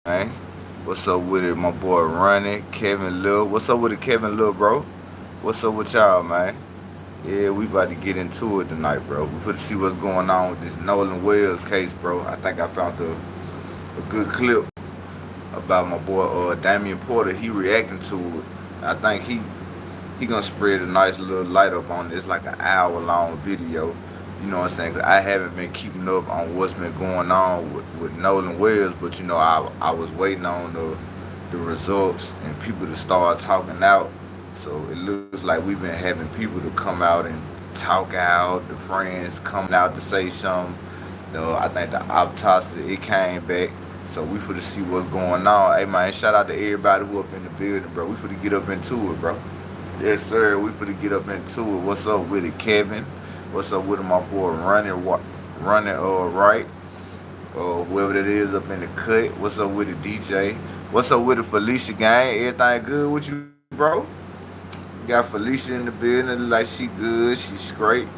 man. What's up with it, my boy Ronnie, Kevin Lil? What's up with it, Kevin Lil, bro? What's up with y'all, man? Yeah, we about to get into it tonight, bro. We put to see what's going on with this Nolan Wells case, bro. I think I found a good clip about my boy Damian Porter. He reacting to it. I think he gonna spread a nice little light up on this, like an hour long video. You know what I'm saying? 'Cause I haven't been keeping up on what's been going on with Nolan Wells, but I was waiting on the results and people to start talking out. So it looks like we've been having people to come out and talk out, the friends coming out to say something. I think the autopsy it came back. So we finna see what's going on. Hey man, shout out to everybody who up in the building, bro. We finna get up into it, bro. Yes, sir. We finna get up into it. What's up with it, Kevin? What's up with it, my boy? Running, right? Whoever that is up in the cut. What's up with it, DJ? What's up with it, Felicia gang? Everything good with you, bro? You got Felicia in the building, like she good, she straight.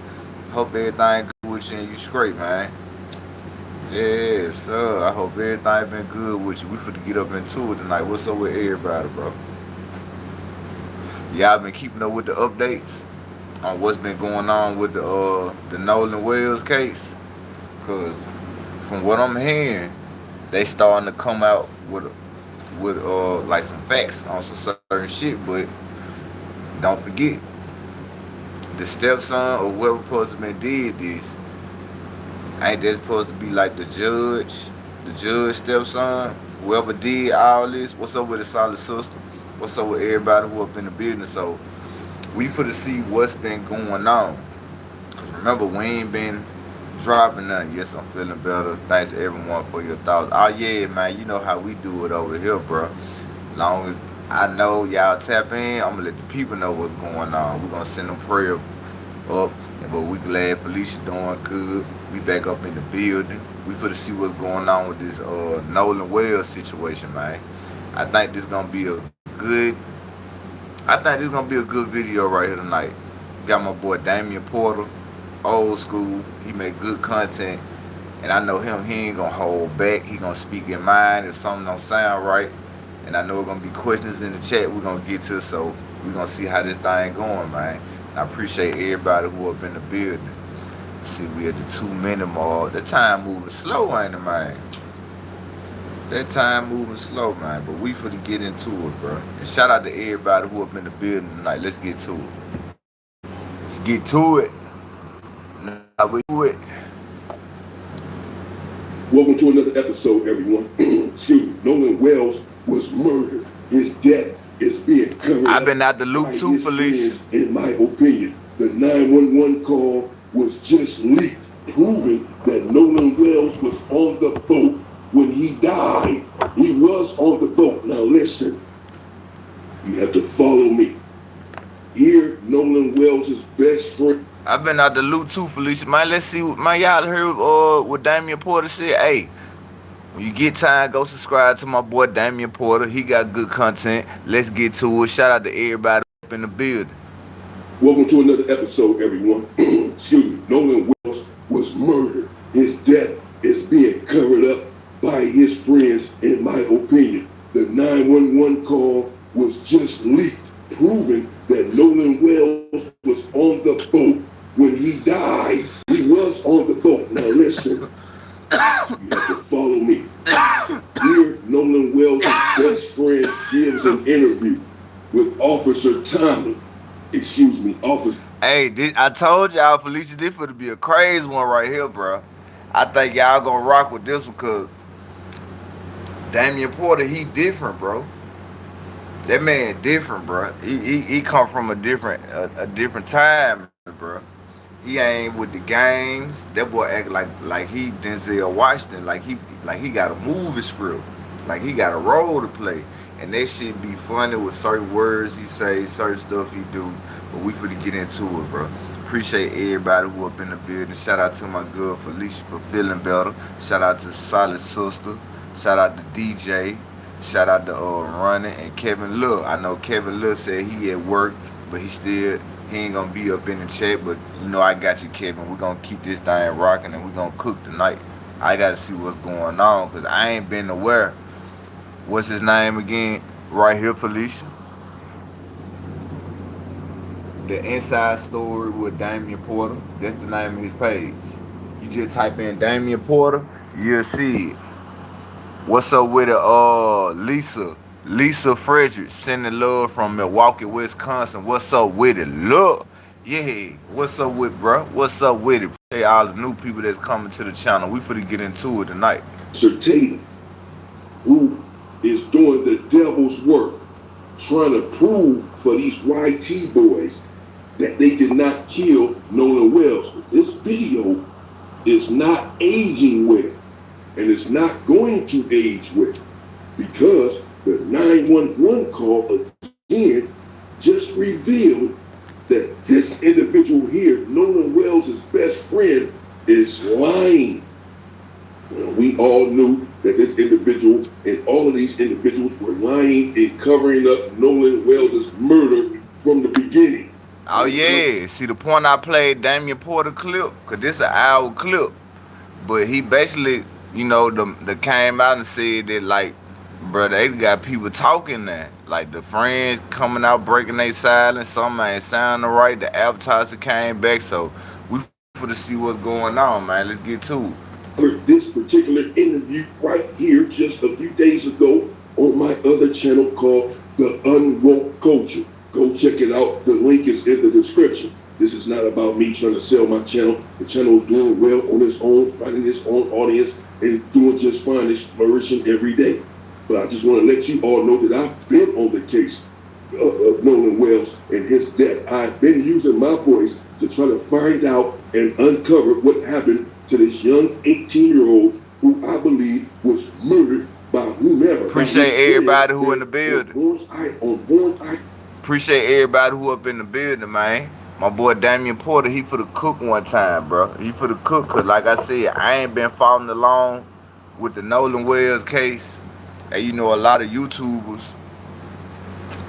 Hope everything good with you and you straight, man. Yes, sir. I hope everything been good with you. We finna get up into it tonight. What's up with everybody, bro? Y'all been keeping up with the updates on what's been going on with the Nolan Wells case? Cause from what I'm hearing, they starting to come out with like some facts on some certain shit, but don't forget the stepson or whoever supposed to been did this. Ain't that supposed to be like the judge stepson, whoever did all this? What's up with the solid sister? What's up with everybody who up in the business? So we for to see what's been going on. Remember, we ain't been dropping nothing. Yes, I'm feeling better. Thanks everyone for your thoughts. Oh yeah, man, you know how we do it over here, bro. Long as I know y'all tap in, I'm gonna let the people know what's going on. We're gonna send them prayer up. But we glad Felicia doing good. We back up in the building. We for to see what's going on with this Nolan Wells situation, man. I think this gonna be a good I think this gonna be a good video right here tonight. Got my boy Damian Porter, old school. He make good content, and I know him. He ain't gonna hold back. He gonna speak in mind if something don't sound right. And I know it's gonna be questions in the chat. We're gonna get to, so we're gonna see how this thing going, man. And I appreciate everybody who up in the building. See, we at the 2 minute mark. The time moving slow, ain't it, man? That time moving slow, man. But we finna get into it, bro. And shout out to everybody who up in the building tonight. Let's get to it. Let's get to it. Now we do it. Welcome to another episode, everyone. Excuse me. Nolan Wells was murdered. His death is being covered up. I've been out the loop too, Felicia. In my opinion, the 911 call was just leaked, proving that Nolan Wells was on the boat when he died. He was on the boat. Now listen, you have to follow me. Here, Nolan Wells' best friend. I've been out the loop too, Felicia. Man, let's see. Man, y'all heard what Damian Porter said? Hey, when you get time, go subscribe to my boy Damian Porter. He got good content. Let's get to it. Shout out to everybody up in the building. Welcome to another episode, everyone. Excuse me. Nolan Wells was murdered. His death is being covered up by his friends, in my opinion. The 911 call was just leaked, proving that Nolan Wells was on the boat when he died. He was on the boat. Now listen, you have to follow me. Here, Nolan Wells' best friend gives an interview with Officer Tommy. Excuse me, Officer. Hey, I told y'all, Felicia, this would be a crazy one right here, bro. I think y'all gonna rock with this one because Damian Porter, he different, bro. That man different, bro. He come from a different time, bro. He ain't with the games. That boy act like he Denzel Washington, like he got a movie script, like he got a role to play, and that shit be funny with certain words he say, certain stuff he do. But we finna get into it, bro. Appreciate everybody who up in the building. Shout out to my girl Felicia for feeling better. Shout out to Solid Sister. Shout out to DJ. Shout out to Running and Kevin Lil. I know Kevin Lil said he at work, but he ain't gonna be up in the chat. But you know I got you, Kevin. We're gonna keep this thing rocking and we're gonna cook tonight. I gotta see what's going on because I ain't been aware What's his name again? Right here, Felicia. The Inside Story with Damian Porter. That's the name of his page. You just type in Damian Porter, you'll see it. What's up with it? Lisa Frederick sending love from Milwaukee, Wisconsin. What's up with it? Look, yeah. What's up with, bro? What's up with it? Hey, all the new people that's coming to the channel. We finna get into it tonight. Sir Tatum, who is doing the devil's work, trying to prove for these YT boys that they did not kill Nolan Wells. This video is not aging well, and it's not going to age well, because the 911 call again just revealed that this individual here, Nolan Wells' best friend, is lying. Well, we all knew that this individual and all of these individuals were lying and covering up Nolan Wells' murder from the beginning. Oh yeah, see the point I played Damian Porter clip, cause this an hour clip, but he basically, the came out and said that like, bro, they got people talking now, like the friends coming out breaking their silence, something ain't sounding right. The advertiser came back, so we for to see what's going on, man. Let's get to it. This particular interview right here just a few days ago on my other channel called The Unwoke Culture. Go check it out. The link is in the description. This is not about me trying to sell my channel. The channel is doing well on its own, finding its own audience, and doing just fine. It's flourishing every day. But I just want to let you all know that I've been on the case of Nolan Wells and his death. I've been using my voice to try to find out and uncover what happened to this young 18-year-old who I believe was murdered by whomever. Appreciate everybody who in the building. Appreciate everybody who up in the building, man. My boy Damian Porter, he for the cook one time, bro. He for the cook, cause like I said, I ain't been following along with the Nolan Wells case. And a lot of YouTubers,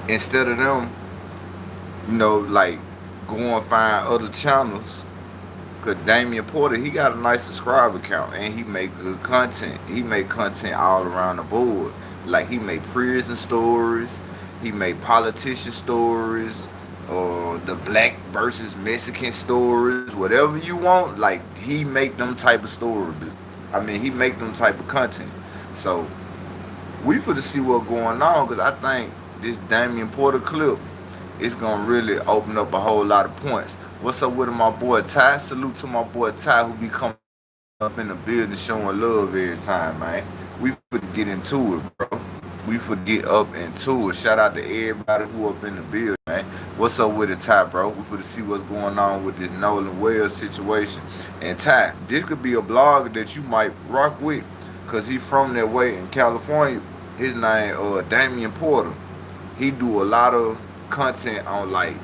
instead of them, like going find other channels. Cause Damian Porter, he got a nice subscriber count and he make good content. He make content all around the board. Like he make prison stories, he make politician stories, or the black versus Mexican stories, whatever you want. Like he make them type of stories. I mean, he make them type of content. So we for to see what's going on, cause I think this Damian Porter clip is gonna really open up a whole lot of points. What's up with my boy Ty? Salute to my boy Ty who be coming up in the building showing love every time, man. We for get into it, bro. We for get up into it. Shout out to everybody who up in the building, man. What's up with it, Ty, bro? We for to see what's going on with this Nolan Wells situation. And Ty, this could be a blogger that you might rock with, cause he from that way in California. His name Damian Porter. He do a lot of content on like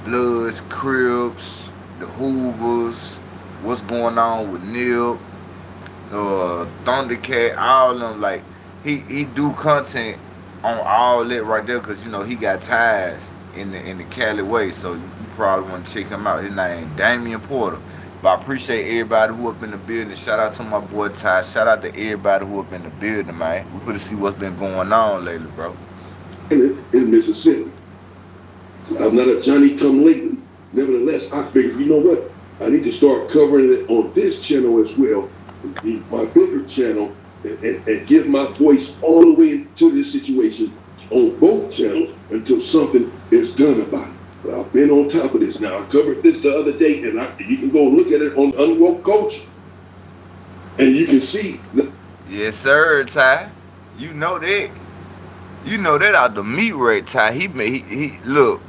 Bloods, Crips, the Hoovers, what's going on with Neil, Thundercat, all of them. Like he do content on all that right there, cause he got ties in the Cali way. So you probably want to check him out. His name Damian Porter. But I appreciate everybody who up in the building. Shout out to my boy Ty. Shout out to everybody who up in the building, man. We could see what's been going on lately, bro. In Mississippi. I'm not a Johnny come lately. Nevertheless, I figured, you know what? I need to start covering it on this channel as well, my bigger channel, and give my voice all the way into this situation on both channels until something is done about it. But I've been on top of this now. I covered this the other day, and you can go look at it on Unwoke Culture, and you can see. Yes, sir, Ty. You know that. You know that out the meat right, Ty. He look,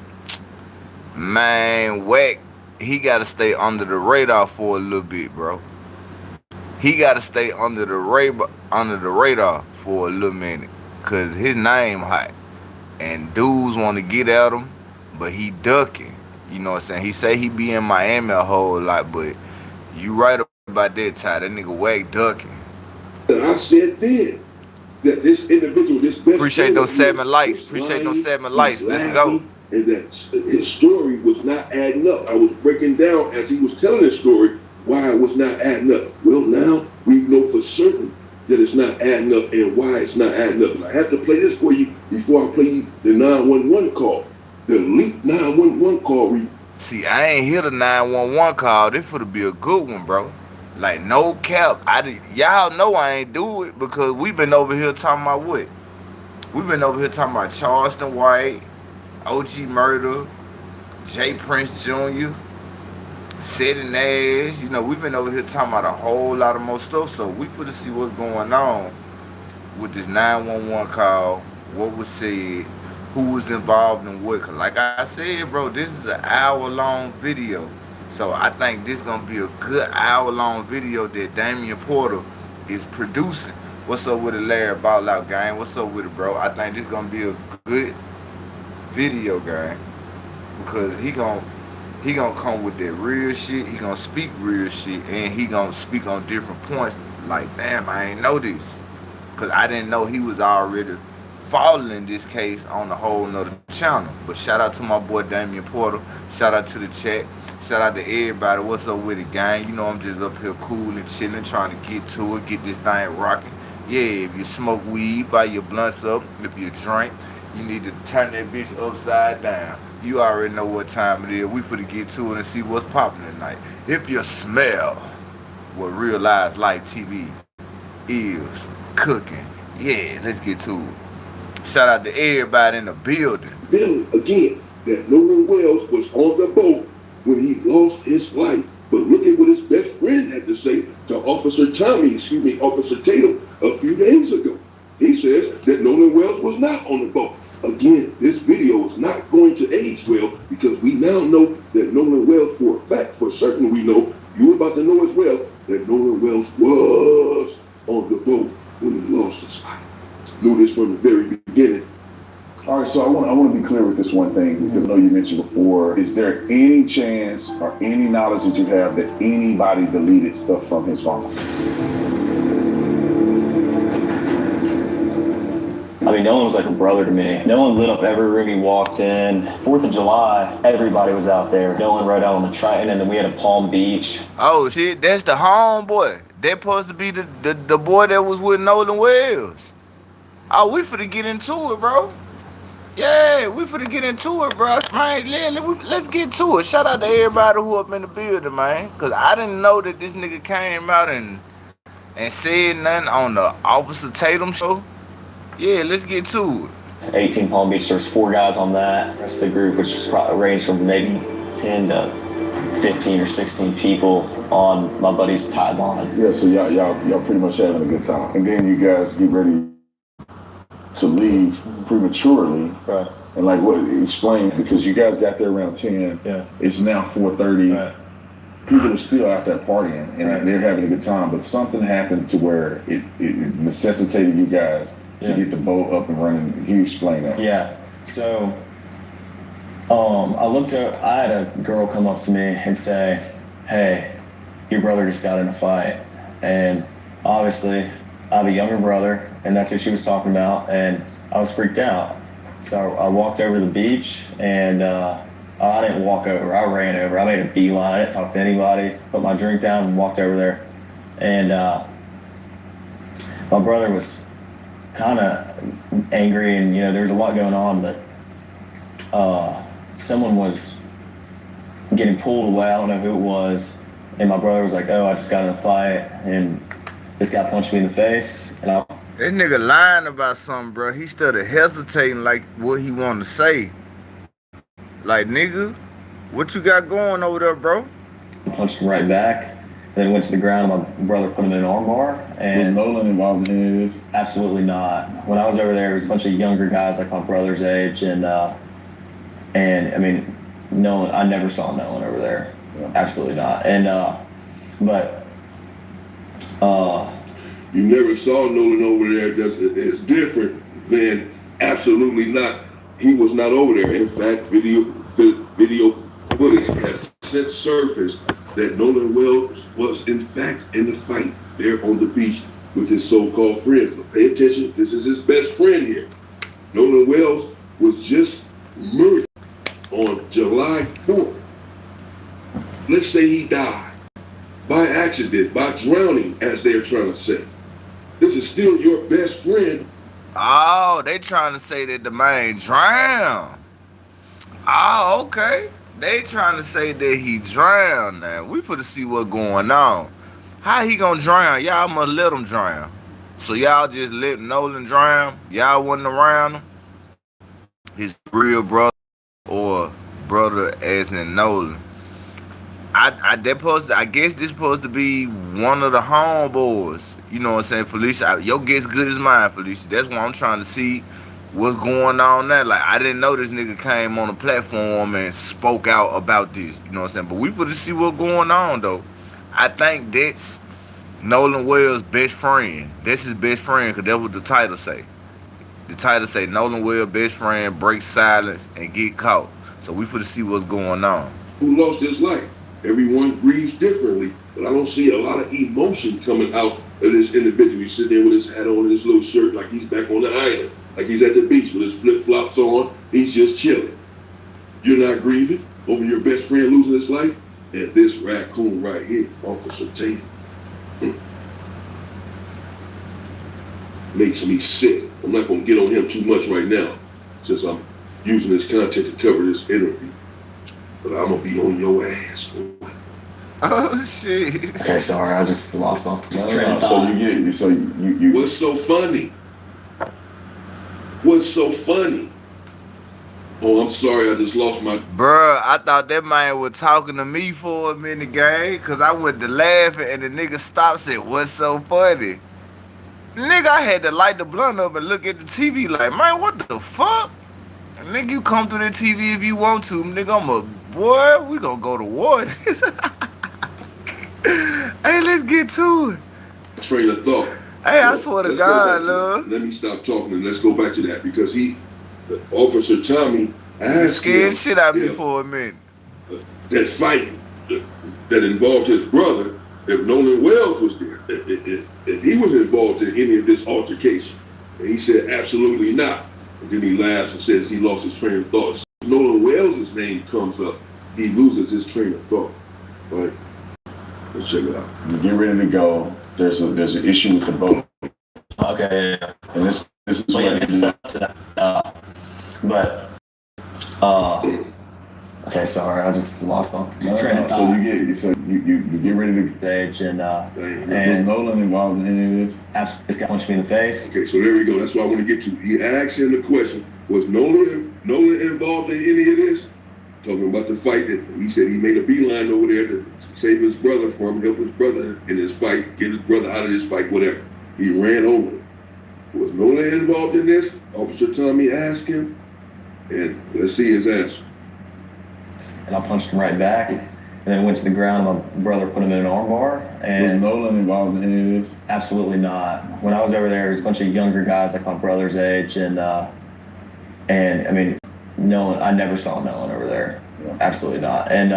man, Wack. He gotta stay under the radar for a little bit, bro. He gotta stay under the radar for a little minute, cause his name hot, and dudes want to get at him, but he ducking. You know what I'm saying? He say he be in Miami a whole lot, but you right about that, Ty. That nigga Wack ducking. I said then that this individual, this best appreciate those 7 likes. Appreciate those 7 likes. Let's go. And that his story was not adding up. I was breaking down as he was telling his story why it was not adding up. Well, now we know for certain that it's not adding up and why it's not adding up. And I have to play this for you before I play you the 911 call. The leaked 911 call. See, I ain't hear the 911 call. This for to be a good one, bro. Like, no cap. Y'all know I ain't do it because we been over here talking about what? We been over here talking about Charleston White, OG Murder, Jay Prince Jr., Sid and Nash. You know, we been over here talking about a whole lot of more stuff. So we finna see what's going on with this 911 call, what was said, who was involved in what. Like I said, bro, this is an hour-long video. So I think this gonna be a good hour-long video that Damian Porter is producing. What's up with it, Larry Ball Out Gang? What's up with it, bro? I think this gonna be a good video, gang, because he gonna come with that real shit. He gonna speak real shit, and he gonna speak on different points. Like, damn, I ain't know this, cause I didn't know he was already following this case on a whole nother channel. But shout out to my boy Damian Porter. Shout out to the chat. Shout out to everybody. What's up with it, gang? You know I'm just up here cool and chilling, trying to get to it, get this thing rocking. Yeah, if you smoke weed, buy your blunts up. If you drink, you need to turn that bitch upside down. You already know what time it is. We finna get to it and see what's popping tonight. If you smell what Real Lives Life TV is cooking, yeah, let's get to it. Shout out to everybody in the building. Villain again, that Nolan Wells was on the boat when he lost his life. But look at what his best friend had to say to Officer Tatum a few days ago. He says that Nolan Wells was not on the boat. Again, this video is not going to age well because we now know that Nolan Wells, for a fact, for certain we know, you're about to know as well, that Nolan Wells was on the boat when he lost his life. Knew this from the very beginning. All right, so I want to be clear with this one thing, because I know you mentioned before, is there any chance or any knowledge that you have that anybody deleted stuff from his phone? I mean, Nolan was like a brother to me. Nolan lit up every room he walked in. 4th of July, everybody was out there. Nolan rode out on the Triton, and then we had a Palm Beach. Oh shit, that's the homeboy. That supposed to be the boy that was with Nolan Wells. Oh, we finna get into it, bro. Yeah, we finna get into it, bro. Man, let's get to it. Shout out to everybody who up in the building, man. Cause I didn't know that this nigga came out and said nothing on the Officer Tatum show. Yeah, let's get to it. 18 Palm Beach, there's 4 guys on that. That's the group, which is probably ranged from maybe 10 to 15 or 16 people on my buddy's tide line. Yeah, so y'all pretty much having a good time. And then you guys get ready to leave prematurely. Right. And like what explain, because you guys got there around 10. Yeah. It's now 4:30. Right. People are still out there partying and they're having a good time, but something happened to where it necessitated you guys to get the boat up and running. Can you explain that? Yeah. So I had a girl come up to me and say, "Hey, your brother just got in a fight." And obviously I have a younger brother, and that's who she was talking about, and I was freaked out. So I walked over to the beach, and I didn't walk over, I ran over. I made a beeline. I didn't talk to anybody, put my drink down and walked over there. And my brother was kind of angry, and there was a lot going on, but someone was getting pulled away. I don't know who it was, and my brother was like, "Oh, I just got in a fight, and this guy punched me in the face." And This nigga lying about something, bro. He started hesitating like what he wanted to say. Like, nigga, what you got going over there, bro? I punched him right back. Then went to the ground. My brother put him in an armbar. And was Nolan involved in any of this? Absolutely not. When I was over there, it was a bunch of younger guys like my brother's age, and I mean, Nolan. I never saw Nolan over there. Yeah. Absolutely not. And you never saw Nolan over there. It's different than absolutely not. He was not over there. In fact, video footage has since surfaced that Nolan Wells was in fact in the fight there on the beach with his so-called friends. But pay attention, this is his best friend here. Nolan Wells was just murdered on July 4th. Let's say he died by accident, by drowning, as they're trying to say. This is still your best friend. Oh, they trying to say that the man drowned. Oh, okay. They trying to say that he drowned now. We finna see what going on. How he gonna drown? Y'all must let him drown. So y'all just let Nolan drown? Y'all wasn't around him? His real brother or brother as in Nolan. I guess this supposed to be one of the homeboys. You know what I'm saying, Felicia? Your guess good as mine, Felicia. That's why I'm trying to see what's going on there. Like, I didn't know this nigga came on the platform and spoke out about this. You know what I'm saying? But we finna see what's going on, though. I think that's Nolan Wells' best friend. That's his best friend, because that's what the title say. The title say Nolan Wells' best friend breaks silence and get caught. So we finna see what's going on. Who lost his life. Everyone grieves differently, but I don't see a lot of emotion coming out of this individual. He's sitting there with his hat on and his little shirt like he's back on the island, like he's at the beach with his flip-flops on. He's just chilling. You're not grieving over your best friend losing his life? And this raccoon right here, Officer Tatum, makes me sick. I'm not going to get on him too much right now since I'm using this content to cover this interview. But I'm going to be on your ass, boy. Oh, shit. Okay, sorry, I just lost my train of So thought. you What's so funny? What's so funny? Oh, I'm sorry, I just lost my... Bruh, I thought that man was talking to me for a minute, gang, because I went to laughing and the nigga stopped and said, what's so funny? Nigga, I had to light the blunt up and look at the TV like, man, what the fuck? Nigga, you come through the TV if you want to. Nigga, I'm a boy. We gonna go to war. Hey, let's get to it. train of thought. Hey, I swear to God, love. Let me stop talking and let's go back to that because Officer Tommy asked Scared him, the shit out of me for a minute. That fight that involved his brother, if Nolan Wells was there, if he was involved in any of this altercation. And he said, absolutely not. And then he laughs and says he lost his train of thought. So if Nolan Wells' name comes up, he loses his train of thought. Right? Let's check it out. You get ready to go. There's an issue with the boat. Okay, yeah. And this is So what yeah, it is. okay, sorry, I just lost my No, train of so thought. you get ready to Stage and was Nolan involved in any of this? this guy punched me in the face. Okay, so there we go. That's what I want to get to. He asked him the question, was Nolan involved in any of this? Talking about the fight that he said he made a beeline over there to save his brother from, help his brother in his fight, get his brother out of this fight, whatever. He ran over him. Was Nolan involved in this? Officer Tommy asked him, and let's see his answer. And I punched him right back. And then went to the ground. And my brother put him in an armbar. Was And Nolan involved in any of this? absolutely not. When I was over there was a bunch of younger guys like my brother's age, and I mean, Nolan. I never saw Nolan over there. Yeah. Absolutely not. And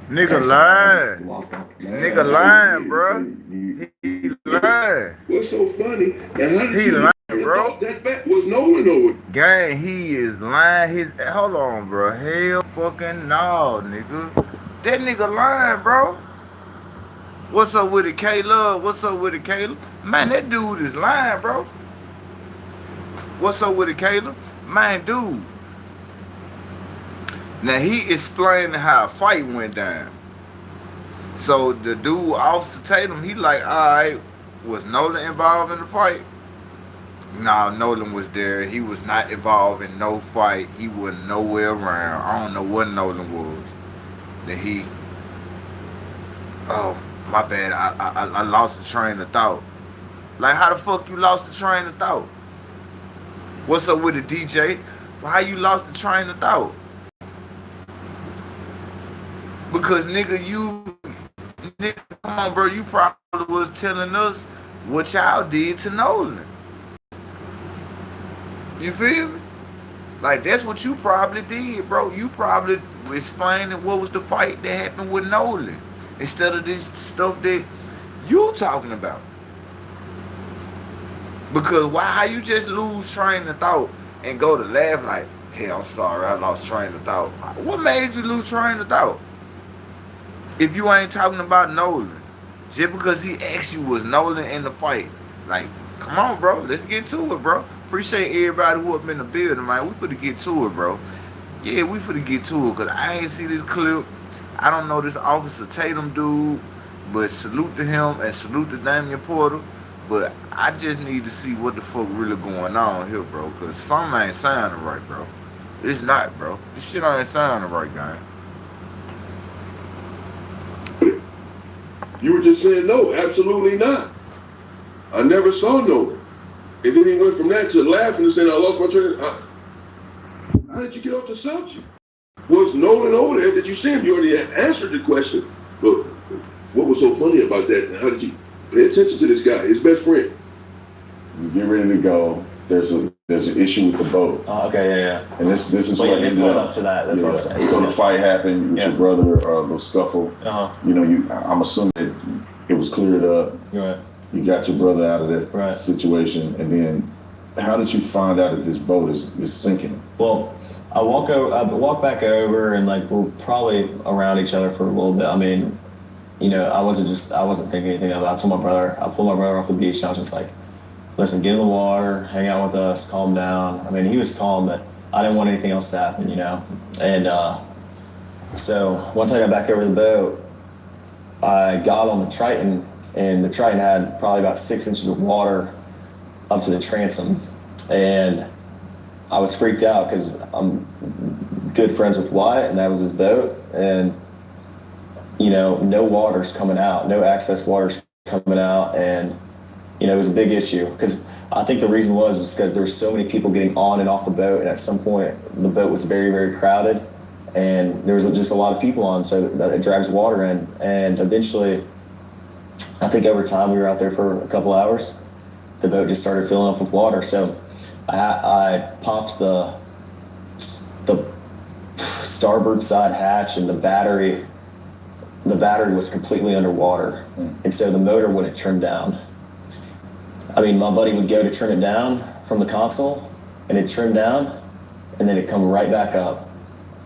Nigga lying. Nigga lying, bro. He lying. What's so funny? And how did He you lying, know bro. that fact was Nolan over? Gang, he is lying. Hold on, bro. Hell fucking no, nigga. That nigga lying, bro. What's up with it, Caleb? What's up with it, Caleb? Man, that dude is lying, bro. What's up with it, Caleb? Man, dude. Now, he explained how a fight went down. So, the dude, Officer Tatum, he like, all right, was Nolan involved in the fight? Nah, Nolan was there. He was not involved in no fight. He was nowhere around. I don't know what Nolan was. Then he... Oh, my bad. I lost the train of thought. Like, how the fuck you lost the train of thought? What's up with it, DJ? Why you lost the train of thought? Because, nigga, come on, bro, you probably was telling us what y'all did to Nolan. You feel me? Like, that's what you probably did, bro. You probably explaining what was the fight that happened with Nolan instead of this stuff that you talking about. Because how you just lose train of thought and go to laugh like, hey, I'm sorry, I lost train of thought. What made you lose train of thought? If you ain't talking about Nolan. Just because he asked you was Nolan in the fight. Like, come on, bro. Let's get to it, bro. Appreciate everybody who up in the building, man. We finna get to it, bro. Yeah, we finna get to it, because I ain't see this clip. I don't know this Officer Tatum dude, but salute to him and salute to Damian Porter. But I just need to see what the fuck really going on here, bro, because something ain't sounding right, bro. It's not, bro. This shit ain't sounding right, gang. You were just saying no, absolutely not. I never saw Nolan. And then he went from that to laughing and saying, I lost my train. How did you get off the subject? Was Nolan over there? Did you see him? You already answered the question. But what was so funny about that? And how did you pay attention to this guy, his best friend? You get ready to go. There's an issue with the boat. Okay, yeah. And this is Well, what yeah, this led up to that. That's what I'm saying. So the fight happened with your brother, a little scuffle. You know, I'm assuming that it was cleared up. Right. You got your brother out of that situation, and then how did you find out that this boat is sinking? Well, I walk back over, and like we're probably around each other for a little bit. I mean, you know, I wasn't thinking anything of it. I pulled my brother off the beach, and I was just like, listen, get in the water, hang out with us, calm down. I mean, he was calm, but I didn't want anything else to happen, you know? And so once I got back over the boat, I got on the Triton, and the Triton had probably about 6 inches of water up to the transom. And I was freaked out because I'm good friends with Wyatt, and that was his boat. And, you know, no water's coming out, no access water's coming out. And you know, it was a big issue because I think the reason was because there were so many people getting on and off the boat, and at some point the boat was very, very crowded, and there was just a lot of people on, so that it drags water in. And eventually, I think over time, we were out there for a couple hours, the boat just started filling up with water. So I popped the starboard side hatch, and the battery was completely underwater, and so the motor wouldn't turn down. I mean, my buddy would go to turn it down from the console, and it'd turn down, and then it'd come right back up.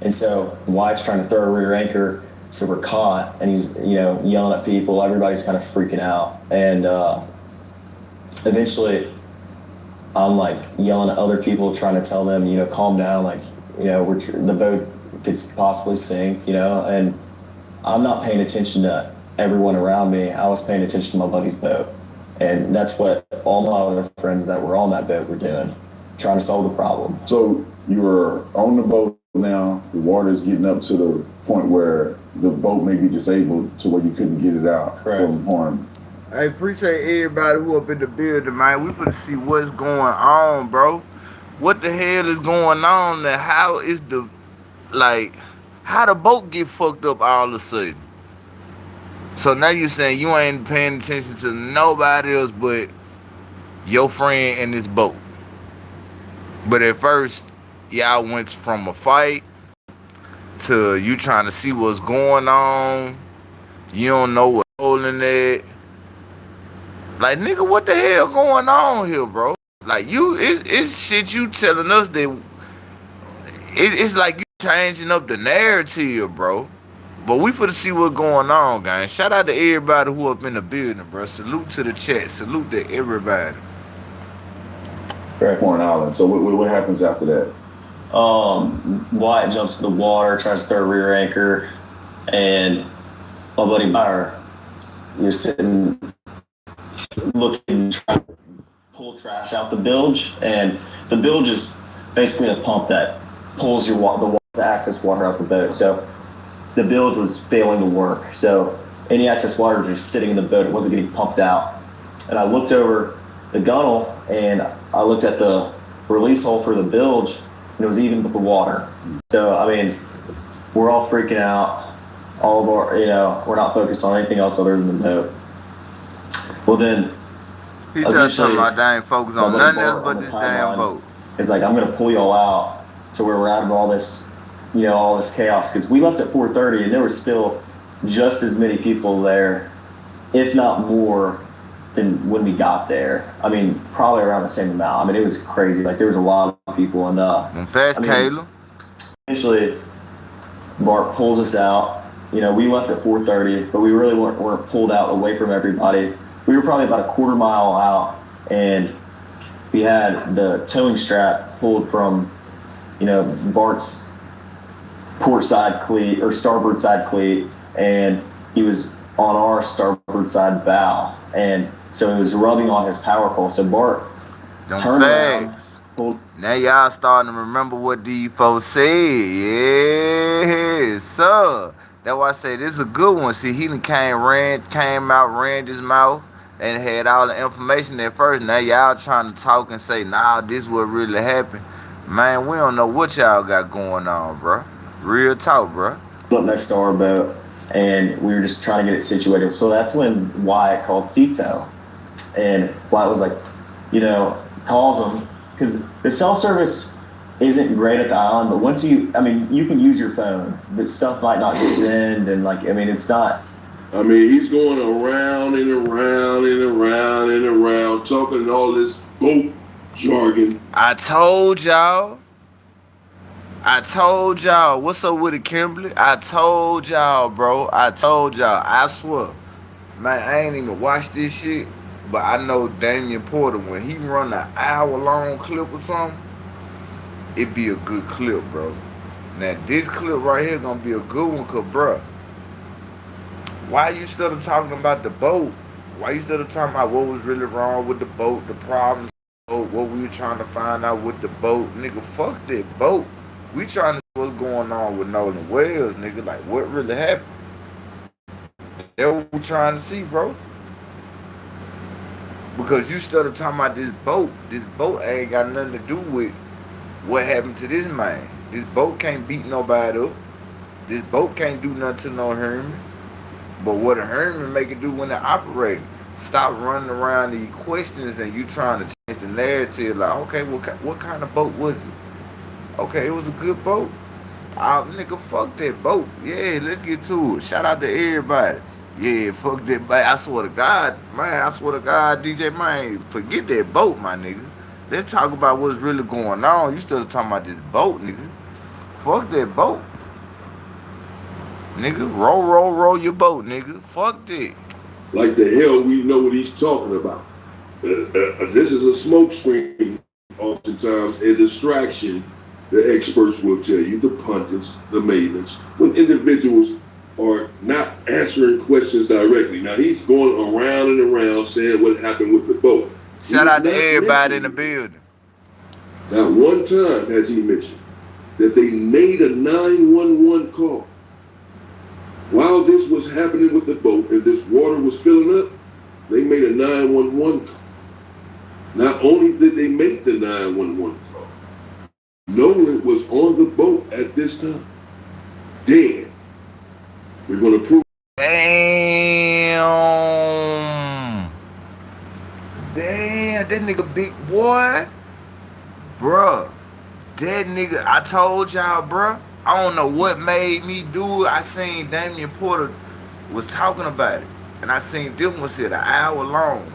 And so Wyatt's trying to throw a rear anchor, so we're caught, and he's, you know, yelling at people. Everybody's kind of freaking out. And eventually, I'm like yelling at other people, trying to tell them, you know, calm down, like, you know, the boat could possibly sink, you know, and I'm not paying attention to everyone around me. I was paying attention to my buddy's boat. And that's what all my other friends that were on that boat were doing, trying to solve the problem. So you were on the boat now, the water is getting up to the point where the boat may be disabled to where you couldn't get it out from harm. I appreciate everybody who up in the building, man. We finna see what's going on, bro. What the hell is going on, and how is how the boat get fucked up all of a sudden? So now you're saying you ain't paying attention to nobody else but your friend and this boat. But at first, y'all went from a fight to you trying to see what's going on. You don't know what's holding it. Like, nigga, what the hell going on here, bro? Like, it's shit you telling us that it's like you changing up the narrative, bro. But we finna see what's going on, guys. Shout out to everybody who up in the building, bro. Salute to the chat. Salute to everybody. Horn Island. So what happens after that? Wyatt jumps in the water, tries to throw a rear anchor, and my buddy Meyer, you're sitting looking, trying to pull trash out the bilge, and the bilge is basically a pump that pulls the access water out the boat. So the bilge was failing to work. So any excess water was just sitting in the boat. It wasn't getting pumped out. And I looked over the gunnel, and I looked at the release hole for the bilge, and it was even with the water. So, I mean, we're all freaking out. All of our, you know, we're not focused on anything else other than the boat. Well, then, he's just talking about they ain't focused on nothing else but this damn boat. It's like, I'm going to pull y'all out to where we're out of all this, you know, all this chaos, because we left at 4:30, and there were still just as many people there, if not more, than when we got there. I mean, probably around the same amount. I mean, it was crazy. Like, there was a lot of people, and fast, Caleb. Eventually, Bart pulls us out, we left at 4:30, but we really weren't pulled out away from everybody. We were probably about a quarter mile out, and we had the towing strap pulled from, Bart's port side cleat or starboard side cleat, and he was on our starboard side bow, and so it was rubbing on his power pole. So Bart Them turned around, facts. pulled. Now y'all starting to remember what these folks said. Yes, sir. That's why I say this is a good one. See, he done came out, ran his mouth, and had all the information at first. Now y'all trying to talk and say, nah, this what really happened. Man, we don't know what y'all got going on, bro. Real talk, bro. Up next to our boat, and we were just trying to get it situated. So that's when Wyatt called Cito, and Wyatt was like, calls him, because the cell service isn't great at the island, but once you can use your phone, but stuff might not send, and it's not. He's going around and around and around and around, talking all this boat jargon. I told y'all. What's up with it, Kimberly? I told y'all, bro. I swear. Man, I ain't even watched this shit. But I know Damian Porter, when he run an hour-long clip or something, it be a good clip, bro. Now, this clip right here gonna be a good one, cause, bro, why you still talking about the boat? Why you still talking about what was really wrong with the boat, the problems with the boat, what we were trying to find out with the boat? Nigga, fuck that boat. We trying to see what's going on with Nolan Wells, nigga. Like, what really happened? That's what we trying to see, bro. Because you started talking about this boat. This boat ain't got nothing to do with what happened to this man. This boat can't beat nobody up. This boat can't do nothing to no Herman. But what a Herman make it do when they're operating. Stop running around these questions and you trying to change the narrative. Like, okay, what kind of boat was it? Okay, it was a good boat. Nigga, fuck that boat. Yeah, let's get to it. Shout out to everybody. Yeah, fuck that boat. I swear to God, DJ, man, forget that boat, my nigga. Let's talk about what's really going on. You still talking about this boat, nigga. Fuck that boat. Nigga, roll your boat, nigga. Fuck that. Like the hell we know what he's talking about. This is a smoke screen, oftentimes a distraction. The experts will tell you, the pundits, the mavens, when individuals are not answering questions directly. Now, he's going around and around saying what happened with the boat. Shout out to everybody in the building. Not one time has he mentioned that they made a 911 call. While this was happening with the boat and this water was filling up, they made a 911 call. Not only did they make the 911 call, Nolan was on the boat at this time. Dead. We're going to prove. Damn, that nigga big boy. Bruh, that nigga, I told y'all, bruh. I don't know what made me do it. I seen Damian Porter was talking about it. And I seen this one said an hour long.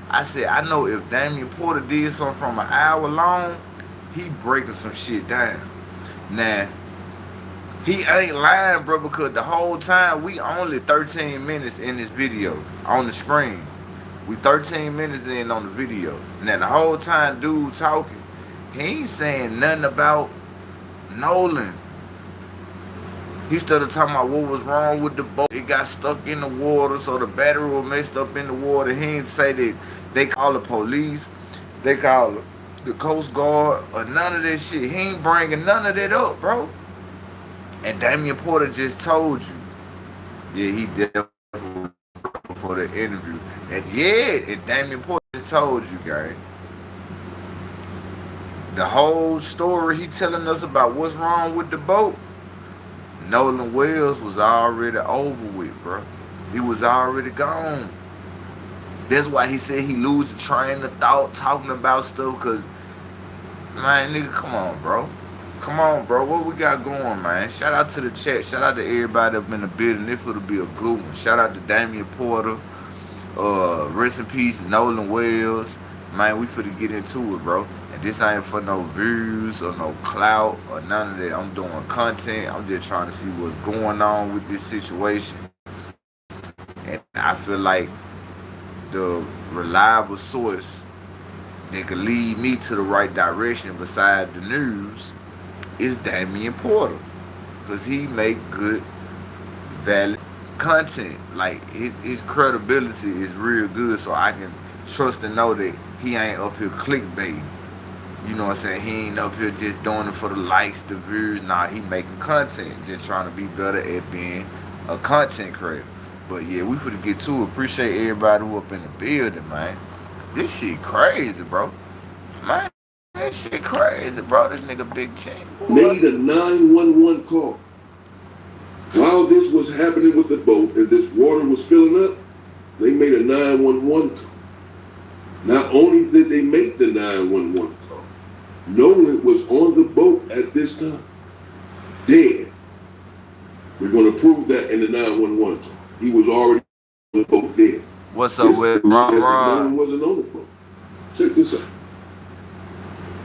I said, I know if Damian Porter did something from an hour long, he breaking some shit down. Now, he ain't lying, bro, because the whole time we only 13 minutes in this video on the screen. We 13 minutes in on the video. Now, the whole time dude talking, he ain't saying nothing about Nolan. He started talking about what was wrong with the boat. It got stuck in the water, so the battery was messed up in the water. He didn't say that they call the police, they call the Coast Guard, or none of that shit. He ain't bringing none of that up, bro. And Damian Porter just told you. Yeah, he definitely for the interview. And Damian Porter just told you, guys. The whole story he telling us about what's wrong with the boat, Nolan Wells was already over with, bro. He was already gone. That's why he said he lose the train of thought talking about stuff, because, man, nigga, come on, bro. Come on, bro. What we got going, man? Shout out to the chat. Shout out to everybody up in the building. This will be a good one. Shout out to Damian Porter. Rest in peace, Nolan Wells. Man, we finna get into it, bro. And this ain't for no views or no clout or none of that. I'm doing content. I'm just trying to see what's going on with this situation. And I feel like the reliable source that could lead me to the right direction beside the news is Damian Porter. Because he make good, valid content. Like his credibility is real good, so I can trust and know that he ain't up here clickbait. You know what I'm saying? He ain't up here just doing it for the likes, the views. Nah, he making content, just trying to be better at being a content creator. But yeah, we finna get to it. Appreciate everybody who up in the building, man. This shit crazy, bro. Man, this shit crazy, bro. This nigga Big Chin. Made a 911 call. While this was happening with the boat and this water was filling up, they made a 911 call. Not only did they make the 911 call, Nolan was on the boat at this time, dead. We're going to prove that in the 911 call. He was already on the boat dead. What's up with Ron? Nolan wasn't on the boat. Check this out.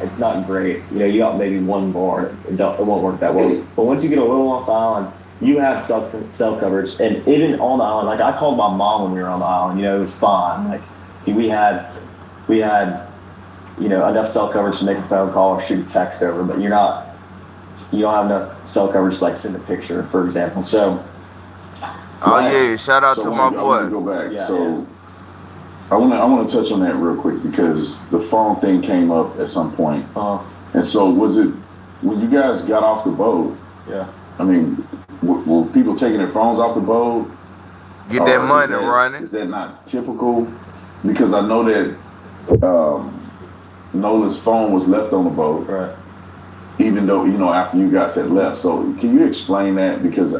It's not great. You got maybe one bar. It won't work that well. But once you get a little off the island, you have cell coverage. And even on the island, like I called my mom when we were on the island. It was fine. Like we had enough cell coverage to make a phone call or shoot a text over. But you don't have enough cell coverage to like send a picture, for example. So. Yeah, shout out to my boy. I want to go back. Yeah, so I want to touch on that real quick because the phone thing came up at some point. And so was it when you guys got off the boat? Yeah. I mean, were people taking their phones off the boat? Get that money running. Is that not typical? Because I know that Nolan's phone was left on the boat. Right. Even though, after you guys had left. So can you explain that? Because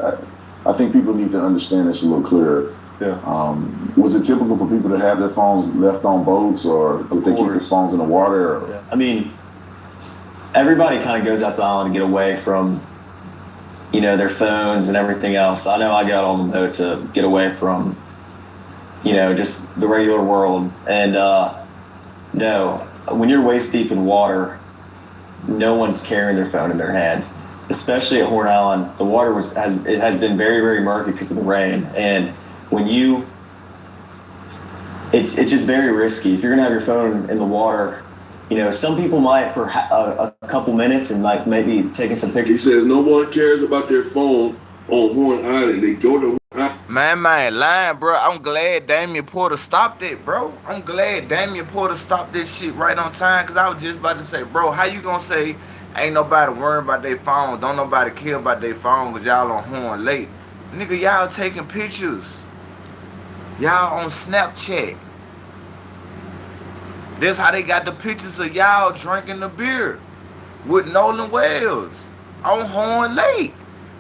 I think people need to understand this a little clearer. Yeah. Was it typical for people to have their phones left on boats, or did they keep their phones in the water? Or? Yeah. I mean, everybody kind of goes out to the island to get away from, their phones and everything else. I know I got on the boat to get away from, just the regular world. And no, when you're waist deep in water, no one's carrying their phone in their hand. Especially at Horn Island, the water has been very, very murky because of the rain. And when it's just very risky. If you're gonna have your phone in the water, some people might for a couple minutes and like maybe taking some pictures. He says no one cares about their phone on Horn Island. They go to Horn Island. Man, lying, bro. I'm glad Damian Porter stopped it, bro. I'm glad Damian Porter stopped this shit right on time, because I was just about to say, bro, how you gonna say ain't nobody worrying about their phone, don't nobody care about their phone because y'all on Horn Lake? Nigga, y'all taking pictures. Y'all on Snapchat. That's how they got the pictures of y'all drinking the beer with Nolan Wells on Horn Lake.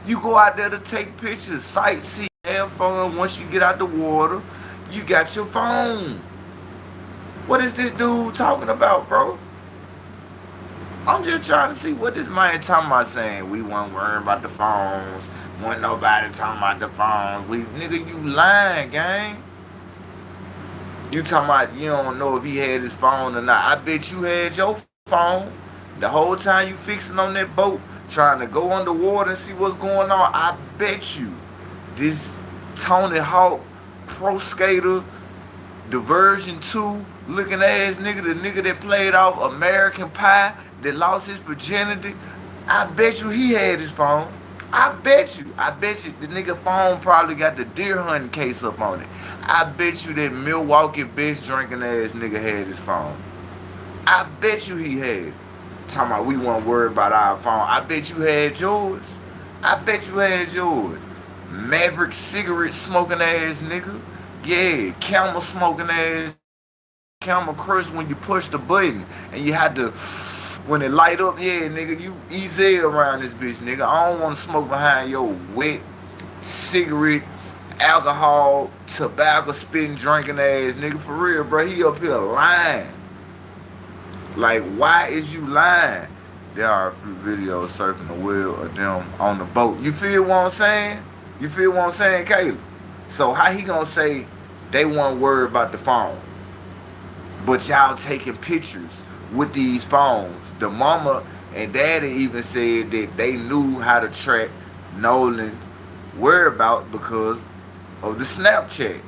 You go out there to take pictures, sightsee, have fun. Once you get out the water, you got your phone. What is this dude talking about, bro? I'm just trying to see what this man talking about, saying we weren't worrying about the phones. Wasn't nobody talking about the phones. Nigga, you lying, gang. You talking about you don't know if he had his phone or not. I bet you had your phone the whole time you fixing on that boat, trying to go underwater and see what's going on. I bet you this Tony Hawk pro skater diversion 2 looking ass nigga, the nigga that played off American Pie, that lost his virginity, I bet you he had his phone. I bet you the nigga phone probably got the deer hunting case up on it. I bet you that Milwaukee bitch drinking ass nigga had his phone. I bet you he had it. Talking about we weren't worried about our phone. I bet you had yours. I bet you had yours. Maverick cigarette smoking ass nigga. Yeah, camel smoking ass. Camel crush when you push the button and you had to, when it light up, yeah, nigga, you easy around this bitch, nigga. I don't want to smoke behind your wet cigarette, alcohol, tobacco spitting, drinking ass nigga. For real, bro. He up here lying. Like, why is you lying? There are a few videos surfing the wheel of them on the boat. You feel what I'm saying? You feel what I'm saying, Caleb? So how he gonna say they weren't worried about the phone? But y'all taking pictures with these phones. The mama and daddy even said that they knew how to track Nolan's whereabouts because of the Snapchat.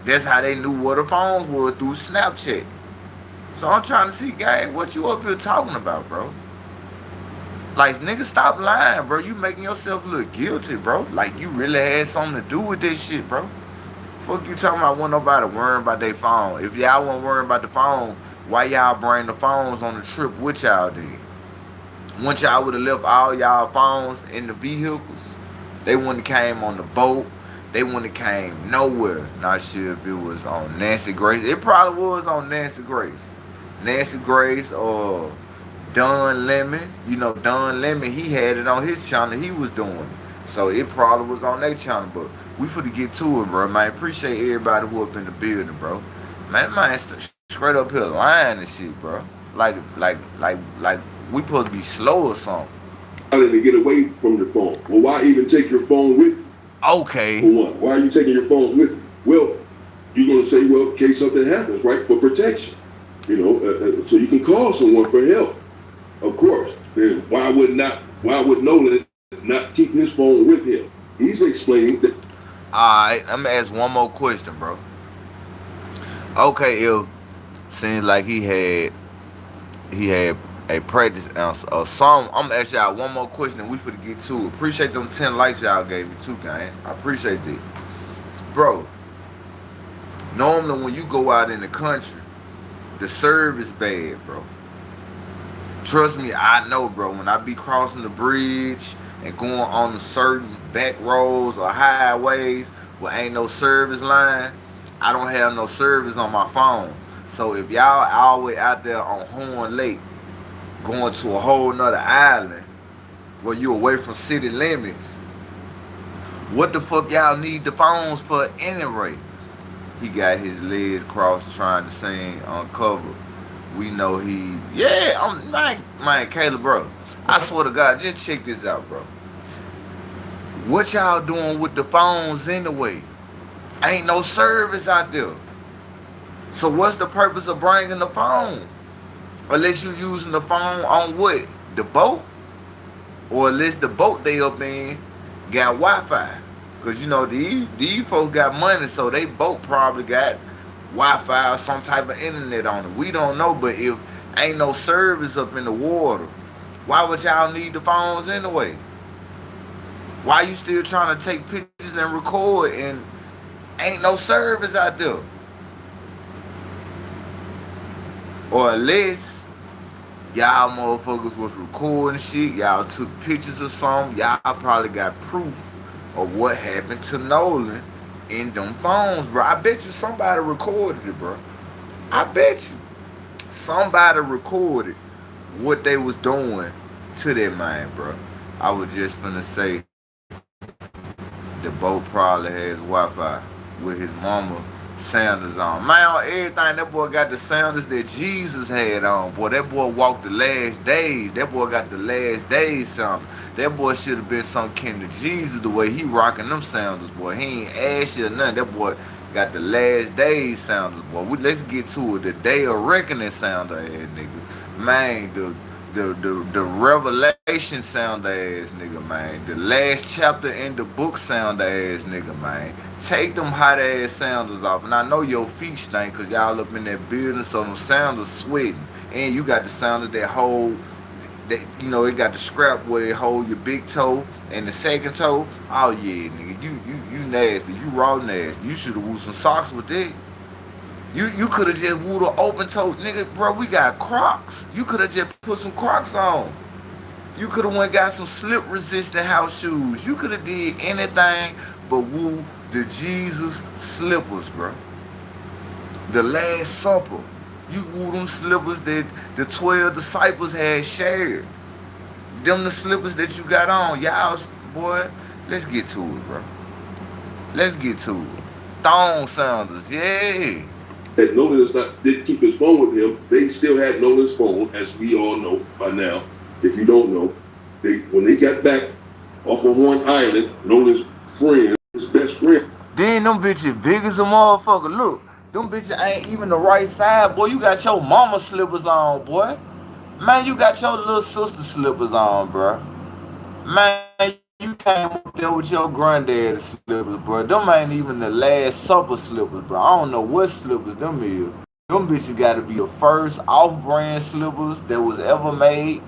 That's how they knew where the phones were, through Snapchat. So I'm trying to see, gang, what you up here talking about, bro? Like, nigga, stop lying, bro. You making yourself look guilty, bro. Like, you really had something to do with this shit, bro. Fuck you talking about? Want nobody worrying about their phone? If y'all wasn't worrying about the phone, why y'all bring the phones on the trip with y'all did? Once y'all would have left all y'all phones in the vehicles, they wouldn't have came on the boat. They wouldn't have came nowhere. Not sure if it was on Nancy Grace. It probably was on Nancy Grace. Nancy Grace or Don Lemon. You know, Don Lemon, he had it on his channel. He was doing it. So it probably was on their channel. But we finna get to it, bro. Man, appreciate everybody who up in the building, bro. Man, straight up here lying and shit, bro. Like we supposed to be slow or something. To get away from the phone. Well, why even take your phone with you? Okay. For one, why are you taking your phones with you? Well, you're going to say, well, in case something happens, right, for protection. You know, so you can call someone for help. Of course. Then why would Nolan not keep his phone with him? He's explaining that. Alright, I'm gonna ask one more question, bro. Okay, it seems like he had a practice answer or some. I'm gonna ask y'all one more question and we finna get to it. Appreciate them 10 likes y'all gave me too, gang. I appreciate that. Bro, normally when you go out in the country, the service bad, bro. Trust me, I know, bro. When I be crossing the bridge and going on the certain back roads or highways where ain't no service line, I don't have no service on my phone. So if y'all all the way out there on Horn Lake going to a whole nother island where you away from city limits, what the fuck y'all need the phones for anyway? He got his legs crossed trying to sing Uncover. We know I'm man, Caleb, bro. I swear to God, just check this out, bro. What y'all doing with the phones anyway? Ain't no service out there. So what's the purpose of bringing the phone? Unless you using the phone on what? The boat? Or unless the boat they up in got Wi-Fi. Because, you know, these folks got money, so they boat probably got Wi-Fi or some type of internet on it. We don't know, but if ain't no service up in the water, why would y'all need the phones anyway? Why you still trying to take pictures and record and ain't no service out there? Or unless y'all motherfuckers was recording shit, y'all took pictures or something, y'all probably got proof of what happened to Nolan in them phones, bro. I bet you somebody recorded it, bro. I bet you somebody recorded what they was doing to that man, bro. I was just finna say the boat probably has Wi-Fi with his mama sandals on. Man, on everything, that boy got the sandals that Jesus had on. Boy, that boy walked the last days. That boy got the last days sandals. That boy should have been some kin to Jesus the way he rocking them sandals, boy. He ain't ashy or nothing. That boy got the last days sandals, boy. Let's get to it. The day of reckoning sandal ass nigga. Man, the revelation sound ass nigga, man. The last chapter in the book sound ass nigga, man. Take them hot ass sandals off. And I know your feet stink because y'all up in that building, so them sandals sweating. And you got the sound of that whole, that, you know, it got the scrap where it hold your big toe and the second toe. Oh yeah, nigga, you nasty. You raw nasty. You should have wore some socks with that. You could have just wore the open toe, nigga, bro. We got Crocs. You could have just put some Crocs on. You could have went got some slip resistant house shoes. You could have did anything but woo the Jesus slippers, bro. The Last Supper. You wore them slippers that the 12 disciples had shared. Them the slippers that you got on. Y'all, boy, let's get to it, bro. Let's get to it. Thong sandals, yeah. That Nolan didn't keep his phone with him. They still had Nolan's phone, as we all know by now. If you don't know, when they got back off of Horn Island, Nolan's friend, his best friend. Then them bitches big as a motherfucker. Look, Them bitches ain't even the right side, boy. You got your mama slippers on, boy. Man, you got your little sister slippers on, bro. Man, you came up there with your granddaddy slippers, bro. Them ain't even the last supper slippers, bro. I don't know what slippers them is. Them bitches gotta be the first off-brand slippers that was ever made.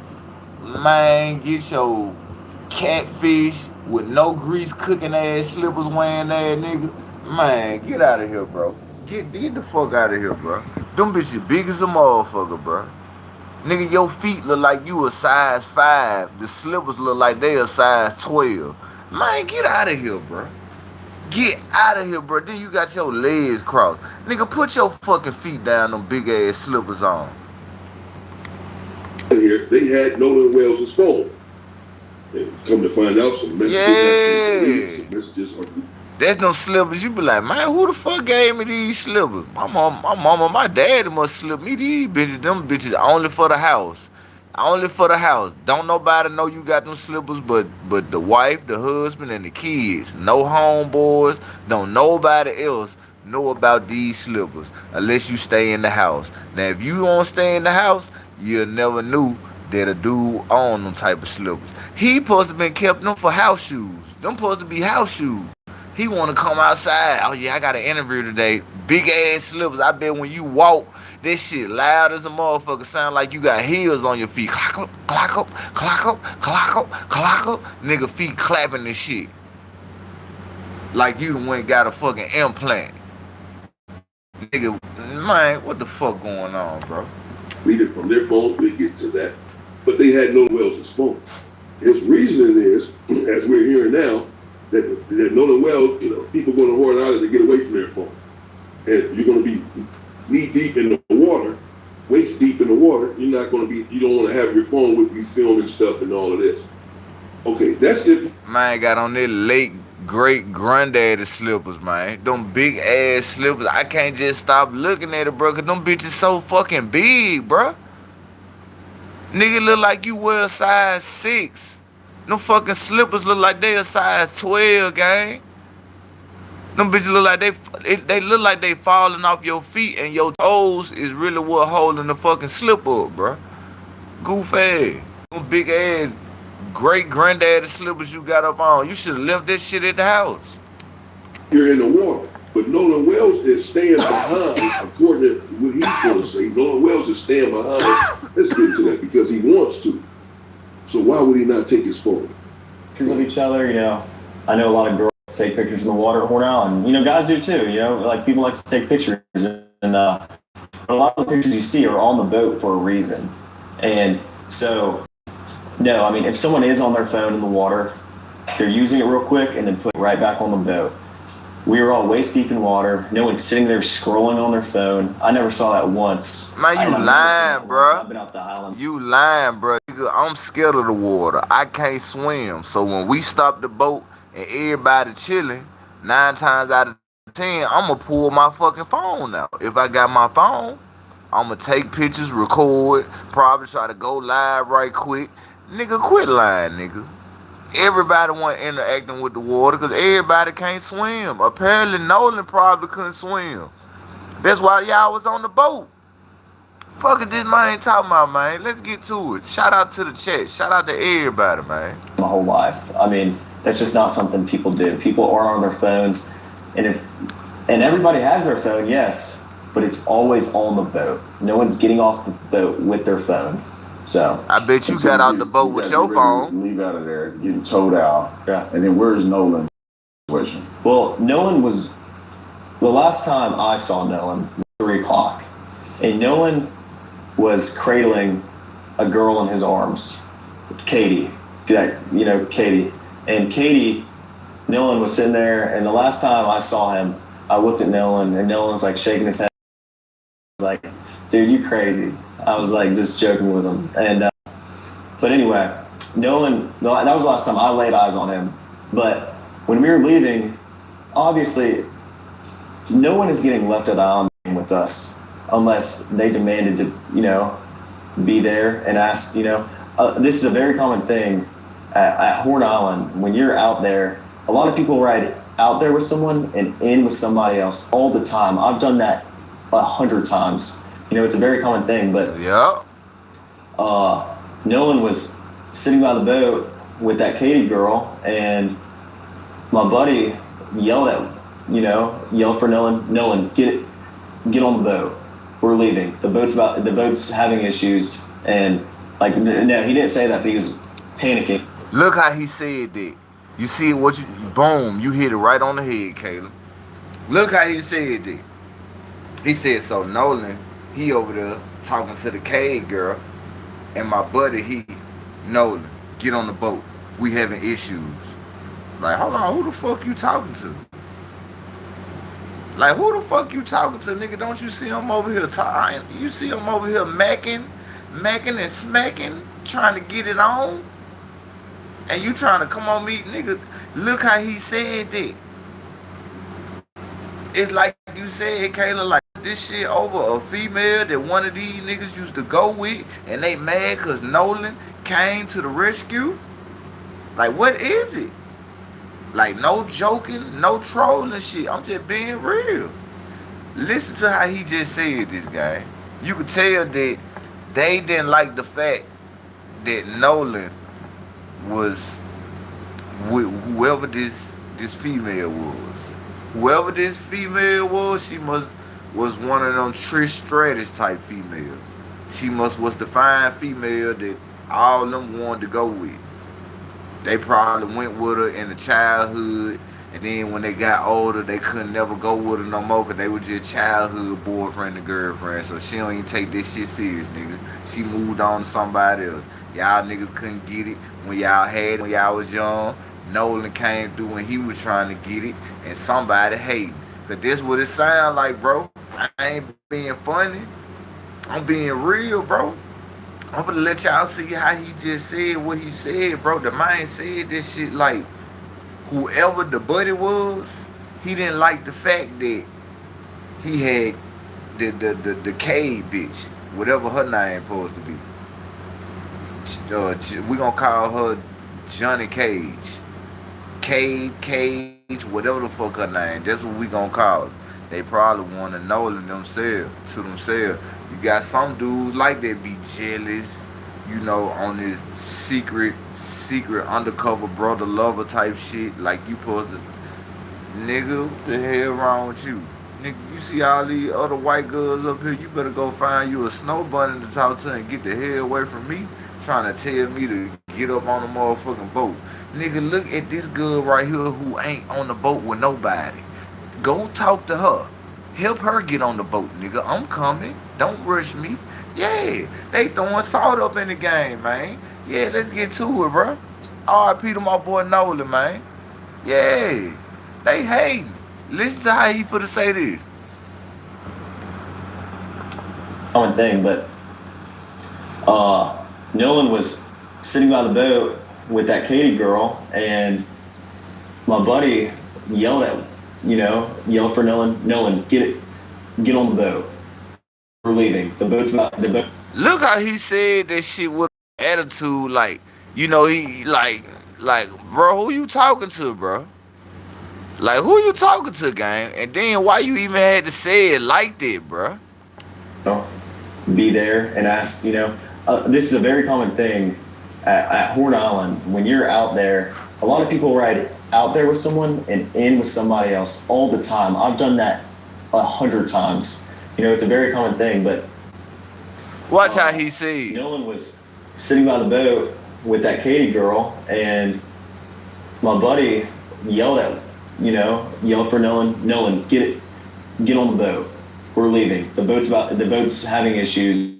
Man, get your catfish with no grease cooking ass slippers wearing ass nigga. Man, get out of here, bro. Get the fuck out of here, bro. Them bitches big as a motherfucker, bro. Nigga, your feet look like you a size 5. The slippers look like they a size 12. Man, get out of here, bro. Get out of here, bro. Then you got your legs crossed. Nigga, put your fucking feet down them big ass slippers on. Here, they had Nolan Wells' phone. And come to find out, some messages have been deleted, some messages are. That's no slippers. You be like, man, who the fuck gave me these slippers? My mama, my daddy must slip me these bitches. Them bitches only for the house. Only for the house. Don't nobody know you got them slippers but the wife, the husband, and the kids. No homeboys. Don't nobody else know about these slippers unless you stay in the house. Now, if you don't stay in the house, you'll never knew that a dude owned them type of slippers. He supposed to been kept them for house shoes. Them supposed to be house shoes. He want to come outside. Oh, yeah, I got an interview today. Big ass slippers. I bet when you walk, this shit loud as a motherfucker. Sound like you got heels on your feet. Clock up, clock up, clock up, clock up, clock up. Nigga feet clapping this shit. Like you went got a fucking implant. Nigga, man, what the fuck going on, bro? Read it from their phones, we get to that. But they had Nolan Wells' phone. His reasoning is, as we're hearing now, that Nolan Wells, people going to Horn Island to get away from their phone. And you're going to be knee deep in the water, waist deep in the water. You don't want to have your phone with you filming stuff and all of this. Okay, that's if. Man got on their late great granddaddy slippers, man. Them big ass slippers. I can't just stop looking at it, bro, because them bitches so fucking big, bro. Nigga look like you wear a size 6. Them fucking slippers look like they a size 12, gang. Them bitches look like they look like they falling off your feet and your toes is really what holding the fucking slip up, bro. Goof ass. Them big ass great granddaddy slippers you got up on. You should have left that shit at the house. You're in the water. But Nolan Wells is staying behind, according to what he's going to say. Nolan Wells is staying behind. Let's get into that because he wants to. So why would he not take his phone? Pictures of each other, I know a lot of girls take pictures in the water at Horn Island. Guys do too, like people like to take pictures. And a lot of the pictures you see are on the boat for a reason. And so, no, I mean, if someone is on their phone in the water, they're using it real quick and then put it right back on the boat. We were all waist deep in water. No one's sitting there scrolling on their phone. I never saw that once. Man, you lying, bro. I've been out the island. You lying, bro. I'm scared of the water. I can't swim. So when we stop the boat and everybody chilling, 9 times out of 10, I'm going to pull my fucking phone out. If I got my phone, I'm going to take pictures, record, probably try to go live right quick. Nigga, quit lying, nigga. Everybody wasn't interacting with the water because everybody can't swim. Apparently, Nolan probably couldn't swim. That's why y'all was on the boat. Fuck it, this man ain't talking about, man. Let's get to it. Shout out to the chat. Shout out to everybody, man. My whole life. I mean, that's just not something people do. People are on their phones, and everybody has their phone, yes, but it's always on the boat. No one's getting off the boat with their phone. So I bet you got out the boat with your phone. Leave out of there, getting towed out. Yeah. And then where's Nolan? Well, Nolan was the last time I saw Nolan was 3 o'clock, and Nolan was cradling a girl in his arms, Katie. Katie. And Katie, Nolan was sitting there, and the last time I saw him, I looked at Nolan, and Nolan was like shaking his head, like, "Dude, you crazy." I was like just joking with him, and but anyway, Nolan. That was the last time I laid eyes on him. But when we were leaving, obviously, no one is getting left at the island with us unless they demanded to, be there and ask. This is a very common thing at Horn Island. When you're out there, a lot of people ride out there with someone and in with somebody else all the time. I've done that 100 times. It's a very common thing, but Yeah. Nolan was sitting by the boat with that Katie girl, and my buddy yelled for Nolan, get on the boat. We're leaving. The boat's having issues, and no, he didn't say that, but he was panicking. Look how he said that. You see boom, you hit it right on the head, Caleb. Look how he said that. He said, so Nolan, he over there talking to the cave girl, and my buddy, Nolan, get on the boat. We having issues. Like, hold on, who the fuck you talking to? Like, who the fuck you talking to, nigga? Don't you see him over here talking? You see him over here macking and smacking, trying to get it on? And you trying to come on me, nigga? Look how he said that. It's like you said, Kayla, like this shit over a female that one of these niggas used to go with, and they mad because Nolan came to the rescue? Like, what is it? Like, no joking, no trolling shit. I'm just being real. Listen to how he just said this, guy. You could tell that they didn't like the fact that Nolan was with whoever this female was. Whoever this female was, she was one of them Trish Stratus type females. She was the fine female that all of them wanted to go with. They probably went with her in the childhood, and then when they got older, they couldn't never go with her no more because they were just childhood boyfriend and girlfriend. So she don't even take this shit serious, nigga. She moved on to somebody else. Y'all niggas couldn't get it when y'all had it when y'all was young. Nolan came through when he was trying to get it, and somebody hating. Because this what it sound like, bro. I ain't being funny. I'm being real, bro. I'm gonna let y'all see how he just said what he said, bro. The man said this shit like whoever the buddy was, he didn't like the fact that he had the Cade bitch, whatever her name supposed to be. We gonna call her Johnny Cage. Cage, whatever the fuck her name. That's what we gonna call her. They probably want to know themselves. You got some dudes like that be jealous, on this secret undercover brother lover type shit. Like you supposed to, nigga, what the hell wrong with you? Nigga, you see all these other white girls up here, you better go find you a snow bunny to talk to and get the hell away from me. Trying to tell me to get up on the motherfucking boat. Nigga, look at this girl right here who ain't on the boat with nobody. Go talk to her. Help her get on the boat, nigga. I'm coming. Don't rush me. Yeah, they throwing salt up in the game, man. Yeah, let's get to it, bro. R.I.P. to my boy Nolan, man. Yeah, they hating. Listen to how he finna say this. Common thing, but Nolan was sitting by the boat with that Katie girl, and my buddy yelled for Nolan, get on the boat. We're leaving. The boat. Look how he said that shit with attitude, like, he like, bro, who you talking to, bro? Like, who you talking to, gang? And then why you even had to say it like that, bro? Be there and ask, this is a very common thing at Horn Island. When you're out there, a lot of people ride out there with someone and in with somebody else all the time. I've done that 100 times. It's a very common thing, but watch how he said. Nolan was sitting by the boat with that Katie girl, and my buddy yelled for Nolan, get on the boat. We're leaving. The boat's having issues,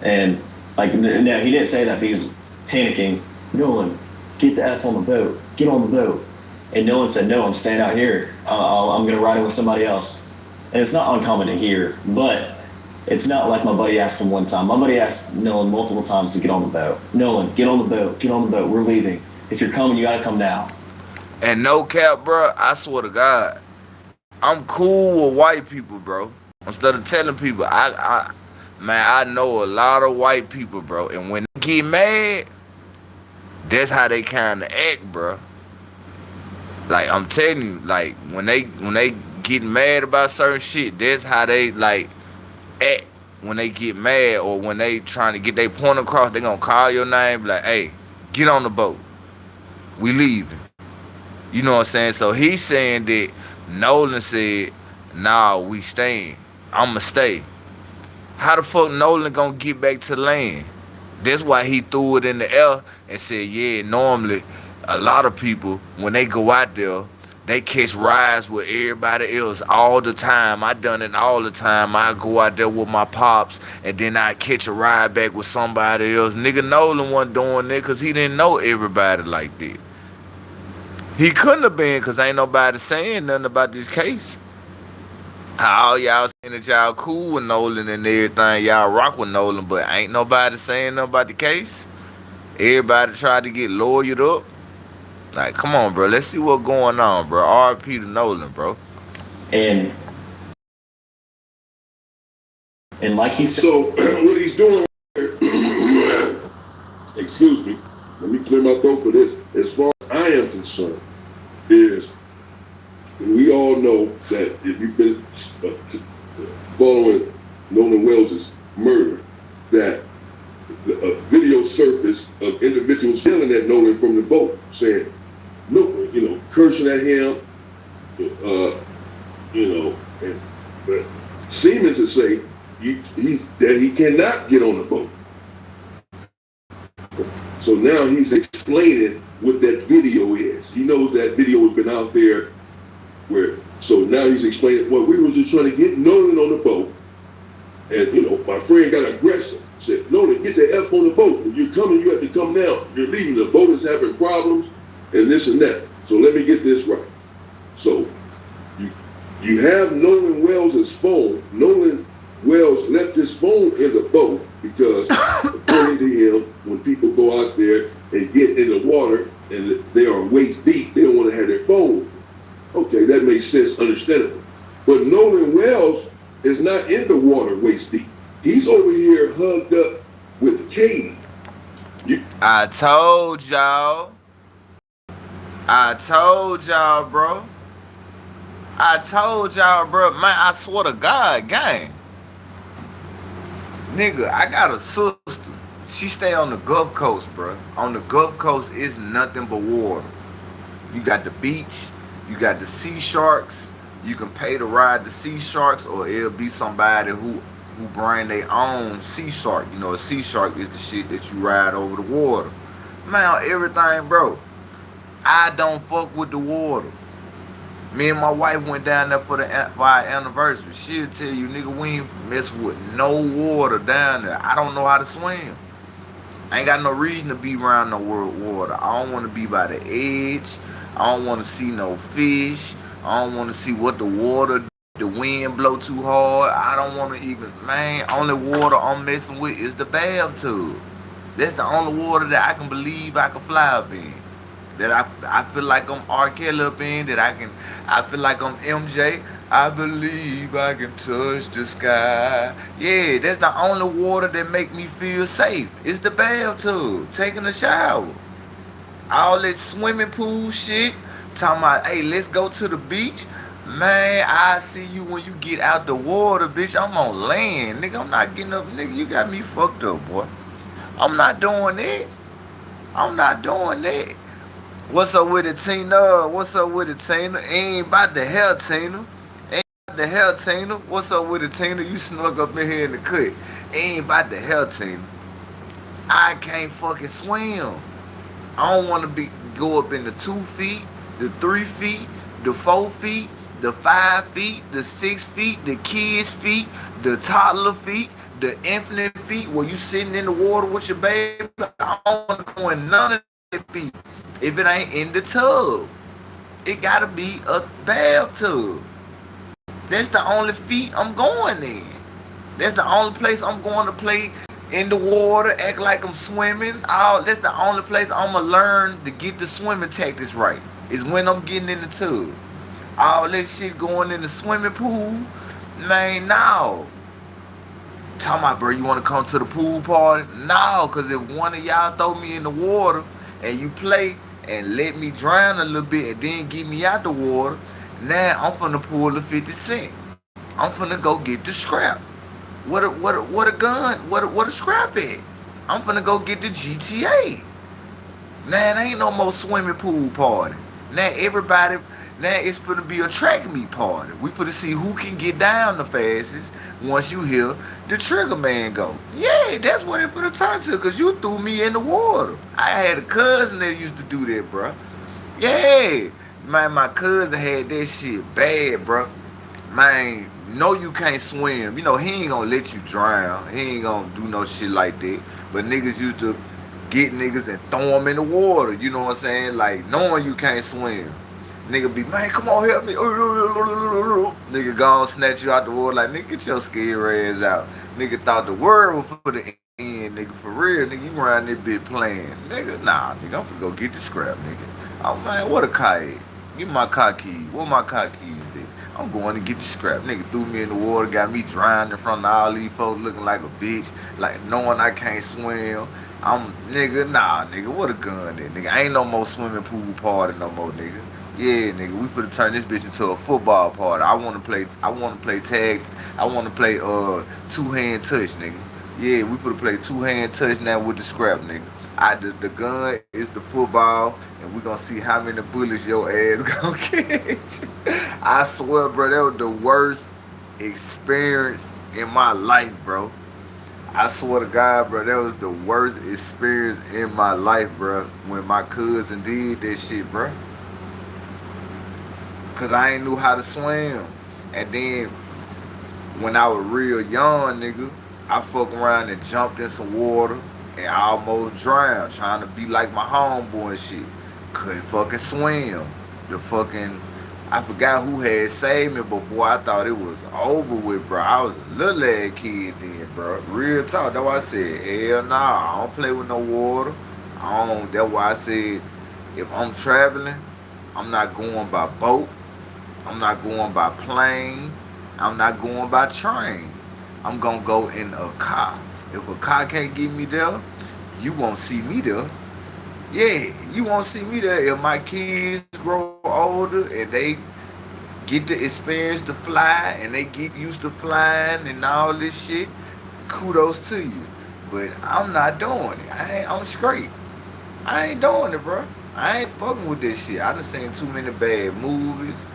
and no, he didn't say that, but he was panicking. Nolan, get the F on the boat. Get on the boat. And Nolan said, no, I'm staying out here. I'm gonna ride it with somebody else. And it's not uncommon to hear, but it's not like my buddy asked him one time. My buddy asked Nolan multiple times to get on the boat. Nolan, get on the boat. Get on the boat. We're leaving. If you're coming, you gotta come now. And no cap, bro, I swear to God, I'm cool with white people, bro. Instead of telling people, I know a lot of white people, bro. And when they get mad, that's how they kind of act, bro. Like, I'm telling you, like, when they get mad about certain shit, that's how they, like, act when they get mad or when they trying to get their point across. They gonna call your name, be like, hey, get on the boat. We leaving. You know what I'm saying? So he's saying that Nolan said, nah, we staying. I'ma stay. How the fuck Nolan gonna get back to land? That's why he threw it in the air and said, yeah, normally a lot of people, when they go out there, they catch rides with everybody else all the time. I done it all the time. I go out there with my pops and then I catch a ride back with somebody else. Nigga Nolan wasn't doing that because he didn't know everybody like that. He couldn't have been because ain't nobody saying nothing about this case. All y'all saying that y'all cool with Nolan and everything, y'all rock with Nolan, but ain't nobody saying nothing about the case. Everybody tried to get lawyered up. Like, come on, bro. Let's see what's going on, bro. R.I.P. to Nolan, bro. And like he said, So what he's doing, excuse me, let me clear my throat for this. As far as I am concerned, is we all know that if you've been following Nolan Wells' murder, that a video surfaced of individuals yelling at Nolan from the boat, saying, no, cursing at him, and seeming to say that he cannot get on the boat. So now he's explaining what that video is. He knows that video has been out there so now he's explaining, well, we was just trying to get Nolan on the boat. And, my friend got aggressive. Said, Nolan, get the F on the boat. If you're coming, you have to come now. You're leaving. The boat is having problems and this and that. So let me get this right. So you have Nolan Wells' phone. Nolan Wells left his phone in the boat because, according to him, when people go out there and get in the water and they are waist deep, they don't want to have their phone with them. Okay, that makes sense, understandable. But Nolan Wells is not in the water waist deep. He's over here hugged up with Katie. I told y'all, bro. I told y'all, bro. Man, I swear to God, gang. Nigga, I got a sister. She stay on the Gulf Coast, bro. On the Gulf Coast, it's nothing but water. You got the beach. You got the sea sharks. You can pay to ride the sea sharks, or it'll be somebody who bring their own sea shark. A sea shark is the shit that you ride over the water. Man, everything, bro. I don't fuck with the water. Me and my wife went down there for our anniversary. She'll tell you, nigga, we ain't mess with no water down there. I don't know how to swim. I ain't got no reason to be around no water. I don't want to be by the edge. I don't want to see no fish. I don't want to see what the wind blow too hard. I don't want to even, man, only water I'm messing with is the bathtub. That's the only water that I can believe I can fly up in. That I feel like I'm R. Kelly up in. That I feel like I'm MJ. I believe I can touch the sky. Yeah, that's the only water that make me feel safe. It's the bathtub, taking a shower. All that swimming pool shit, talking about, hey, let's go to the beach. Man, I see you when you get out the water, bitch. I'm on land, nigga. I'm not getting up, nigga. You got me fucked up, boy. I'm not doing that. What's up with it, Tina? Ain't about the hell, Tina. What's up with it, Tina? You snuck up in here in the cut. Ain't about the hell, Tina. I can't fucking swim. I don't want to go up in the 2 feet, the 3 feet, the 4 feet, the 5 feet, the 6 feet, the kids' feet, the toddler feet, the infinite feet, where you sitting in the water with your baby. I don't want to go in none of that feet. If it ain't in the tub, it gotta be a bathtub. That's the only feet I'm going in. That's the only place I'm going to play in the water, act like I'm swimming. That's the only place I'm gonna learn to get the swimming tactics right, is when I'm getting in the tub. All that shit going in the swimming pool, man, no. Talking about, bro, you want to come to the pool party? No, because if one of y'all throw me in the water and you play and let me drown a little bit and then get me out the water, now I'm finna pull the 50 cent. I'm finna go get the scrap. What a gun? What a scrap at? I'm finna go get the GTA. Now ain't no more swimming pool party. Now everybody, now it's finna be a track meet party. We finna see who can get down the fastest once you hear the trigger man go. Yeah, that's what it finna turn to, cause you threw me in the water. I had a cousin that used to do that, bro. Yeah, man, my cousin had that shit bad, bro. Man, no, you can't swim. You know, he ain't gonna let you drown. He ain't gonna do no shit like that. But niggas used to get niggas and throw them in the water. You know what I'm saying? Like, knowing you can't swim. Nigga be, man, come on, help me. Nigga gone snatch you out the water like, nigga, get your scary ass out. Nigga thought the world was for the end, nigga. For real, nigga, you around this bitch playing. Nigga, nah, nigga, I'm finna go get the scrap, nigga. Oh, man, what a car at? Give me my car keys. Where my car keys at? I'm going to get the scrap. Nigga threw me in the water, got me drowning in front of all these folks looking like a bitch, like knowing I can't swim. Nigga, nah, nigga, what a gun there, nigga. Ain't no more swimming pool party no more, nigga. Yeah, nigga, we finna turn this bitch into a football party. I wanna play tag, I wanna play two-hand touch, nigga. Yeah, we finna play two-hand touch now with the scrap, nigga. The gun is the football, and we gonna see how many bullets your ass gonna catch. I swear, bro, that was the worst experience in my life, bro. I swear to God, bro, that was the worst experience in my life, bro, when my cousin did that shit, bro. Cause I ain't knew how to swim. And then when I was real young, nigga, I fuck around and jumped in some water and I almost drowned trying to be like my homeboy and shit. Couldn't fucking swim. I forgot who had saved me, but boy, I thought it was over with, bro. I was a little ass kid then, bro. Real talk. That's why I said, hell nah, I don't play with no water. That's why I said, if I'm traveling, I'm not going by boat. I'm not going by plane. I'm not going by train. I'm gonna go in a car. If a car can't get me there, you won't see me there. Yeah, you won't see me there. If my kids grow older and they get the experience to fly and they get used to flying and all this shit, kudos to you. But I'm not doing it. I'm straight. I ain't doing it, bro. I ain't fucking with this shit. I done seen too many bad movies.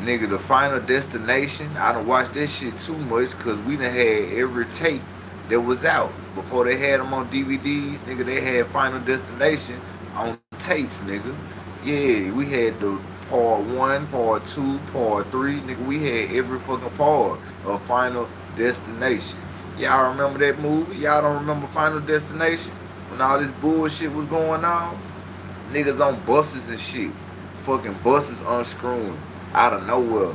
Nigga, The Final Destination, I done watched that shit too much because we done had every tape that was out. Before they had them on DVDs, nigga, they had Final Destination on tapes, nigga. Yeah, we had the part 1, part 2, part 3, nigga, we had every fucking part of Final Destination. Y'all remember that movie? Y'all don't remember Final Destination? When all this bullshit was going on? Niggas on buses and shit. Fucking buses unscrewing out of nowhere.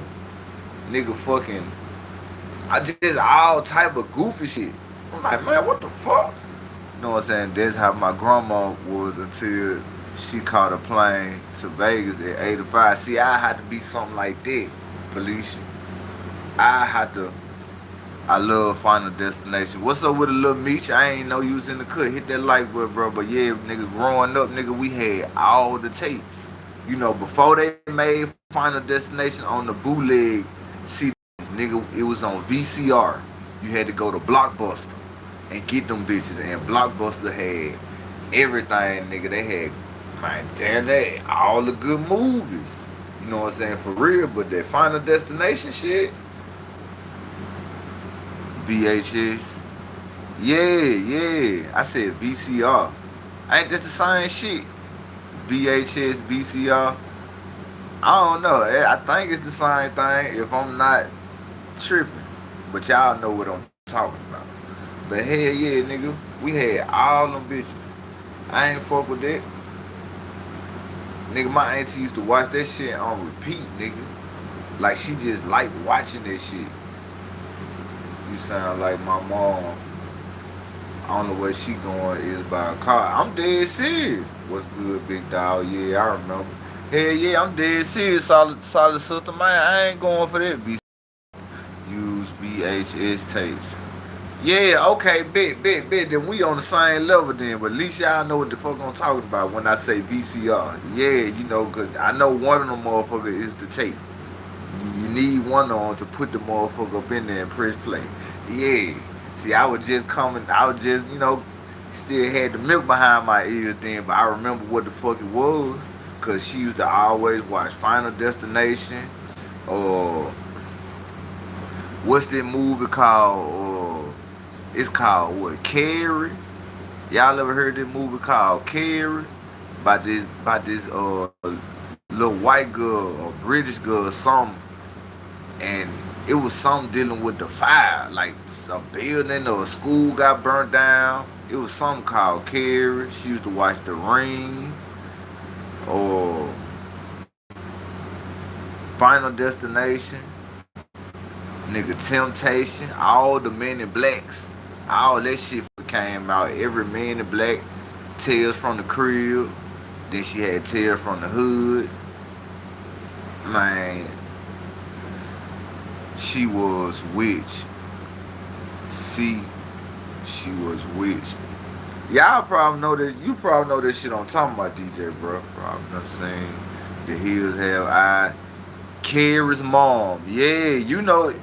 Nigga fucking, I just all type of goofy shit. I'm like, man, what the fuck? You know what I'm saying? That's how my grandma was until she caught a plane to Vegas at 85. See, I had to be something like that, Felicia. I love Final Destination. What's up with a little Meech? I ain't know you was in the cut. Hit that like button, bro. But yeah, nigga, growing up, nigga, we had all the tapes. You know, before they made Final Destination on the bootleg CDs, nigga, it was on VCR. You had to go to Blockbuster and get them bitches. And Blockbuster had everything, nigga. They had, man, damn, they had all the good movies. You know what I'm saying? For real. But that Final Destination shit, VHS. Yeah. I said VCR. Ain't that the same shit? VHS, VCR. I don't know. I think it's the same thing if I'm not tripping. But y'all know what I'm talking about. But hell yeah, nigga. We had all them bitches. I ain't fuck with that. Nigga, my auntie used to watch that shit on repeat, nigga. Like she just liked watching that shit. You sound like my mom. I don't know where she going is by a car. I'm dead serious. What's good, big dog? Yeah, I remember. Hell yeah, I'm dead serious, solid sister, man. I ain't going for that. Use VHS tapes. Yeah, okay, bet. Then we on the same level then. But at least y'all know what the fuck I'm talking about when I say VCR. Yeah, you know, because I know one of them motherfuckers is the tape. You need one on to put the motherfucker up in there and press play. Yeah. See, I was just coming. I was just, still had the milk behind my ears then, but I remember what the fuck it was, cause she used to always watch Final Destination. Or what's that movie called? It's called what? Carrie. Y'all ever heard this movie called Carrie? About this little white girl or British girl or something, and it was something dealing with the fire, like a building or a school got burnt down. It was something called Carrie. She used to watch The Ring or Final Destination, nigga Temptation, all the Men in Blacks, all that shit came out. Every Man in Black, Tales from the Crib. Then she had Tales from the Hood. Man, she was witch. See, she was witch. Y'all probably know this. You probably know this shit I'm talking about, DJ, bro. Probably not saying The Hills Have Eyes. Carrie's mom. Yeah, you know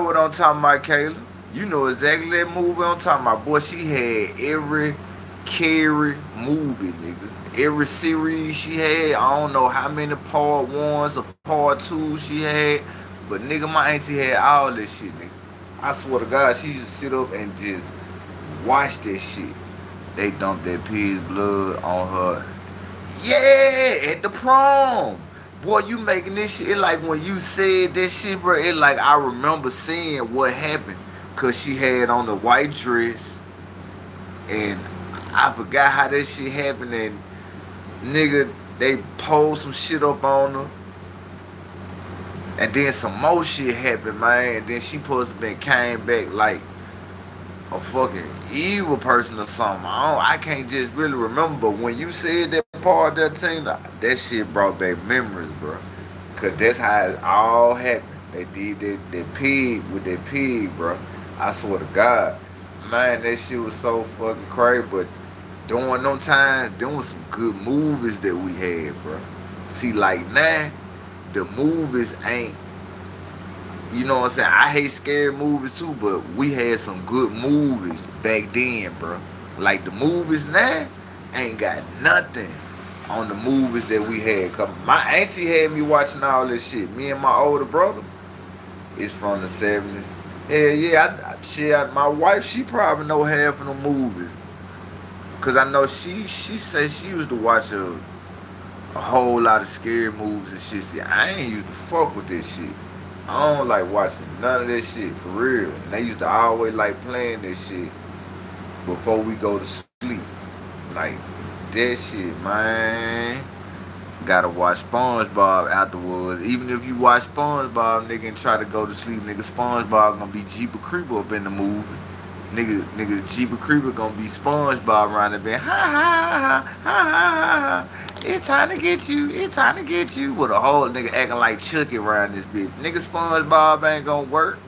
what I'm talking about, Kayla. You know exactly that movie I'm talking about. Boy, she had every Carrie movie, nigga. Every series she had. I don't know how many part ones or part twos she had. But nigga, my auntie had all this shit, nigga. I swear to God, she used to sit up and just watch that shit. They dumped that pig's blood on her. Yeah, at the prom. Boy, you making this shit. It like when you said that shit, bro, it like I remember seeing what happened. Cause she had on the white dress. And I forgot how that shit happened. And nigga, they pulled some shit up on her. And then some more shit happened, man. And then she supposed to been came back like a fucking evil person or something. I can't just really remember. But when you said that part of that thing, that shit brought back memories, bro. Cause that's how it all happened. They did that pig with that pig, bro. I swear to God. Man, that shit was so fucking crazy. But during them times, there was some good movies that we had, bro. See, like now, the movies ain't, you know what I'm saying? I hate scary movies too, but we had some good movies back then, bro. Like the movies now ain't got nothing on the movies that we had. Cause my auntie had me watching all this shit. Me and my older brother is from the 70s. Hell yeah, my wife, she probably know half of the movies. Cause I know she said she used to watch a whole lot of scary movies and shit. See, I ain't used to fuck with this shit. I don't like watching none of this shit, for real. And they used to always like playing this shit before we go to sleep. Like, that shit, man. Gotta watch SpongeBob afterwards. Even if you watch SpongeBob, nigga, and try to go to sleep, nigga, SpongeBob gonna be Jeepy Creeper up in the movie. Nigga, Jeepy Creeper gonna be SpongeBob around the bed. Ha ha ha ha ha ha. It's time to get you. It's time to get you. With a whole nigga acting like Chucky around this bitch. Nigga, SpongeBob ain't gonna work.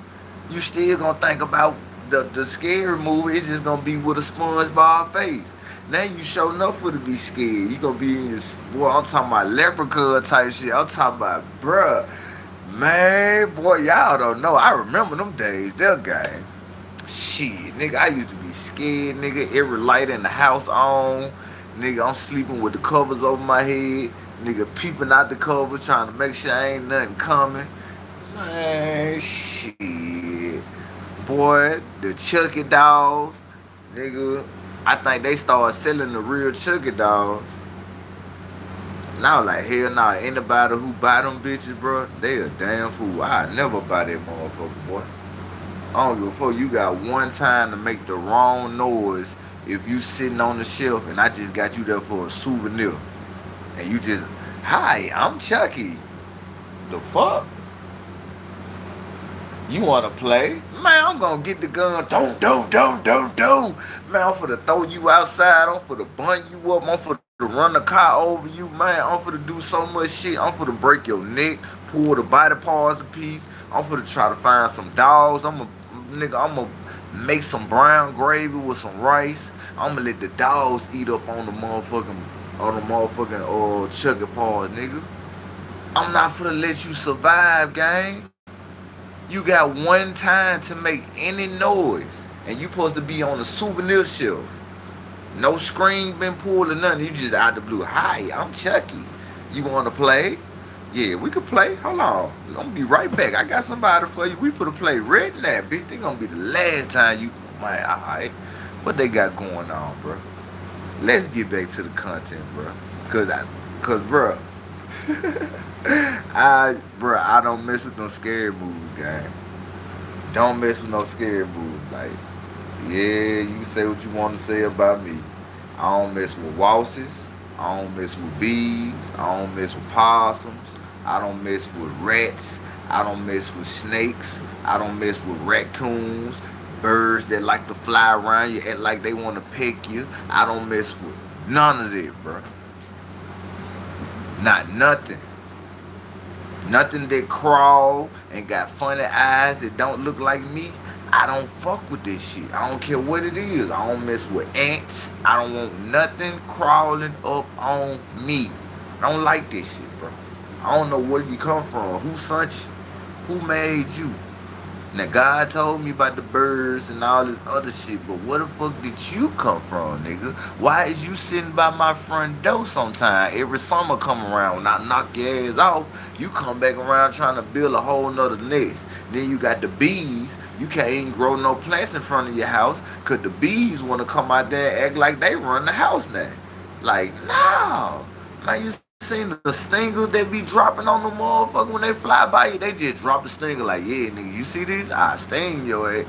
You still gonna think about the scary movie. It's just gonna be with a SpongeBob face. Now you showing up for to be scared. You gonna be in this, boy, I'm talking about leprechaun type shit. I'm talking about, bruh. Man, boy, y'all don't know. I remember them days. That game. Shit, nigga, I used to be scared, nigga. Every light in the house on. Nigga, I'm sleeping with the covers over my head. Nigga, peeping out the covers, trying to make sure ain't nothing coming. Man, shit. Boy, the Chucky dolls. Nigga, I think they started selling the real Chucky dolls. Now, like, hell nah, anybody who buy them bitches, bro, they a damn fool. I never buy that motherfucker, boy. I don't give a fuck. You got one time to make the wrong noise if you sitting on the shelf and I just got you there for a souvenir. And you just, hi, I'm Chucky. The fuck? You wanna play? Man, I'm gonna get the gun. Don't. Man, I'm finna throw you outside. I'm finna bun you up. I'm finna run the car over you, man. I'm finna do so much shit. I'm finna break your neck, pull the body parts a piece. I'm finna try to find some dogs. I'm gonna make some brown gravy with some rice. I'm gonna let the dogs eat up on the motherfucking Chucky paws, nigga. I'm not finna let you survive, gang. You got one time to make any noise. and you supposed to be on the souvenir shelf. No screen been pulled or nothing. You just out the blue. Hi, I'm Chucky. You want to play? Yeah, we could play. Hold on. I'm gonna be right back. I got somebody for you. We finna play red now, bitch. They gonna be the last time you. Man, alright. What they got going on, bro? Let's get back to the content, bro. Bro, I don't mess with no scary movies, gang. Don't mess with no scary movies. Like, yeah, you can say what you want to say about me. I don't mess with waltzes. I don't mess with bees. I don't mess with possums. I don't mess with rats. I don't mess with snakes. I don't mess with raccoons. Birds that like to fly around you, act like they want to peck you. I don't mess with none of that, bro. Not nothing. Nothing that crawl and got funny eyes that don't look like me. I don't fuck with this shit. I don't care what it is. I don't mess with ants. I don't want nothing crawling up on me. I don't like this shit, bro. I don't know where you come from. Who sent you? Who made you? Now, God told me about the birds and all this other shit, but where the fuck did you come from, nigga? Why is you sitting by my front door sometime? Every summer come around, when I knock your ass off, you come back around trying to build a whole nother nest. Then you got the bees. You can't even grow no plants in front of your house because the bees want to come out there and act like they run the house now. Like, no. Man, you seen the stingers that be dropping on the motherfucker when they fly by you? They just drop the stinger like, yeah, nigga, you see this? I sting your ass.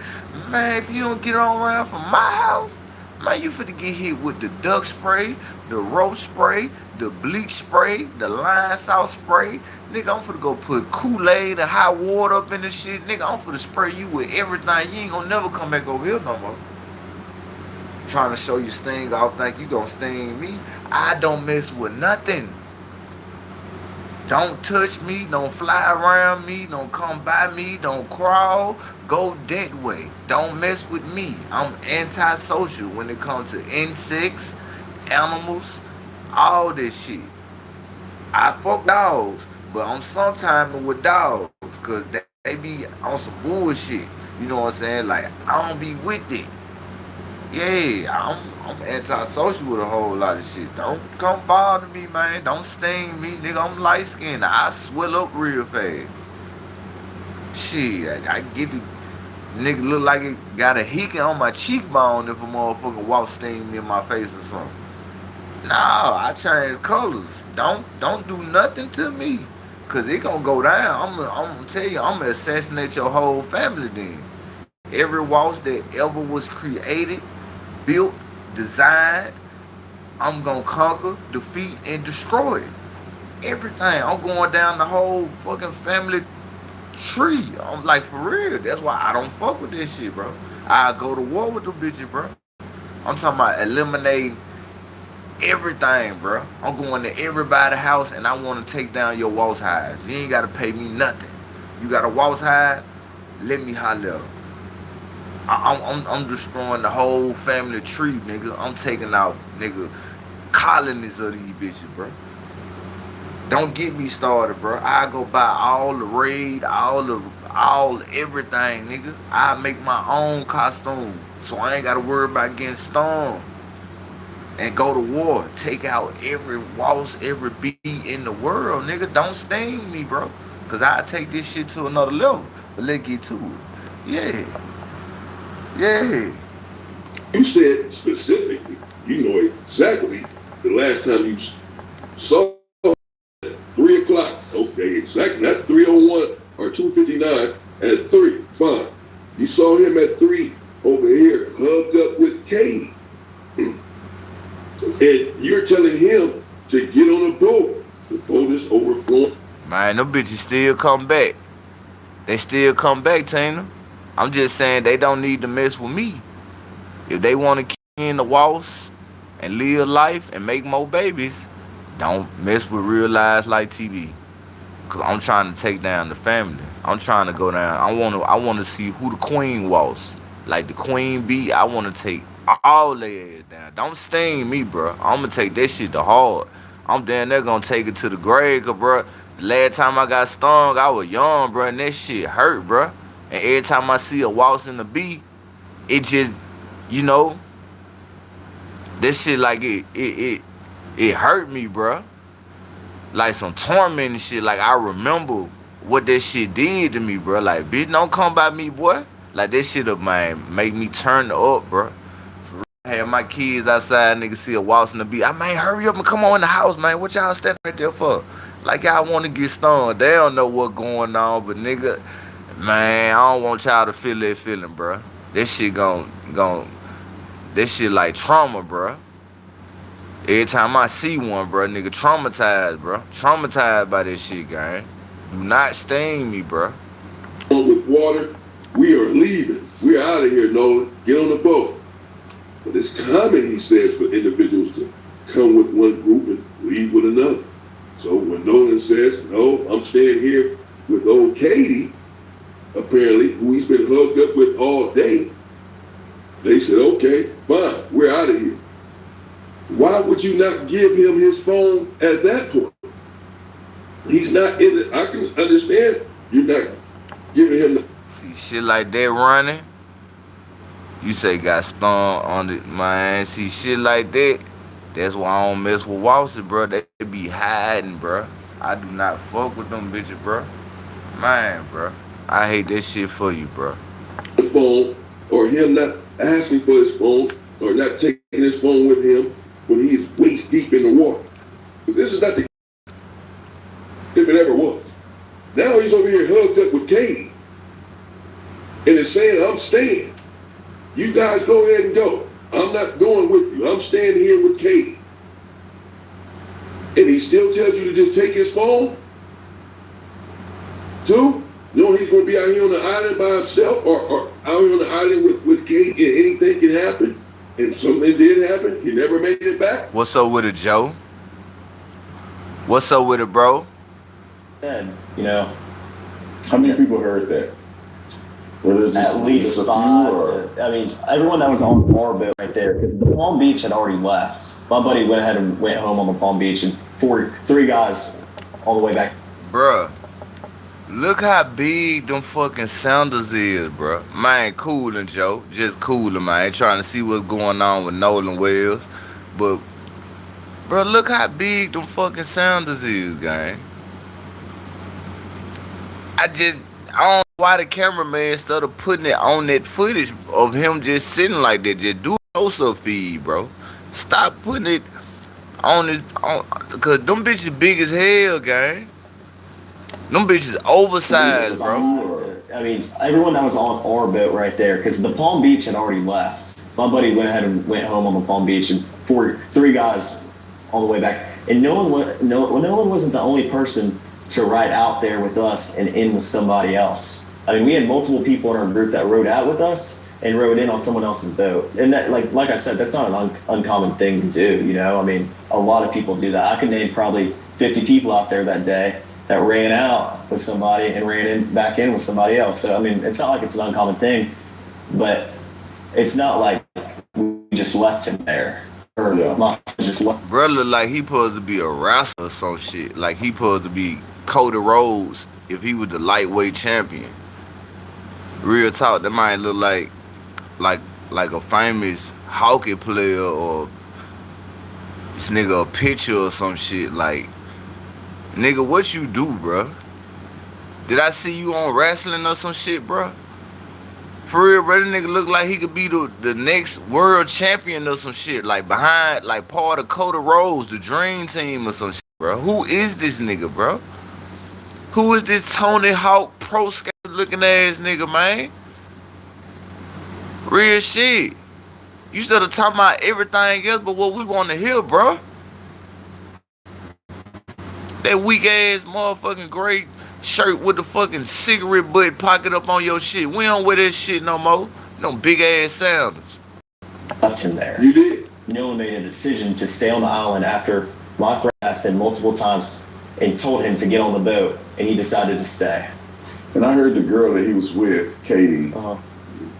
Man, if you don't get on around from my house, man, you finna get hit with the duck spray, the roach spray, the bleach spray, the lime salt spray. Nigga, I'm finna go put Kool-Aid and hot water up in this shit. Nigga, I'm finna spray you with everything. You ain't gonna never come back over here no more. Trying to show you sting off, think you gonna sting me. I don't mess with nothing. Don't touch me, don't fly around me, don't come by me, don't crawl, go that way. Don't mess with me. I'm antisocial when it comes to insects, animals, all this shit. I fuck dogs, but I'm sometimes with dogs because they be on some bullshit. You know what I'm saying? Like, I don't be with it. Yeah, I'm antisocial with a whole lot of shit. Don't come bother me, man. Don't sting me, nigga. I'm light skinned. I swell up real fast. Shit, I get the nigga look like it got a hickey on my cheekbone if a motherfucker walk sting me in my face or something. No, I change colors. Don't do nothing to me. Cause it gonna go down. I'm gonna tell you, I'm gonna assassinate your whole family then. Every waltz that ever was created, built, designed, I'm gonna conquer, defeat, and destroy it. Everything. I'm going down the whole fucking family tree. I'm like, for real. That's why I don't fuck with this shit, bro. I go to war with them bitches, bro. I'm talking about eliminating everything, bro. I'm going to everybody's house and I want to take down your waltz hides. You ain't gotta pay me nothing. You got a waltz hide? Let me holler. I'm destroying the whole family tree, nigga. I'm taking out, nigga, colonies of these bitches, bro. Don't get me started, bro. I go buy all the raid, all everything, nigga. I make my own costume, so I ain't gotta worry about getting stoned. And go to war, take out every waltz, every bee in the world, nigga. Don't sting me, bro. Cause I take this shit to another level. But let's get to it. Yeah. Yeah. You said specifically, you know exactly the last time you saw 3 o'clock. Okay, exactly. Not 3:01 or 2:59. At 3. Fine. You saw him at 3 over here, hugged up with Katie. And you're telling him to get on a boat. The boat is overflowing. Man, them bitches still come back. They still come back, Tina. I'm just saying they don't need to mess with me. If they want to keep in the waltz and live life and make more babies, don't mess with Real Lives Like TV. Cause I'm trying to take down the family. I'm trying to go down. I want to see who the queen was. Like the queen bee, I want to take all their ass down. Don't sting me, bro. I'm gonna take that shit to hard. I'm down there gonna take it to the grave, cause, bro, the last time I got stung, I was young, bro, and that shit hurt, bro. And every time I see a waltz in the bee, it just, you know, this shit like it hurt me, bruh. Like some torment and shit. Like I remember what that shit did to me, bruh. Like, bitch, don't come by me, boy. Like that shit up, man, make me turn up, bruh. I had my kids outside, nigga, see a waltz in the beat. I man, hurry up and come on in the house, man. What y'all standing right there for? Like y'all want to get stoned. They don't know what going on, but nigga, man, I don't want y'all to feel that feeling, bruh. This shit this shit like trauma, bruh. Every time I see one, bruh, nigga, traumatized, bruh. Traumatized by this shit, gang. Do not sting me, bruh. With water, we are leaving. We're out of here, Nolan. Get on the boat. But it's common, he says, for individuals to come with one group and leave with another. So when Nolan says, no, I'm staying here with old Katie, apparently, who he's been hugged up with all day, they said, okay, fine, we're out of here. Why would you not give him his phone at that point? He's not in it. I can understand you're not giving him the... See shit like that running, you say got stung on it, man. See shit like that, that's why I don't mess with Walsall, bro. They be hiding, bro. I do not fuck with them bitches, bro. Man, bro, I hate that shit for you, bro. The phone, or him not asking for his phone, or not taking his phone with him when he's waist deep in the water. But this is not the... if it ever was. Now he's over here hugged up with Katie, and is saying, I'm staying. You guys go ahead and go. I'm not going with you. I'm staying here with Katie. And he still tells you to just take his phone? Too? Knowing he's going to be out here on the island by himself, or out here on the island with Katie, and anything can happen. And something did happen. He never made it back. What's up with it, Joe? What's up with it, bro? Then, you know, How many people heard that? at least five. I mean, everyone that was on the orbit right there, because the Palm Beach had already left. My buddy went ahead and went home on the Palm Beach, and three guys all the way back. Bruh, look how big them fucking Sounders is, bruh. Man, coolin', Joe. Just coolin', man. Trying to see what's going on with Nolan Wells. But, bruh, look how big them fucking Sounders is, gang. I don't know why the cameraman, instead of putting it on that footage of him just sitting like that, just do a close-up feed, bro. Stop putting it on it, because them bitches big as hell, gang. Them bitches oversized, bro. I mean, everyone that was on orbit right there, because the Palm Beach had already left. My buddy went ahead and went home on the Palm Beach, and three guys all the way back. And Nolan wasn't the only person to ride out there with us and in with somebody else. I mean, we had multiple people in our group that rode out with us and rode in on someone else's boat. And that, like I said, that's not an uncommon thing to do, you know? I mean, a lot of people do that. I can name probably 50 people out there that day that ran out with somebody and ran back in with somebody else. So, I mean, it's not like it's an uncommon thing, but it's not like we just left him there. Or just left. Bro look like he supposed to be a wrestler or some shit. Like he supposed to be Cody Rhodes if he was the lightweight champion. Real talk, that might look like a famous hockey player, or this nigga a pitcher or some shit. Like, nigga, what you do, bro? Did I see you on wrestling or some shit, bro? For real, bro, that nigga look like he could be the next world champion or some shit. Like behind, like part of Cody Rhodes, the dream team or some shit, bro. Who is this nigga, bro? Who is this Tony Hawk pro skater looking ass nigga, man? Real shit. You started talking about everything else but what we want to hear, bro. That weak ass motherfucking gray shirt with the fucking cigarette butt pocket up on your shit. We don't wear that shit no more. No big ass Sounders. Left him there. You did? Nolan made a decision to stay on the island after my friend asked him multiple times and told him to get on the boat, and he decided to stay. And I heard the girl that he was with, Katie,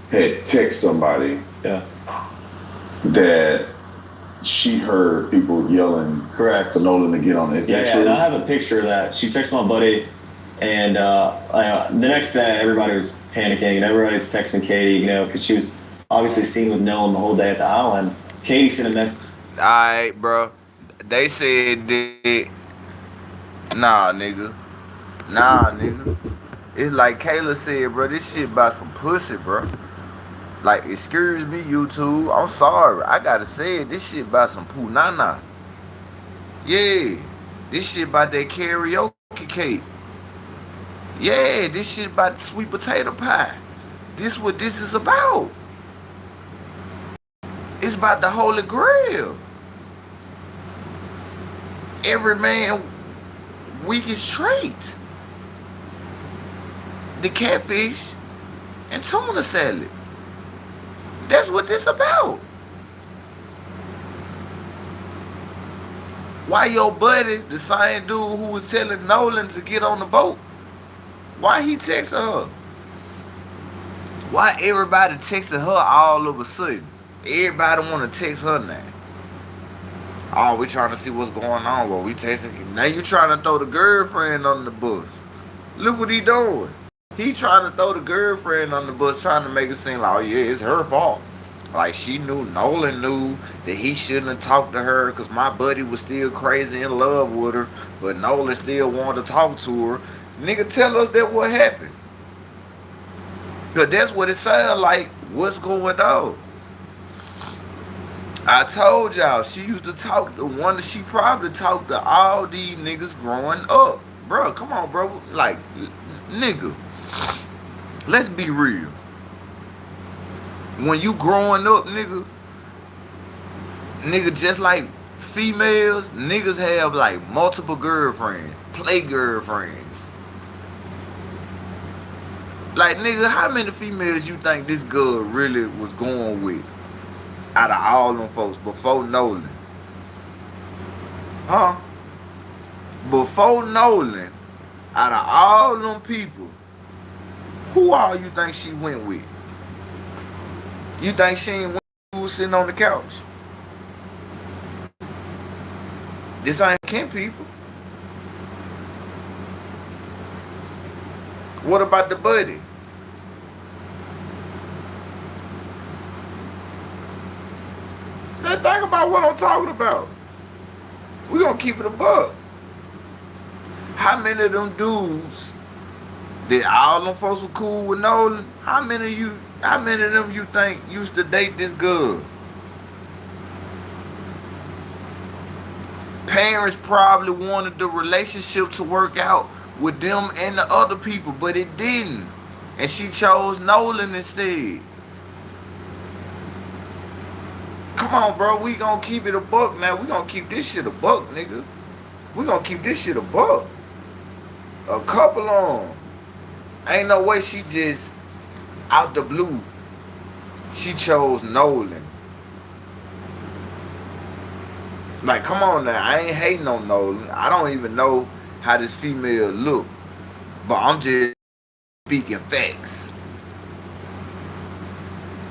had text somebody Yeah. that she heard people yelling Correct. for Nolan to get on it. Is that Yeah, true? and I have a picture of that. She texted my buddy, and the next day everybody was panicking and everybody was texting Katie, you know, because she was obviously seen with Nolan the whole day at the island. Katie sent a message. Alright, bro. They said that. Nah, nigga. Nah, nigga. It's like Kayla said, bro. This shit about some pussy, bro. Like, excuse me, YouTube. I'm sorry. I gotta say it. This shit about some poo nana. Yeah. This shit about that karaoke cake. Yeah, this shit about the sweet potato pie. This what this is about. It's about the Holy Grail. Every man weakest trait. The catfish and tuna salad. That's what this about. Why your buddy, the same dude who was telling Nolan to get on the boat, why he texting her? Why everybody texting her all of a sudden? Everybody want to text her now. Oh, we trying to see what's going on. Well, we texting. Now you trying to throw the girlfriend on the bus. Look what he doing. He trying to throw the girlfriend on the bus, trying to make it seem like, oh yeah, it's her fault. Like she knew, Nolan knew that he shouldn't have talked to her because my buddy was still crazy in love with her, but Nolan still wanted to talk to her. Nigga, tell us that what happened. Because that's what it sounds like. What's going on? I told y'all, she used to talk to one that she probably talked to all these niggas growing up. Bro, come on, bro. Like, nigga, let's be real. When you growing up, nigga, just like females, niggas have like multiple girlfriends, play girlfriends. Like, nigga, how many females you think this girl really was going with out of all them folks before Nolan? Huh? Before Nolan, out of all them people, who all you think she went with? You think she ain't went who was sitting on the couch? This ain't Kent people. What about the buddy? Think about what I'm talking about. We gonna keep it a buck. How many of them dudes that all them folks were cool with Nolan? How many of them you think used to date this girl? Parents probably wanted the relationship to work out with them and the other people, but it didn't. And she chose Nolan instead. Come on, bro. We gonna keep it a buck now. We gonna keep this shit a buck, nigga. We gonna keep this shit a buck. A couple on. Ain't no way she just out the blue. She chose Nolan. Like, come on now. I ain't hating on Nolan. I don't even know how this female look. But I'm just speaking facts.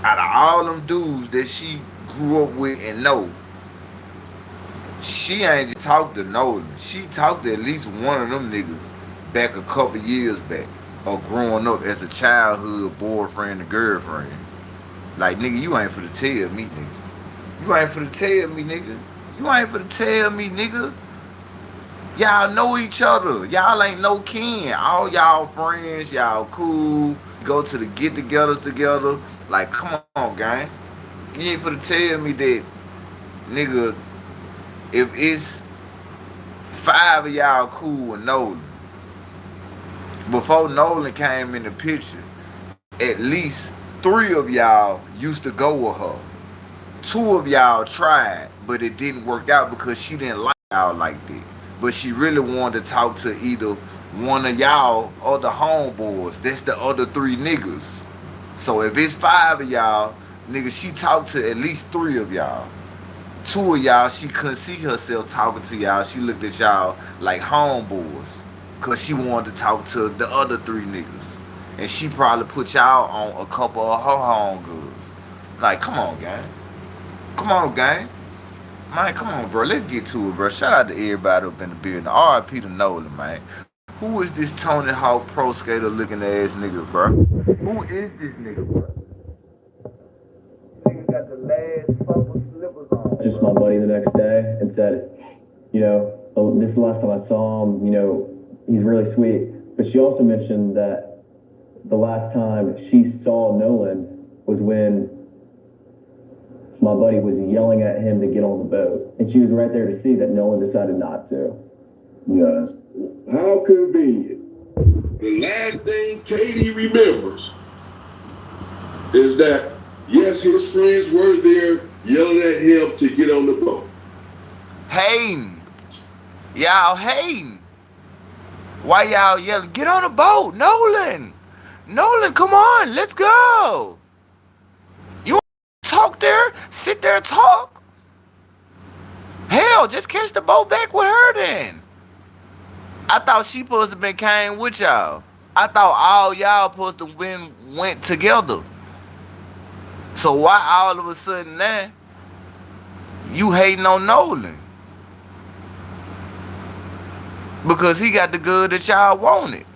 Out of all them dudes that she grew up with and know, she ain't just talked to Nolan. She talked to at least one of them niggas back a couple years back, or growing up as a childhood boyfriend and girlfriend. Like, nigga, you ain't finna tell me, nigga. You ain't finna tell me, nigga. You ain't finna tell me, nigga. Y'all know each other. Y'all ain't no kin. All y'all friends, y'all cool. Go to the get-togethers together. Like, come on, gang. You ain't finna tell me that, nigga, if it's 5 of y'all cool with Nolan, before Nolan came in the picture, at least 3 of y'all used to go with her. 2 of y'all tried, but it didn't work out because she didn't like y'all like that. But she really wanted to talk to either one of y'all or the homeboys. That's the other 3 niggas. So if it's 5 of y'all, nigga, she talked to at least 3 of y'all. 2 of y'all, she couldn't see herself talking to y'all. She looked at y'all like homeboys, cause she wanted to talk to the other 3 niggas. And she probably put y'all on a couple of her homegirls. Like, come on, gang. Come on, gang. Man, come on, bro. Let's get to it, bro. Shout out to everybody up in the building. R.I.P. to Nolan, man. Who is this Tony Hawk pro skater looking ass nigga, bro? Who is this nigga, bro? last couple slippers on. Just my buddy the next day and said, you know, oh, this is the last time I saw him, you know, he's really sweet. But she also mentioned that the last time she saw Nolan was when my buddy was yelling at him to get on the boat. And she was right there to see that Nolan decided not to. Yes. How convenient. The last thing Katie remembers is that, yes, his friends were there yelling at him to get on the boat. Hating. Y'all hating. Why y'all yelling? Get on the boat, Nolan. Nolan, come on, let's go. You want to talk there? Sit there and talk. Hell, just catch the boat back with her then. I thought she supposed to been came with y'all. I thought all y'all supposed to went together. So why all of a sudden now you hating on Nolan? Because he got the good that y'all wanted,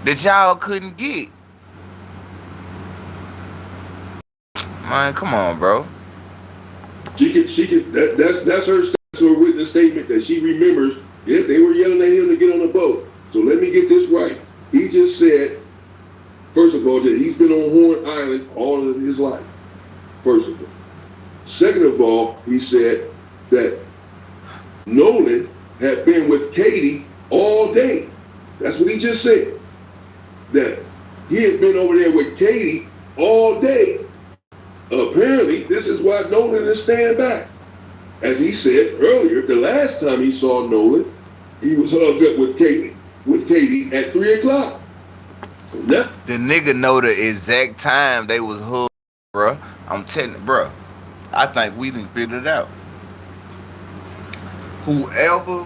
that y'all couldn't get. Man, come on, bro. That's her witness statement that she remembers. Yeah, they were yelling at him to get on the boat. So let me get this right. He just said, first of all, that he's been on Horn Island all of his life. First of all. Second of all, he said that Nolan had been with Katie all day. That's what he just said. That he had been over there with Katie all day. Apparently, this is why Nolan is staying back. As he said earlier, the last time he saw Nolan, he was hugged up with Katie at 3 o'clock. The nigga know the exact time they was hugged, bro. I'm telling you, bro. I think we done figured it out. Whoever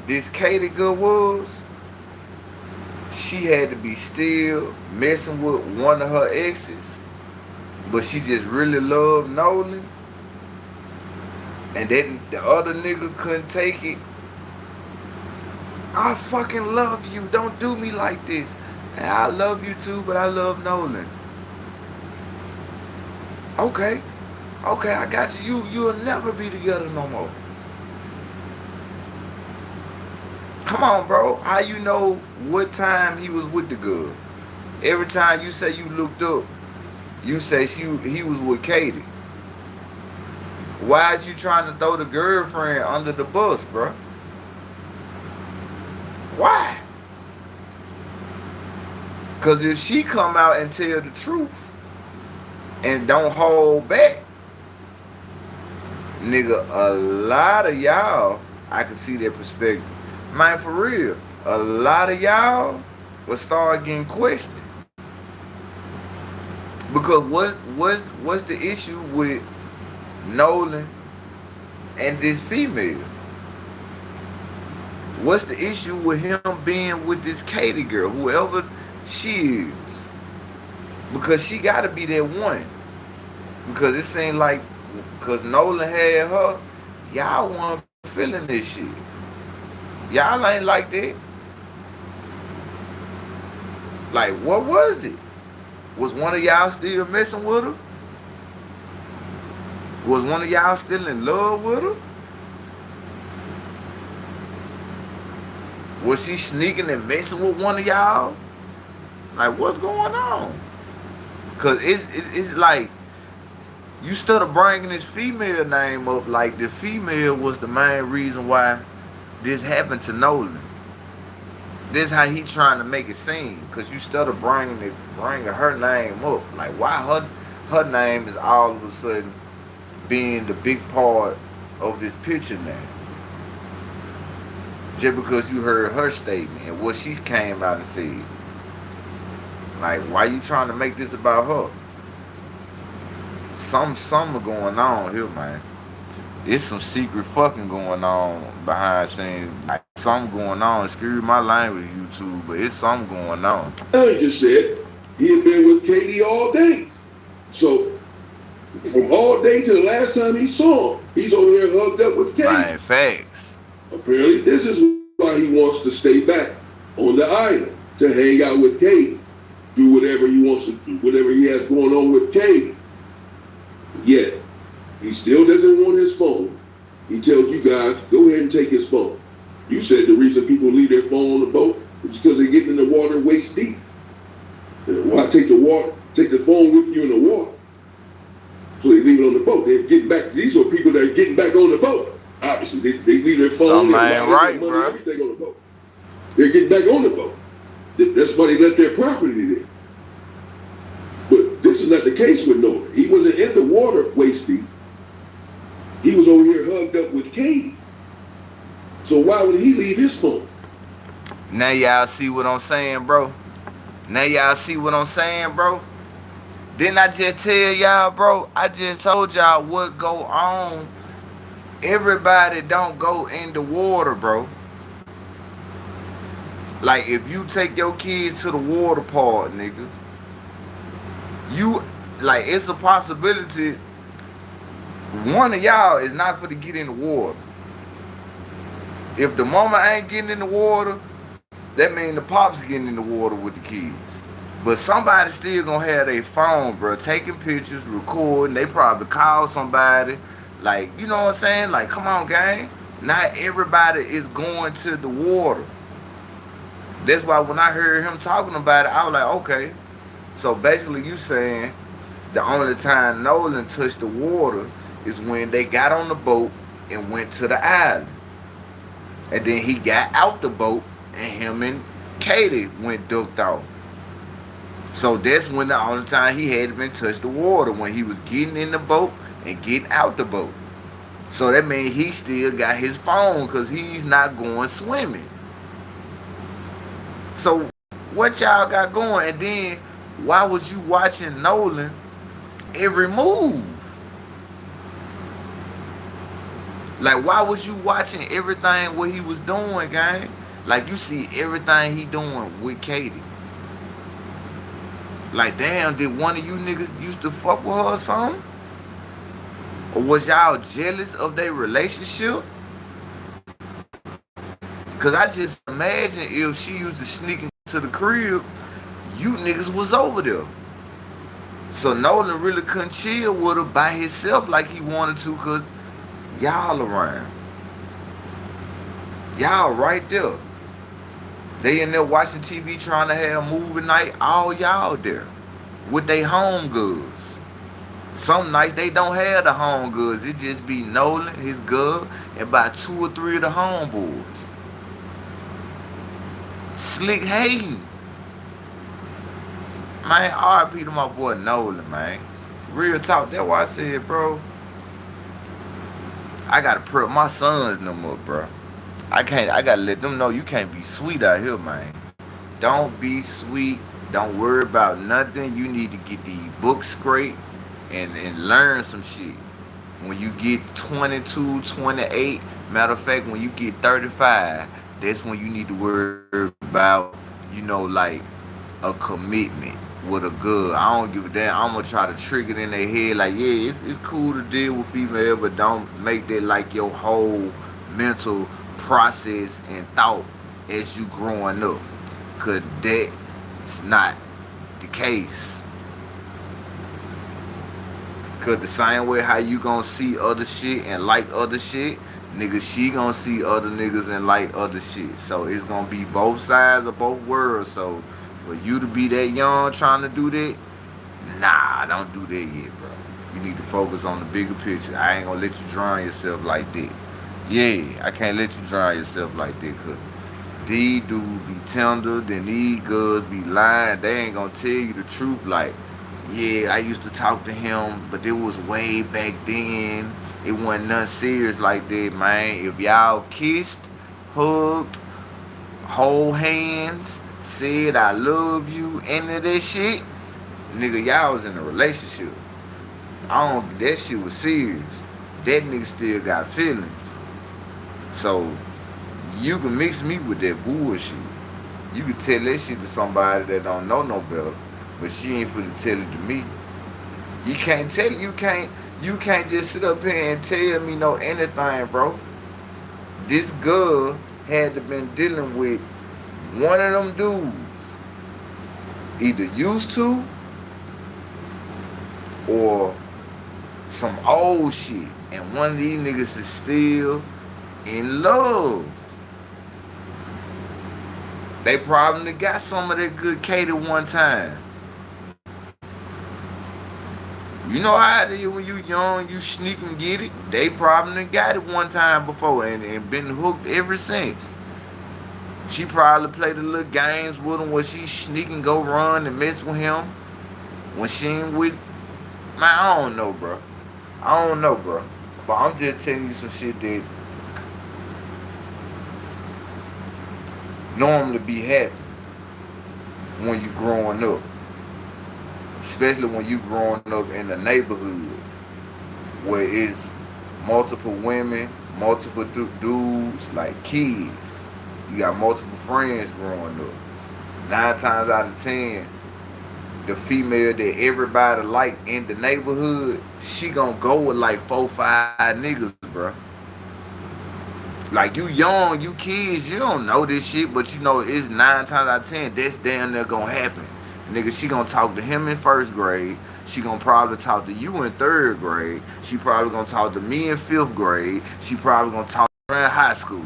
this Katie girl was, she had to be still messing with one of her exes, but she just really loved Nolan. And then the other nigga couldn't take it. I fucking love you. Don't do me like this. And I love you too, but I love Nolan. Okay, I got you. You'll never be together no more. Come on, bro. How you know what time he was with the girl? Every time you say you looked up, you say he was with Katie. Why is you trying to throw the girlfriend under the bus, bro? Why? Because if she come out and tell the truth and don't hold back, nigga, a lot of y'all, I can see their perspective. Man, for real, a lot of y'all will start getting questioned. Because what's the issue with Nolan and this female? What's the issue with him being with this Katie girl, whoever she is? Because she gotta be that one. Because it seemed like, because Nolan had her, y'all weren't feeling this shit. Y'all ain't like that. Like, what was it? Was one of y'all still messing with her? Was one of y'all still in love with her? Was she sneaking and messing with one of y'all? Like, what's going on? Because it's like, you started bringing this female name up like the female was the main reason why this happened to Nolan. This how he trying to make it seem. Because you started bringing her name up. Like, why her name is all of a sudden being the big part of this picture now? Just because you heard her statement and what she came out and said. Like, why you trying to make this about her? Something going on here, man. It's some secret fucking going on behind scenes. Like, something going on. Excuse my language, YouTube, but it's something going on. He just said he had been with Katie all day. So, from all day to the last time he saw him, he's over there hugged up with Katie. Man, facts. Apparently, this is why he wants to stay back on the island, to hang out with Katie, do whatever he wants to do, whatever he has going on with Katie. Yet, he still doesn't want his phone. He tells you guys, go ahead and take his phone. You said the reason people leave their phone on the boat is because they get in the water waist deep. Why take the phone with you in the water? So they leave it on the boat. They're getting back. These are people that are getting back on the boat. Obviously, they leave their phone, their wallet, their money, everything on the boat. They're getting back on the boat. That's why they left their property there. But this is not the case with Nolan. He wasn't in the water waist deep. He was over here hugged up with Katie. So why would he leave his phone? Now y'all see what I'm saying, bro? Now y'all see what I'm saying, bro? Didn't I just tell y'all, bro? I just told y'all what go on. Everybody don't go in the water, bro. Like, if you take your kids to the water park, nigga, like, it's a possibility one of y'all is not for to get in the water. If the mama ain't getting in the water, that means the pop's getting in the water with the kids. But somebody still gonna have their phone, bro, taking pictures, recording. They probably call somebody. Like, you know what I'm saying? Like, come on, gang. Not everybody is going to the water. That's why when I heard him talking about it, I was like, okay. So basically you saying the only time Nolan touched the water is when they got on the boat and went to the island. And then he got out the boat and him and Katie went ducked off. So that's when the only time he hadn't been touched the water, when he was getting in the boat and getting out the boat. So that means he still got his phone because he's not going swimming. So what y'all got going? And then why was you watching Nolan every move? Like, why was you watching everything what he was doing, gang? Like, you see everything he doing with Katie. Like, damn, did one of you niggas used to fuck with her or something? Or was y'all jealous of their relationship? Cause I just imagine if she used to sneak into the crib, you niggas was over there. So Nolan really couldn't chill with her by himself like he wanted to, cause y'all around. Y'all right there. They in there watching TV trying to have a movie night. All y'all there with they home goods. Some nights they don't have the home goods. It just be Nolan, his girl, and about 2 or 3 of the homeboys. Slick hating. Man, RIP to my boy Nolan, man. Real talk. That's why I said, bro, I gotta prep my sons them up, bro. I gotta let them know you can't be sweet out here, man. Don't be sweet. Don't worry about nothing. You need to get these books straight and learn some shit. When you get 22, 28, matter of fact, when you get 35, that's when you need to worry about, like, a commitment with a girl. I don't give a damn. I'm gonna try to trick it in their head like, yeah, it's cool to deal with female, but don't make that like your whole mental process and thought as you growing up, cause that's not the case. Cause the same way how you gonna see other shit and like other shit, nigga, she gonna see other niggas and like other shit. So it's gonna be both sides of both worlds. So for you to be that young trying to do that, nah, don't do that yet, bro. You need to focus on the bigger picture. I ain't gonna let you drown yourself like that. Yeah, I can't let you drown yourself like that, cause these dudes be tender, then these girls be lying. They ain't gonna tell you the truth. Like, yeah, I used to talk to him, but it was way back then. It wasn't nothing serious like that, man. If y'all kissed, hugged, hold hands, said I love you, any of that shit, nigga, y'all was in a relationship. That shit was serious. That nigga still got feelings. So you can mix me with that bullshit. You can tell that shit to somebody that don't know no better, but she ain't finna tell it to me. You can't just sit up here and tell me no anything, bro. This girl had to been dealing with one of them dudes, either used to or some old shit, and one of these niggas is still in love. They probably got some of that good Kate one time. You know how it is when you young, you sneak and get it. They probably got it one time before and been hooked ever since. She probably played the little games with him where she sneak and go run and mess with him. When she ain't with, man, I don't know, bro. I don't know, bro. But I'm just telling you some shit that normally be happening when you growing up. Especially when you growing up in a neighborhood where it's multiple women, multiple dudes, like kids. You got multiple friends growing up. 9 times out of 10, the female that everybody like in the neighborhood, she gonna go with like 4, 5 niggas, bro. Like you young, you kids, you don't know this shit, but you know it's 9 times out of 10 that's damn near gonna happen. Nigga, she gonna talk to him in 1st grade. She gonna probably talk to you in 3rd grade. She probably gonna talk to me in 5th grade. She probably gonna talk to her in high school.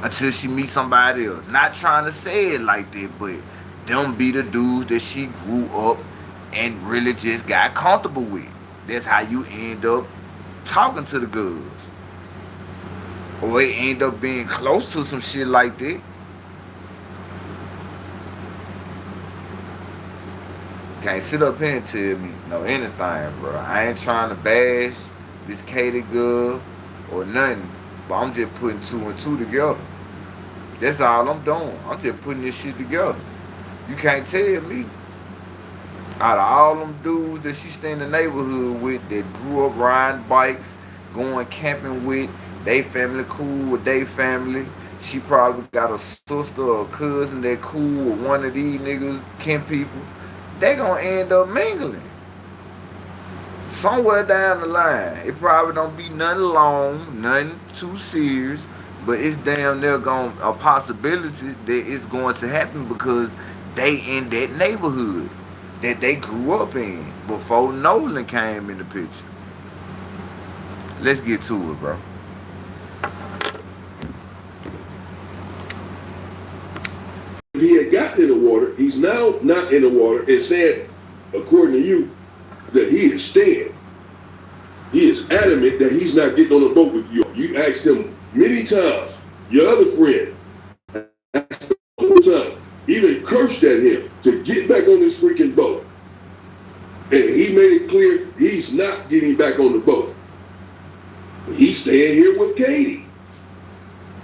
Until she meets somebody else. Not trying to say it like that, but them be the dudes that she grew up and really just got comfortable with. That's how you end up talking to the girls. Or they end up being close to some shit like that. Can't sit up here and tell me no anything, bro. I ain't trying to bash this Katie girl or nothing. But I'm just putting 2 and 2 together. That's all I'm doing. I'm just putting this shit together. You can't tell me. Out of all them dudes that she stay in the neighborhood with that grew up riding bikes, going camping with, they family cool with they family. She probably got a sister or a cousin that cool with one of these niggas, camp people. They gonna end up mingling. Somewhere down the line. It probably don't be nothing long, nothing too serious, but it's damn near a possibility that it's going to happen because they in that neighborhood that they grew up in before Nolan came in the picture. Let's get to it, bro. If he had gotten in the water, he's now not in the water and said, according to you, that he is staying. He is adamant that he's not getting on a boat with you. You asked him many times, your other friend, asked him all the time, even cursed at him to get back on this freaking boat. And he made it clear he's not getting back on the boat. He's staying here with Katie,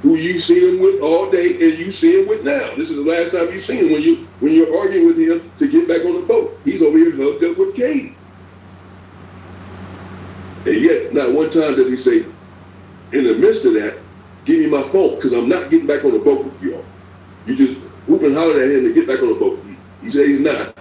who you seen him with all day and you see him with now. This is the last time you seen him when you're arguing with him to get back on the boat. He's over here hugged up with Katie. And yet, not one time does he say, in the midst of that, give me my phone, because I'm not getting back on the boat with y'all. You just whoop and holler at him to get back on the boat. He said he's not.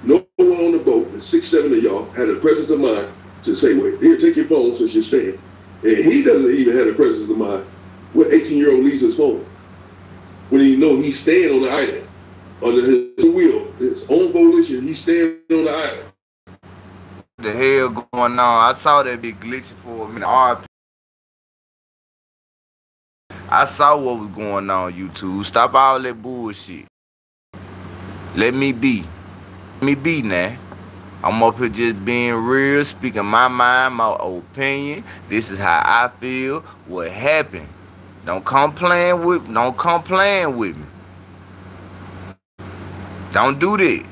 No one on the boat, the 6, 7 of y'all, had the presence of mind to say, wait, here, take your phone since you're staying. And he doesn't even have the presence of mind when 18-year-old leaves his phone. When he know he's staying on the island, under his will, his own volition, he's staying on the island. What the hell going on? I saw that be glitching for a minute. I saw what was going on, YouTube. Stop all that bullshit. Let me be. Let me be now. I'm up here just being real, speaking my mind, my opinion. This is how I feel. What happened? Don't come playing with me. Don't do that.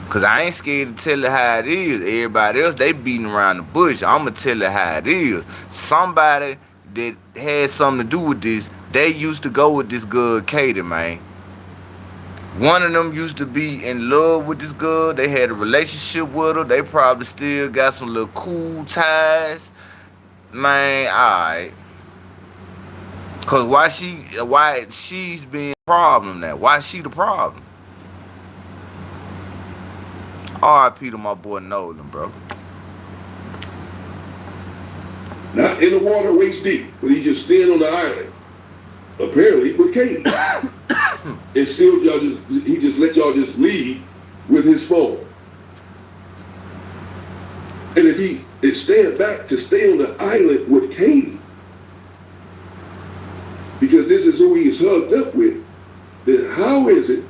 Cause I ain't scared to tell it how it is. Everybody else, they beating around the bush. I'ma tell it how it is. Somebody that had something to do with this, they used to go with this girl, Katie, man. One of them used to be in love with this girl. They had a relationship with her. They probably still got some little cool ties. Man, alright. Cause why she's being the problem now? Why she the problem? R.I.P. to my boy Nolan, bro. Not in the water waist deep, but he's just staying on the island. Apparently with Katie. And still he just let y'all just leave with his phone. he is staying back to stay on the island with Katie, because this is who he is hugged up with, then how is it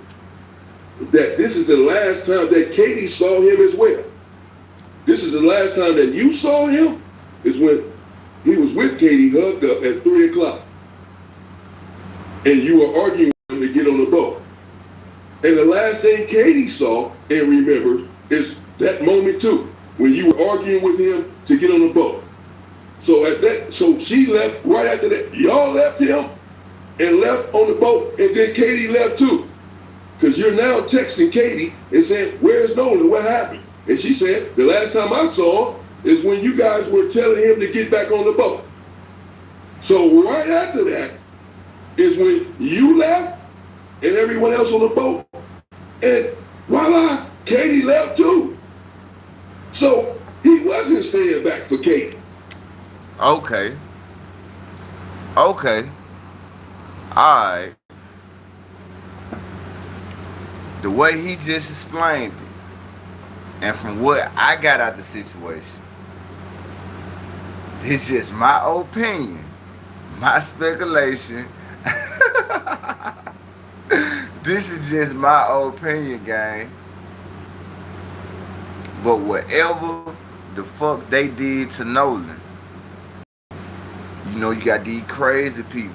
that this is the last time that Katie saw him as well? This is the last time that you saw him, is when he was with Katie hugged up at 3 o'clock. And you were arguing with him to get on the boat. And the last thing Katie saw and remembered is that moment too, when you were arguing with him to get on the boat. So she left right after that. Y'all left him and left on the boat, and then Katie left too. Because you're now texting Katie and saying, where's Nolan? What happened? And she said, the last time I saw him is when you guys were telling him to get back on the boat. So right after that is when you left and everyone else on the boat. And voila, Katie left too. So he wasn't staying back for Katie. Okay. Alright. The way he just explained it, and from what I got out the situation, this is my opinion, my speculation. This is just my opinion, gang. But whatever the fuck they did to Nolan, you know, you got these crazy people.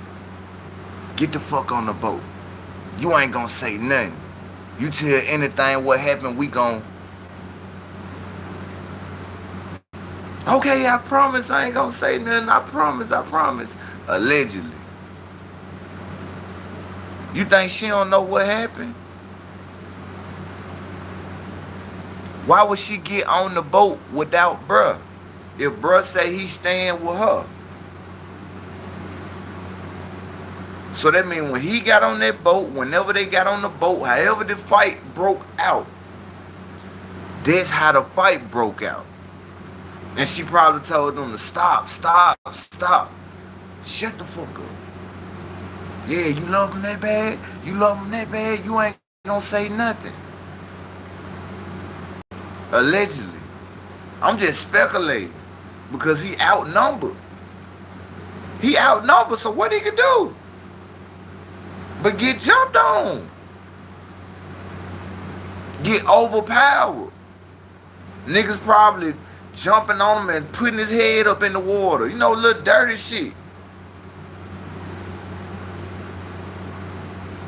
Get the fuck on the boat. You ain't gonna say nothing. You tell anything what happened, we gon'. Okay, I promise I ain't gonna say nothing. I promise. Allegedly. You think she don't know what happened? Why would she get on the boat without bruh? If bruh say he's staying with her. So that means when he got on that boat, whenever they got on the boat, however the fight broke out, that's how the fight broke out. And she probably told them to stop. Shut the fuck up. Yeah, you love him that bad? You ain't gonna say nothing. Allegedly. I'm just speculating. Because he outnumbered. So what he could do? But get jumped on. Get overpowered. Niggas probably jumping on him and putting his head up in the water. You know, little dirty shit.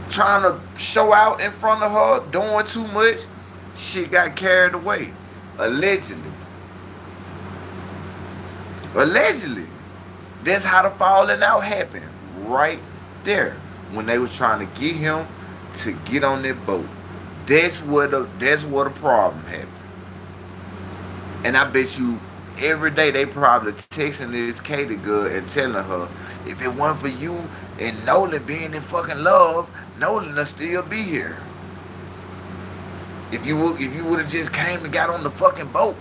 Trying to show out in front of her, doing too much. Shit got carried away. Allegedly. That's how the falling out happened. Right there. When they was trying to get him to get on that boat. That's where the problem happened. And I bet you every day they probably texting this Katie girl and telling her, if it wasn't for you and Nolan being in fucking love, Nolan will still be here. If you would have just came and got on the fucking boat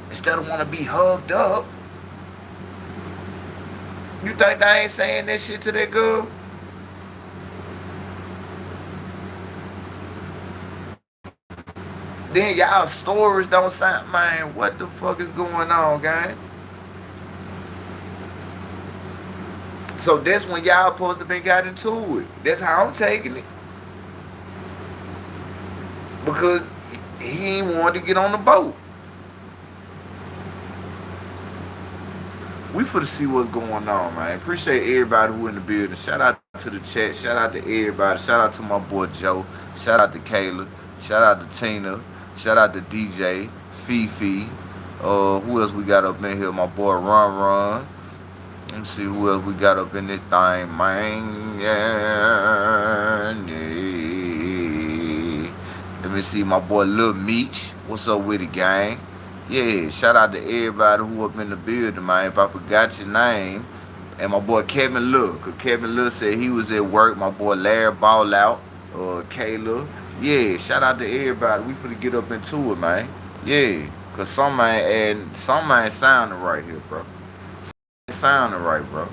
instead of want to be hugged up. You think they ain't saying that shit to that girl? Then y'all stories don't sound, man, what the fuck is going on, gang? So that's when y'all supposed to be got into it. That's how I'm taking it. Because he ain't wanted to get on the boat. We finna see what's going on, man. Appreciate everybody who in the building. Shout out to the chat. Shout out to everybody. Shout out to my boy Joe. Shout out to Kayla. Shout out to Tina. Shout out to DJ, Fifi. Who else we got up in here? My boy Run. Let me see who else we got up in this thing, man. Yeah. Let me see my boy Lil Meech. What's up with it, gang? Yeah, shout out to everybody who up in the building, man. If I forgot your name. And my boy Kevin Lil. Because Kevin Lil said he was at work. My boy Larry Ball Out. Kayla. Yeah, shout out to everybody. We finna get up into it, man. Yeah, because some ain't sounding right here, bro. Sounding right, bro.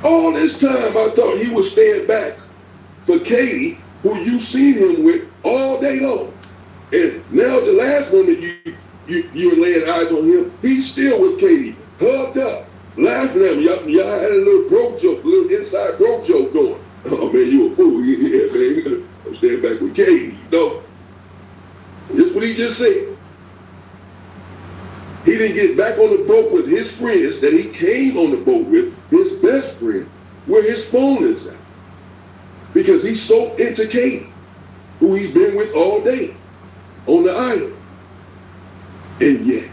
All this time I thought he was staying back for Katie, who you seen him with all day long. And now the last one that you're laying eyes on him. He's still with Katie, hugged up, laughing at me. Y'all had a little bro joke, a little inside bro joke going. Oh man, you a fool. Yeah, man. I'm staying back with Katie, you know. This is what he just said. He didn't get back on the boat with his friends that he came on the boat with, his best friend, where his phone is at. Because he's so into Katie, who he's been with all day on the island. And yet,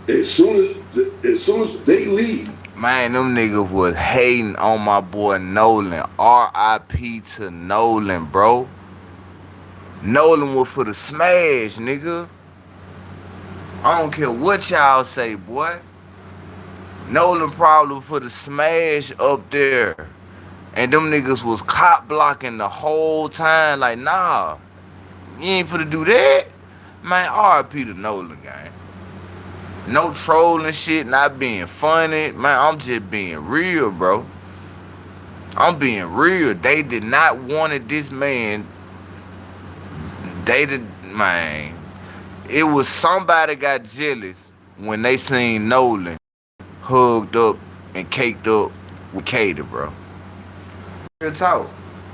as soon as they leave, man, them niggas was hating on my boy Nolan. R.I.P. to Nolan, bro. Nolan was for the smash, nigga. I don't care what y'all say, boy. Nolan probably for the smash up there. And them niggas was cop blocking the whole time. Like, nah, you ain't finna do that. Man, R.I.P. to Nolan, gang. No trolling shit, not being funny. Man, I'm just being real, bro. I'm being real. They did not wanted this man. They did, man. It was somebody got jealous when they seen Nolan hugged up and caked up with Katie, bro. Real talk.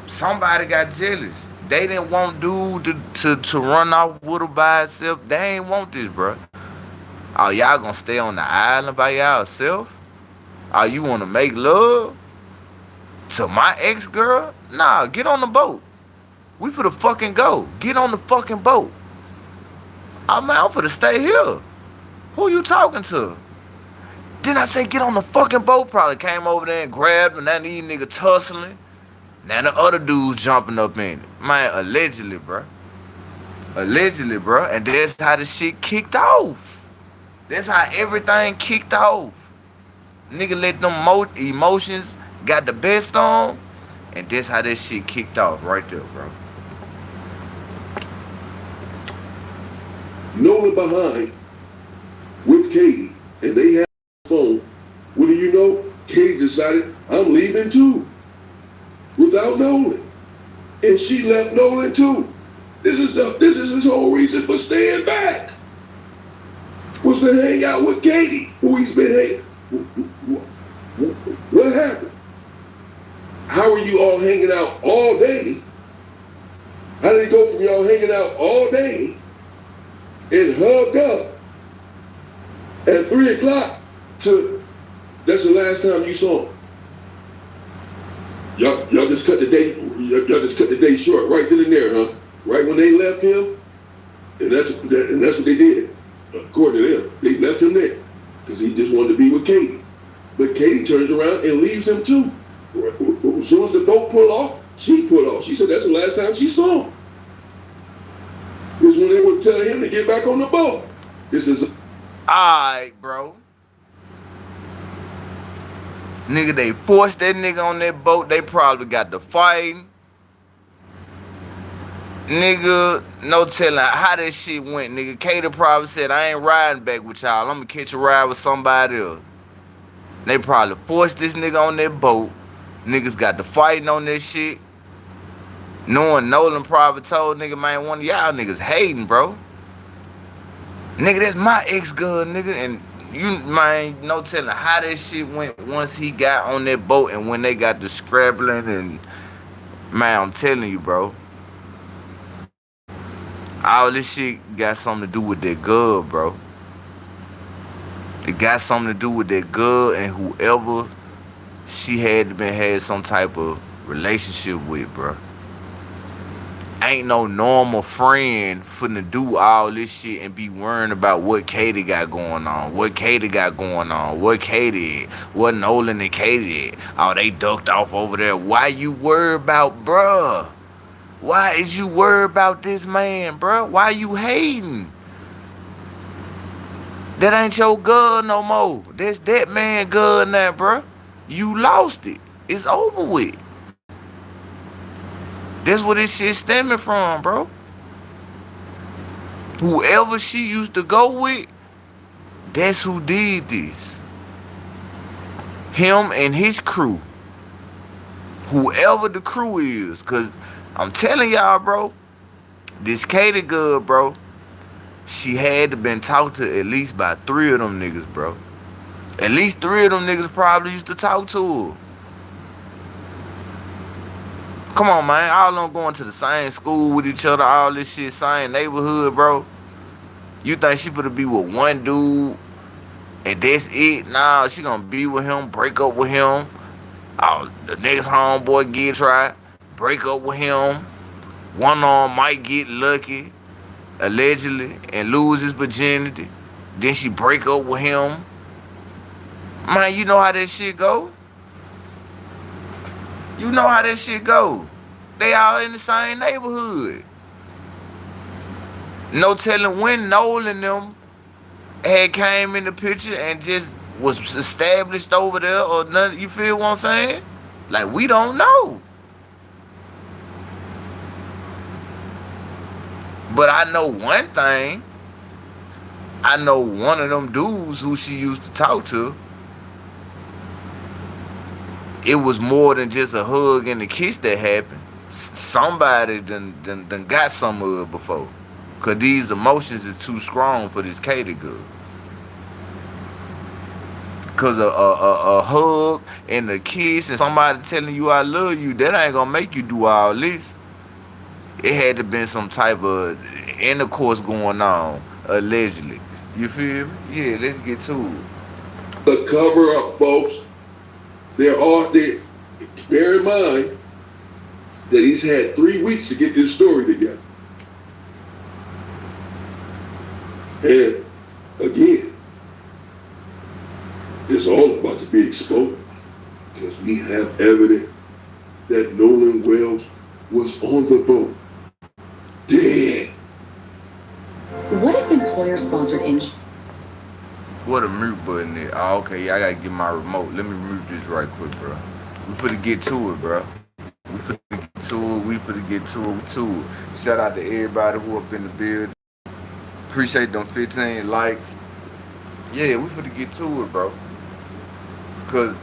Somebody got jealous. They didn't want dude to run off with her by itself. They ain't want this, bro. Oh, y'all gonna stay on the island by y'allself? Oh, you wanna make love to my ex-girl? Nah, get on the boat. We finna fucking go. Get on the fucking boat. Oh, man, I'm finna stay here. Who you talking to? Didn't I say get on the fucking boat? Probably came over there and grabbed him. Now these niggas tussling. Now the other dudes jumping up in it. Man, allegedly, bro. Allegedly, bro. And that's how the shit kicked off. That's how everything kicked off. Nigga let them emotions got the best on. And that's how that shit kicked off right there, bro. Nolan behind with Katie, and they had a phone. What do you know? Katie decided, I'm leaving too. Without Nolan. And she left Nolan too. This is his whole reason for staying back. Was to hang out with Katie, who he's been hanging. What happened? How are you all hanging out all day? How did it go from y'all hanging out all day and hugged up at 3 o'clock to that's the last time you saw him? Y'all just cut the day. Y'all just cut the day short right then and there, huh? Right when they left him, and that's what they did. According to them, they left him there because he just wanted to be with Katie. But Katie turns around and leaves him too. As soon as the boat pulled off, she pulled off. She said that's the last time she saw him. This is when they were telling him to get back on the boat. This is alright, bro. Nigga, they forced that nigga on that boat. They probably got to fighting. Nigga, no telling how that shit went. Nigga, Katie probably said, I ain't riding back with y'all. I'm gonna catch a ride with somebody else. They probably forced this nigga on that boat. Niggas got to fighting on that shit. Knowing Nolan probably told nigga, man, one of y'all niggas hating, bro. Nigga, that's my ex-girl, nigga. And you, man, no telling how that shit went once he got on that boat and when they got to scrabbling. And, man, I'm telling you, bro. All this shit got something to do with that girl, bro. It got something to do with that girl and whoever she had some type of relationship with, bro. Ain't no normal friend finna do all this shit and be worrying about what Katie got going on, what Katie got going on, what Katie, what Nolan and Katie. Oh, they ducked off over there. Why you worried about, bruh? Why is you worried about this man, bruh? Why you hating? That ain't your girl no more. That's that man girl now, bruh. You lost it. It's over with. That's where this shit stemming from, bro. Whoever she used to go with, that's who did this. Him and his crew. Whoever the crew is. Because I'm telling y'all, bro, this Katie girl, bro, She had to been talked to at least by 3 of them niggas, bro. At least 3 of them niggas probably used to talk to her. Come on, man. All of them going to the same school with each other, all this shit, same neighborhood, bro. You think she finna be with one dude and that's it? Nah, she gonna be with him, break up with him. Oh, the next homeboy get tried, break up with him. One of them might get lucky, allegedly, and lose his virginity. Then she break up with him. Man, you know how that shit go? You know how that shit go. They all in the same neighborhood. No telling when Nolan them had came in the picture and just was established over there or nothing. You feel what I'm saying? Like, we don't know. But I know one thing. I know one of them dudes who she used to talk to. It was more than just a hug and a kiss that happened. Somebody done got some of it before. Cause these emotions is too strong for this Katie girl. Cause a hug and a kiss and somebody telling you I love you, that ain't gonna make you do all this. It had to been some type of intercourse going on, allegedly. You feel me? Yeah, let's get to it. The cover up, folks. Bear in mind that he's had 3 weeks to get this story together. And again, it's all about to be exposed because we have evidence that Nolan Wells was on the boat, dead. What if employer-sponsored What a mute button is. Oh, okay, yeah, I gotta get my remote. Let me mute this right quick, bro. We finna get to it, bro. We finna get to it. Shout out to everybody who up in the building. Appreciate them 15 likes. Yeah, we finna get to it, bro. Cause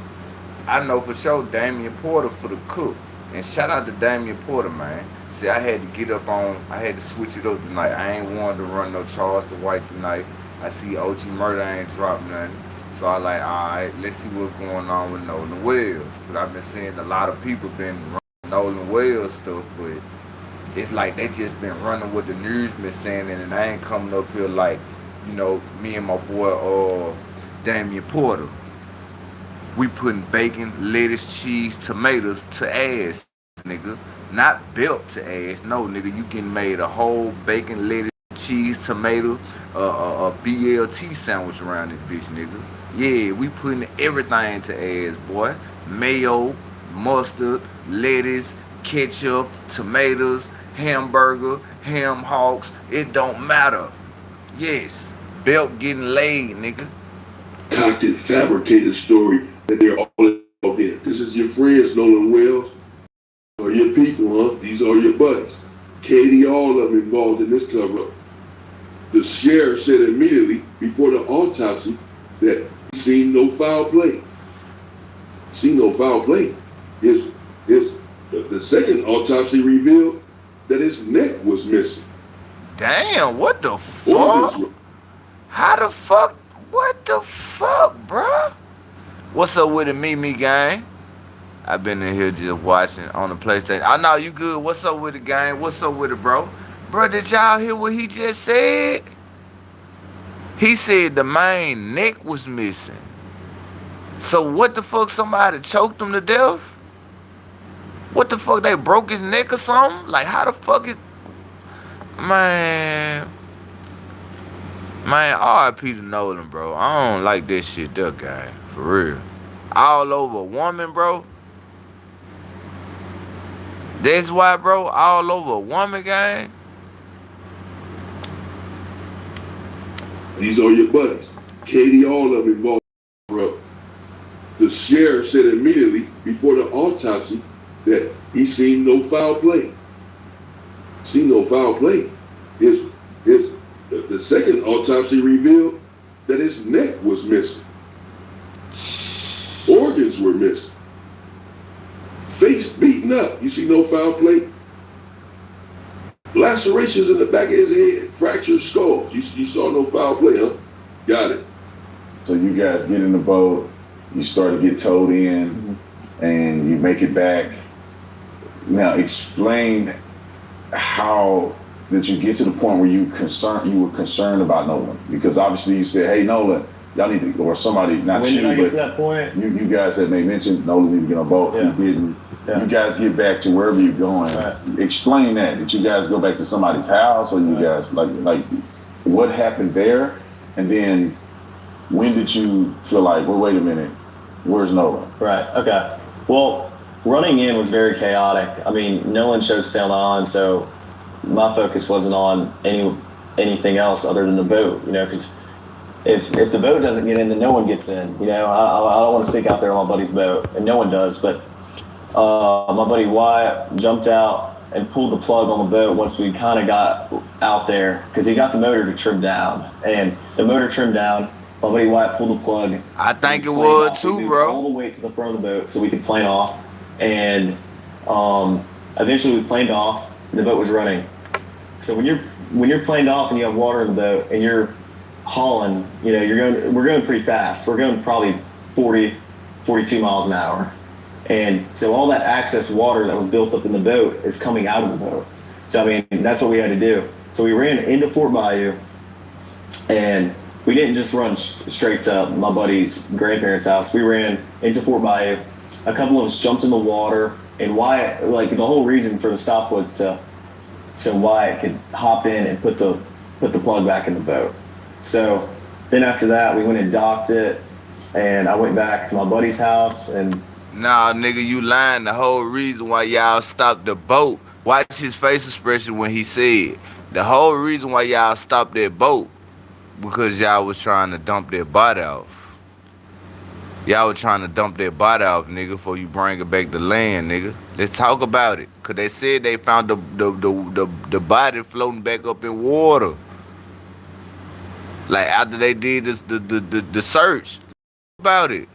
I know for sure Damian Porter for the cook. And shout out to Damian Porter, man. See, I had to switch it up tonight. I ain't wanted to run no Charles the White tonight. I see OG Murder ain't dropped nothing. So I like, alright, let's see what's going on with Nolan Wells. Cause I've been seeing a lot of people been running Nolan Wells stuff, but it's like they just been running what the news been saying, and I ain't coming up here like, you know, me and my boy Damian Porter. We putting bacon, lettuce, cheese, tomatoes to ass, nigga. Not built to ass. No, nigga, you getting made a whole bacon, lettuce, cheese, tomato, a BLT sandwich around this bitch, nigga. Yeah, we putting everything to ass, boy. Mayo, mustard, lettuce, ketchup, tomatoes, hamburger, ham hocks. It don't matter. Yes, belt getting laid, nigga. Concocted, fabricated story that they're all involved in. This is your friends, Nolan Wells. Are your people, huh? These are your buddies. Katie, all of them involved in this cover-up. The sheriff said immediately before the autopsy that he seen no foul play. See no foul play. The second autopsy revealed that his neck was missing. Damn, what the fuck? How the fuck? What the fuck, bruh? What's up with the Mimi gang? I've been in here just watching on the PlayStation. I know you good. What's up with the gang? What's up with it, bro? Bro, did y'all hear what he just said? He said the main neck was missing. So what the fuck, somebody choked him to death? What the fuck, they broke his neck or something? Like, how the fuck is... Man, R.I.P. to Nolan, bro. I don't like that shit, that guy. For real. All over a woman, bro. That's why, bro, all over a woman, gang. These are your buddies. Katie, all of them involved, bro. The sheriff said immediately before the autopsy that he seen no foul play. See no foul play. The second autopsy revealed that his neck was missing. Organs were missing. Face beaten up. You see no foul play? A lacerations in the back of his head, fractured skulls. You saw no foul play, huh? Got it. So you guys get in the boat, you start to get towed in, and you make it back. Now explain how did you get to the point where you were concerned about Nolan? Because obviously you said, "Hey, Nolan, y'all need to," or somebody, not when you, did I get but to that point? you guys had may mentioned Nolan need to get on a boat. Yeah. You didn't. Yeah. You guys get back to wherever you're going. Right. Explain that. Did you guys go back to somebody's house, or you guys like what happened there? And then when did you feel like, well, wait a minute, where's Nolan? Right. Okay. Well, running in was very chaotic. I mean, no one chose to stay on the island, so my focus wasn't on anything else other than the boat. You know, because if the boat doesn't get in, then no one gets in. You know, I don't want to stick out there on my buddy's boat, and no one does. But my buddy Wyatt jumped out and pulled the plug on the boat once we kind of got out there, because he got the motor to trim down, and the motor trimmed down. My buddy Wyatt pulled the plug. I think it would too, all bro. the way to the front of the boat so we could plane off, and eventually we planed off. And the boat was running. So when you're planed off and you have water in the boat and you're hauling, you know, we're going pretty fast. We're going probably 40, 42 miles an hour. And so all that excess water that was built up in the boat is coming out of the boat. So, I mean, that's what we had to do. So we ran into Fort Bayou, and we didn't just run straight to my buddy's grandparents' house. We ran into Fort Bayou. A couple of us jumped in the water, and Wyatt, like, the whole reason for the stop was so Wyatt could hop in and put the plug back in the boat. So then after that, we went and docked it, and I went back to my buddy's house. And Nah, nigga, you lying. The whole reason why y'all stopped the boat. Watch his face expression when he said the whole reason why y'all stopped that boat because y'all was trying to dump their body off. Y'all was trying to dump their body off, nigga, before you bring it back to land, nigga. Let's talk about it. Cause they said they found the body floating back up in water. Like after they did this the search. About it.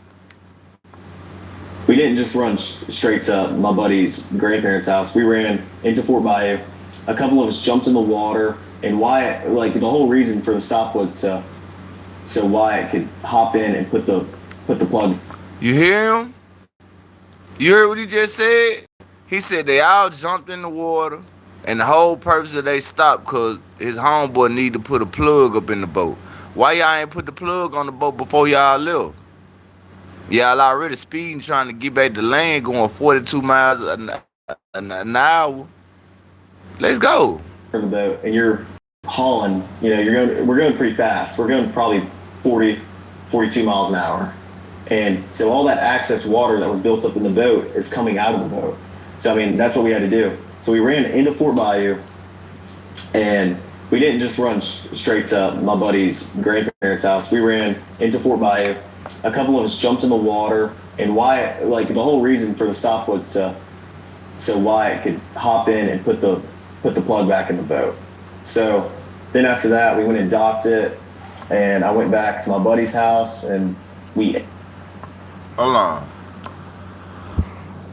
we didn't just run straight to my buddy's grandparents' house. We ran into Fort Bayou. A couple of us jumped in the water, and Wyatt, like, the whole reason for the stop was so Wyatt could hop in and put the plug. You hear him? You heard what he just said? He said they all jumped in the water, and the whole purpose of they stopped because his homeboy need to put a plug up in the boat. Why y'all ain't put the plug on the boat before y'all left? Y'all already speeding, trying to get back to land, going 42 miles an hour. Let's go. For the boat, and you're hauling, you know, we're going pretty fast. We're going probably 40, 42 miles an hour. And so all that excess water that was built up in the boat is coming out of the boat. So, I mean, that's what we had to do. So we ran into Fort Bayou, and we didn't just run straight to my buddy's grandparents' house. We ran into Fort Bayou. A couple of us jumped in the water, and Wyatt, like, the whole reason for the stop was so Wyatt could hop in and put the plug back in the boat. So then after that, we went and docked it, and I went back to my buddy's house, and we Hold on.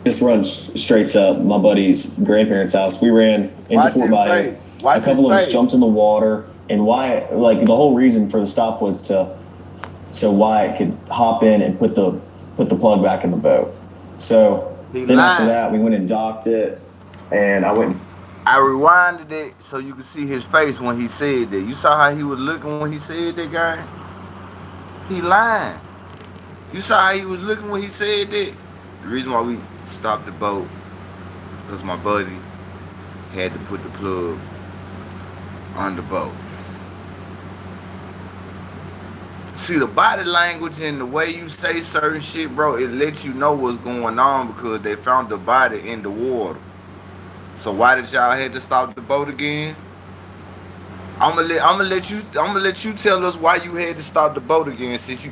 just run straight to my buddy's grandparents' house. We ran into Fort Bayou. A couple of us jumped in the water, and Wyatt, like, the whole reason for the stop was so Wyatt could hop in and put the plug back in the boat. So then after that, we went and docked it, and I rewinded it so you could see his face when he said that. You saw how he was looking when he said that, guy? He lying. You saw how he was looking when he said that? The reason why we stopped the boat because my buddy had to put the plug on the boat. See, the body language and the way you say certain shit, bro, it lets you know what's going on because they found the body in the water. So why did y'all have to stop the boat again? I'm gonna let you tell us why you had to stop the boat again. Since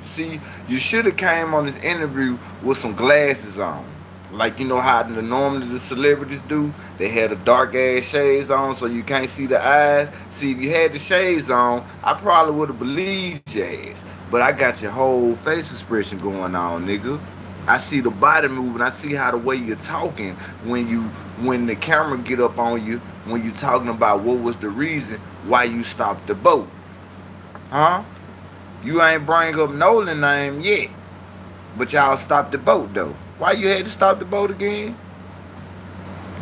you should have came on this interview with some glasses on, like, you know how normally the celebrities do. They had the dark ass shades on so you can't see the eyes. See, if you had the shades on, I probably would have believed your ass. But I got your whole face expression going on, nigga. I see the body moving. I see how the way you're talking when the camera get up on you when you talking about what was the reason why you stopped the boat, huh? You ain't bring up Nolan name yet, but y'all stopped the boat though. Why you had to stop the boat again?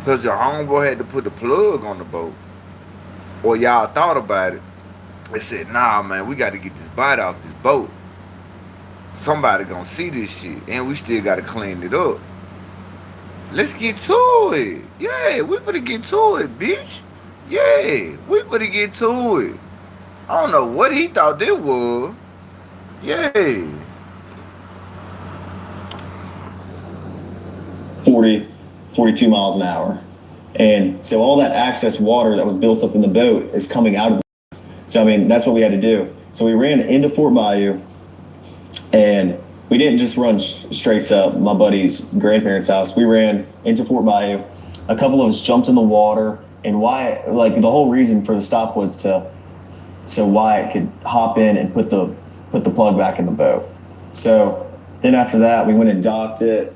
Cause your homeboy had to put the plug on the boat, or y'all thought about it and said, "Nah, man, we got to get this body off this boat. Somebody gonna see this shit, and we still gotta clean it up." Let's get to it. Yeah, we finna get to it, bitch. Yeah, we finna get to it. I don't know what he thought it was. Yeah. 40, 42 miles an hour. And so all that excess water that was built up in the boat is coming out of the. So, I mean, that's what we had to do. So we ran into Fort Bayou, and we didn't just run straight to my buddy's grandparents' house. We ran into Fort Bayou. A couple of us jumped in the water, and Wyatt, like the whole reason for the stop was so Wyatt could hop in and put the plug back in the boat. So then after that, we went and docked it,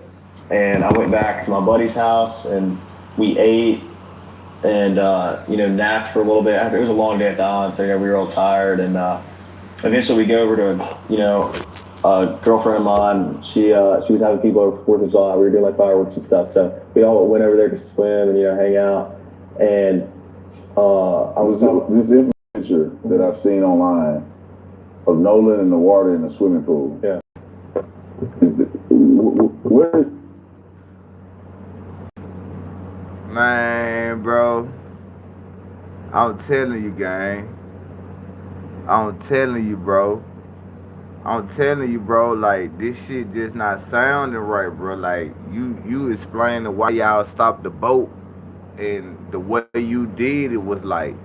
and I went back to my buddy's house, and we ate and napped for a little bit. It was a long day at the island, so we were all tired, and eventually we go over to a girlfriend of mine. She was having people over for 4th of July. We were doing like fireworks and stuff, so we all went over there to swim and hang out. And I was this picture that I've seen online of Nolan in the water in the swimming pool. Yeah. Where? Man, bro. I'm telling you, gang. I'm telling you, bro. Like, this shit just not sounding right, bro. Like, you explaining why y'all stopped the boat, and the way you did it was like,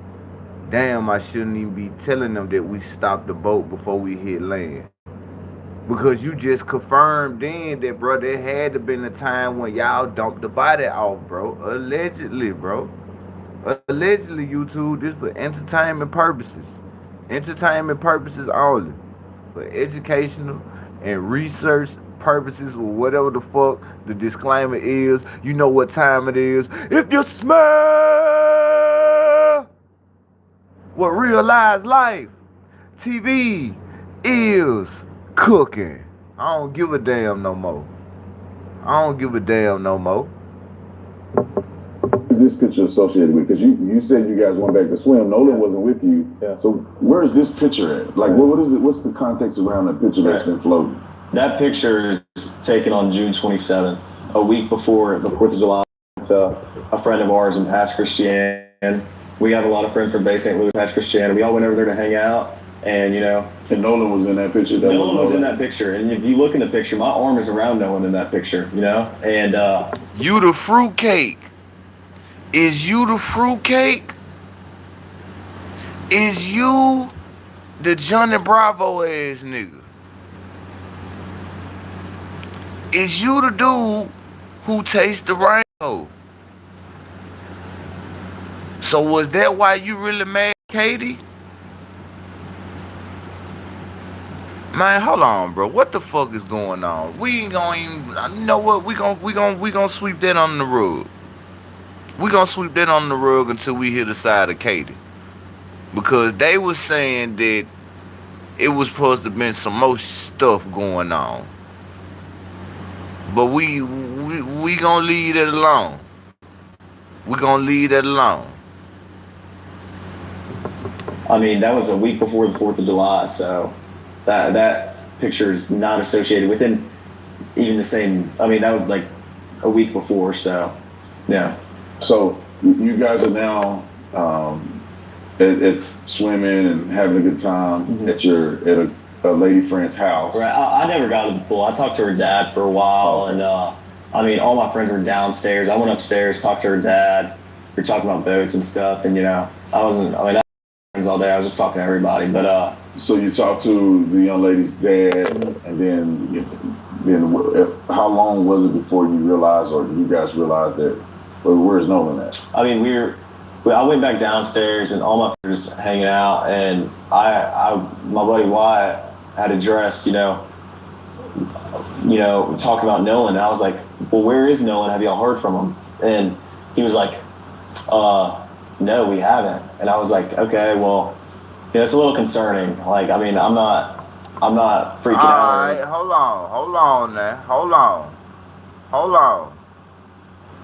damn, I shouldn't even be telling them that we stopped the boat before we hit land. Because you just confirmed then that, bro, there had to been a time when y'all dumped the body off, bro. Allegedly, bro. Allegedly, YouTube, this for entertainment purposes. Entertainment purposes only. For educational and research purposes, or whatever the fuck the disclaimer is. You know what time it is. If you smell what real life TV is cooking, I don't give a damn no more. This picture associated with? Because you said you guys went back to swim. Nolan wasn't with you. Yeah. So where's this picture at? Like, what is it? What's the context around that picture that's been floating? That picture is taken on June 27th, a week before the 4th of July. It's a friend of ours in Pass Christian. We have a lot of friends from Bay St. Louis, Pass Christian. We all went over there to hang out, and And Nolan was in that picture. Nolan was in that picture, and if you look in the picture, my arm is around Nolan in that picture. And you the fruitcake. Is you the fruitcake? Is you the Johnny Bravo ass nigga? Is you the dude who tastes the rainbow? So was that why you really mad, Katie? Man, hold on, bro. What the fuck is going on? We ain't gonna even. You know what? We gonna sweep that on the rug. We gonna sweep that on the rug until we hear the side of Katie, because they was saying that it was supposed to have been some more stuff going on. But we gonna leave that alone. We gonna leave that alone. I mean, that was a week before the 4th of July, so that picture is not associated within even the same. I mean, that was like a week before, so yeah. So you guys are now at swimming and having a good time at a lady friend's house. Right. I never got to the pool. I talked to her dad for a while, and I mean, all my friends were downstairs. I went upstairs, talked to her dad. We were talking about boats and stuff, and I wasn't. I mean, I had friends all day. I was just talking to everybody, but So you talked to the young lady's dad, and then how long was it before you realized, or you guys realized that? Where's Nolan at? I mean, I went back downstairs, and all my friends were hanging out, and my buddy Wyatt had addressed, talking about Nolan. And I was like, well, where is Nolan? Have y'all heard from him? And he was like, no, we haven't. And I was like, okay, well, it's a little concerning. Like, I mean, I'm not freaking out or Alright, anything. hold on now. Hold on.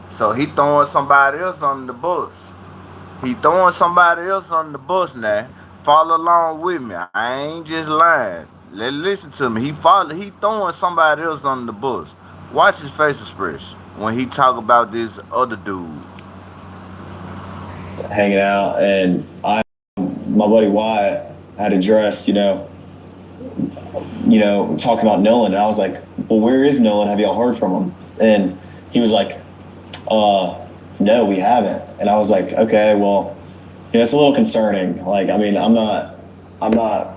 So he throwing somebody else under the bus. He throwing somebody else under the bus now. Follow along with me. I ain't just lying. Listen to me. He throwing somebody else under the bus. Watch his face expression when he talk about this other dude. Hanging out, and my buddy Wyatt had addressed, talking about Nolan. And I was like, well, where is Nolan? Have y'all heard from him? And he was like, no, we haven't. And I was like, okay, well, it's a little concerning. Like, I mean, I'm not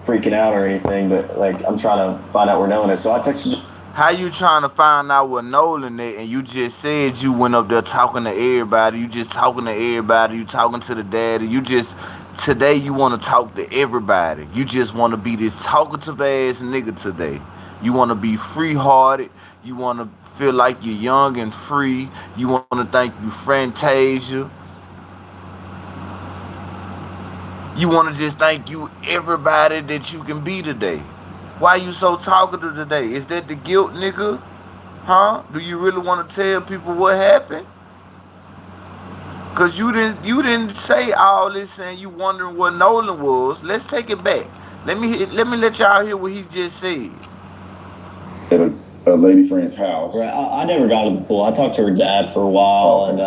freaking out or anything, but like, I'm trying to find out where Nolan is. So I texted. How you trying to find out what Nolan is, and you just said you went up there talking to everybody. You just talking to everybody. You talking to the daddy. Today you want to talk to everybody. You just want to be this talkative ass nigga today. You want to be free hearted. You want to feel like you're young and free. You want to think you Fantasia. You want to just think you everybody that you can be today. Why you so talkative today? Is that the guilt, nigga? Huh? Do you really want to tell people what happened? Cause you didn't say all this and you wondering what Nolan was. Let's take it back. Let me let y'all hear what he just said. At a lady friend's house. Right, I never got to the pool. I talked to her dad for a while, and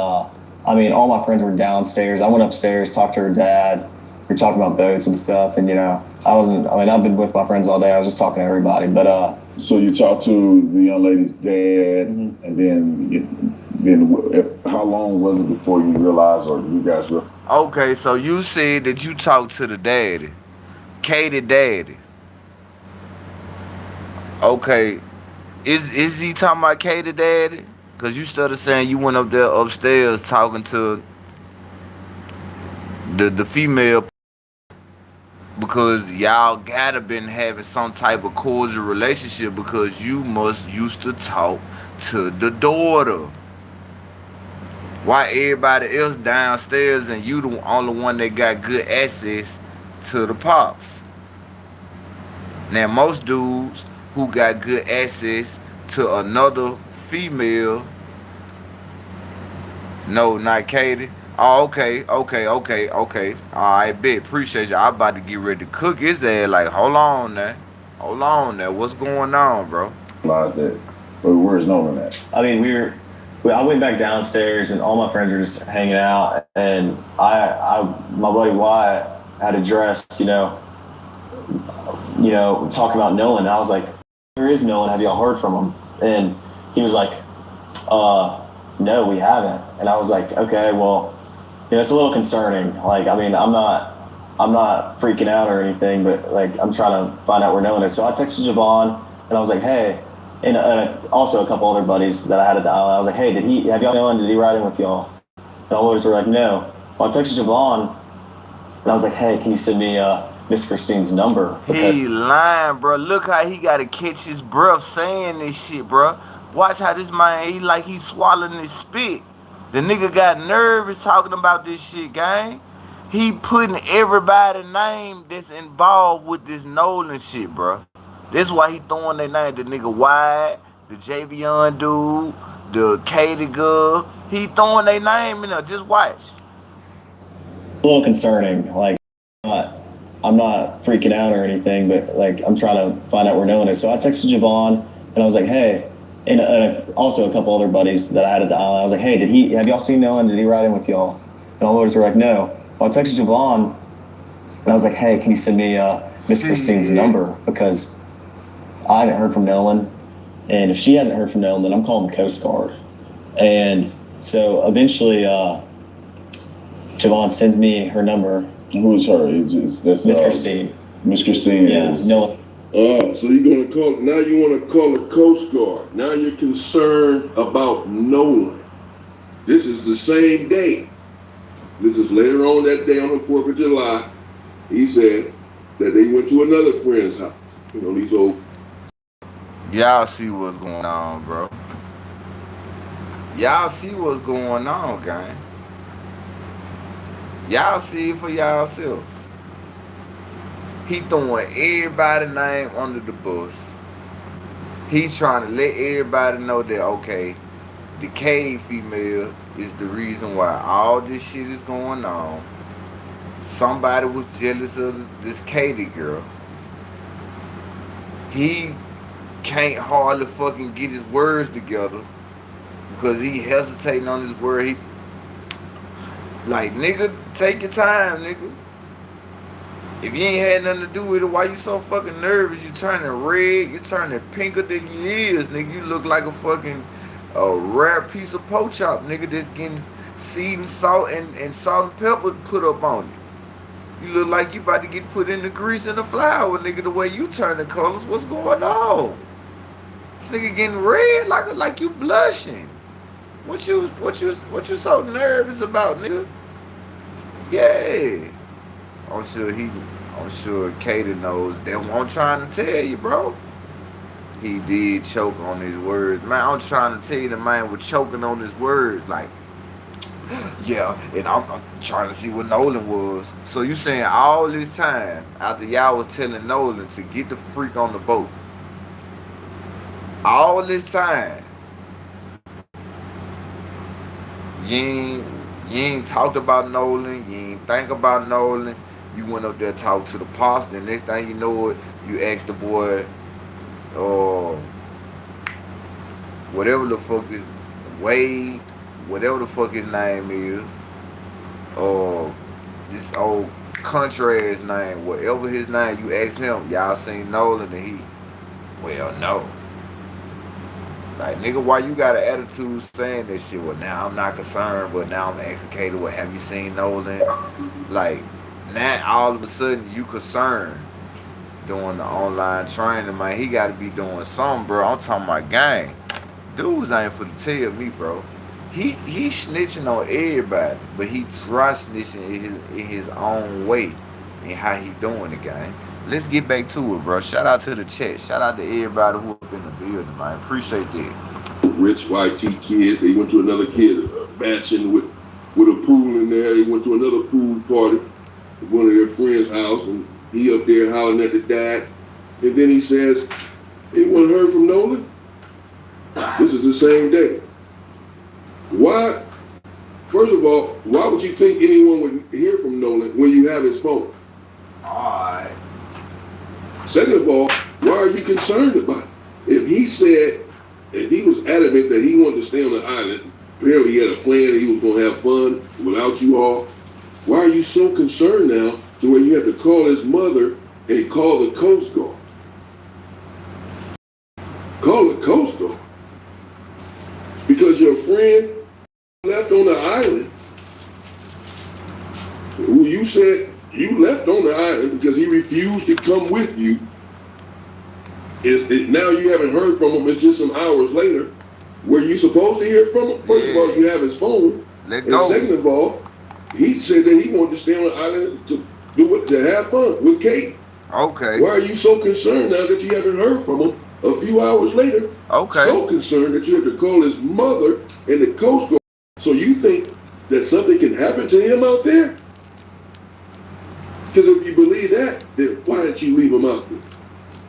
I mean, all my friends were downstairs. I went upstairs, talked to her dad. We were talking about boats and stuff, and I've been with my friends all day. I was just talking to everybody, but So you talked to the young lady's dad, and then how long was it before you realized, or you guys realized? Okay, so you said that you talked to the daddy, Katie daddy. Okay, is he talking about Katie daddy? Cause you started saying you went up there upstairs talking to the female, because y'all gotta been having some type of cordial relationship, because you must used to talk to the daughter. Why everybody else downstairs and you the only one that got good access to the pops? Now most dudes who got good access to another female, no, not Katie. Oh, okay. Alright, bet. Appreciate you. I about to get ready to cook his ass. Like, hold on now. What's going on, bro? That, but where's Nolan at? I mean, I went back downstairs, and all my friends were just hanging out, and my buddy Wyatt had addressed, talking about Nolan. And I was like, where is Nolan? Have y'all heard from him? And he was like, no, we haven't. And I was like, okay, well, it's a little concerning. Like, I mean, I'm not freaking out or anything, but like, I'm trying to find out where Nolan is. So I texted Javon, and I was like, hey, and also a couple other buddies that I had at the island. I was like, hey, have y'all Nolan? Did he ride in with y'all? And all of us were like, no. Well, I texted Javon, and I was like, hey, can you send me Miss Christine's number? He lying, bro. Look how he got to catch his breath saying this shit, bro. Watch how this man, he's swallowing his spit. The nigga got nervous talking about this shit, gang. He putting everybody's name that's involved with this Nolan shit, bro. That's why he throwing their name. The nigga Wyatt, the Javion dude, the Katie girl. He throwing their name in there. Just watch. A little concerning. Like, I'm not freaking out or anything, but like, I'm trying to find out where Nolan is. So I texted Javon, and I was like, hey, and also a couple other buddies that I had at the island. I was like, hey, have y'all seen Nolan? Did he ride in with y'all? And all of us were like, no. Well, I texted Javon, and I was like, hey, can you send me Miss Christine's number? Because I haven't heard from Nolan, and if she hasn't heard from Nolan, then I'm calling the Coast Guard. And so eventually, Javon sends me her number. Who is her? That's Miss Christine. Miss Christine. Yeah, Nolan. So you're gonna call now? You want to call the Coast Guard? Now you're concerned about Nolan. This is the same day. This is later on that day on the 4th of July. He said that they went to another friend's house. These old. Y'all see what's going on, bro. Y'all see what's going on, gang. Y'all see it for y'allself. He throwing everybody name under the bus. He's trying to let everybody know that, okay, the cave female is the reason why all this shit is going on. Somebody was jealous of this Katie girl. He can't hardly fucking get his words together because he hesitating on his word. He like, nigga, take your time, nigga. If you ain't had nothing to do with it, why you so fucking nervous? You turning red, you turning pinker than you is, nigga. You look like a fucking rare piece of pork chop, nigga, that's getting seed and salt and salt and pepper put up on it. You look like you about to get put in the grease and the flour, nigga, the way you turning colors. What's going on? This nigga getting red like you blushing. What you so nervous about, nigga? Yeah. I'm sure Katie knows. That's what I'm trying to tell you, bro. He did choke on his words. Man, I'm trying to tell you, the man was choking on his words. Like, yeah, and I'm trying to see what Nolan was. So you saying all this time, after y'all was telling Nolan to get the freak on the boat, all this time, you ain't talked about Nolan, you ain't think about Nolan. You went up there, talked to the pops. The next thing you know it, you asked the boy, whatever the fuck this Wade, whatever the fuck his name is, this old country ass name, whatever his name, you asked him, y'all seen Nolan, and he, well, no. Like, nigga, why you got an attitude saying this shit? Well, now I'm not concerned, but now I'm asking Katie, well, have you seen Nolan? Like, now all of a sudden you concerned doing the online training, man. He got to be doing something, bro. I'm talking about gang. Dudes ain't for to tell me, bro. He snitching on everybody, but he dry snitching in his own way and how he doing it, gang. Let's get back to it, bro. Shout out to the chat. Shout out to everybody who up in the building, man. Appreciate that. Rich YT kids. They went to another kid mansion with a pool in there. He went to another pool party at one of their friends' house, and he up there hollering at the dad. And then he says, "Anyone heard from Nolan?" This is the same day. Why? First of all, why would you think anyone would hear from Nolan when you have his phone? Alright. Second of all, why are you concerned about it? If he was adamant that he wanted to stay on the island, apparently he had a plan that he was going to have fun without you all, why are you so concerned now to where you have to call his mother and call the Coast Guard? Call the Coast Guard. Because your friend left on the island, who you said you left on the island because he refused to come with you, now you haven't heard from him. It's just some hours later. Were you supposed to hear from him? First of all, you have his phone. Let go. And second of all, he said that he wanted to stay on the island to have fun with Kate. Okay. Why are you so concerned now that you haven't heard from him a few hours later? Okay. So concerned that you have to call his mother and the Coast Guard. So you think that something can happen to him out there? Because if you believe that, then why didn't you leave him out there?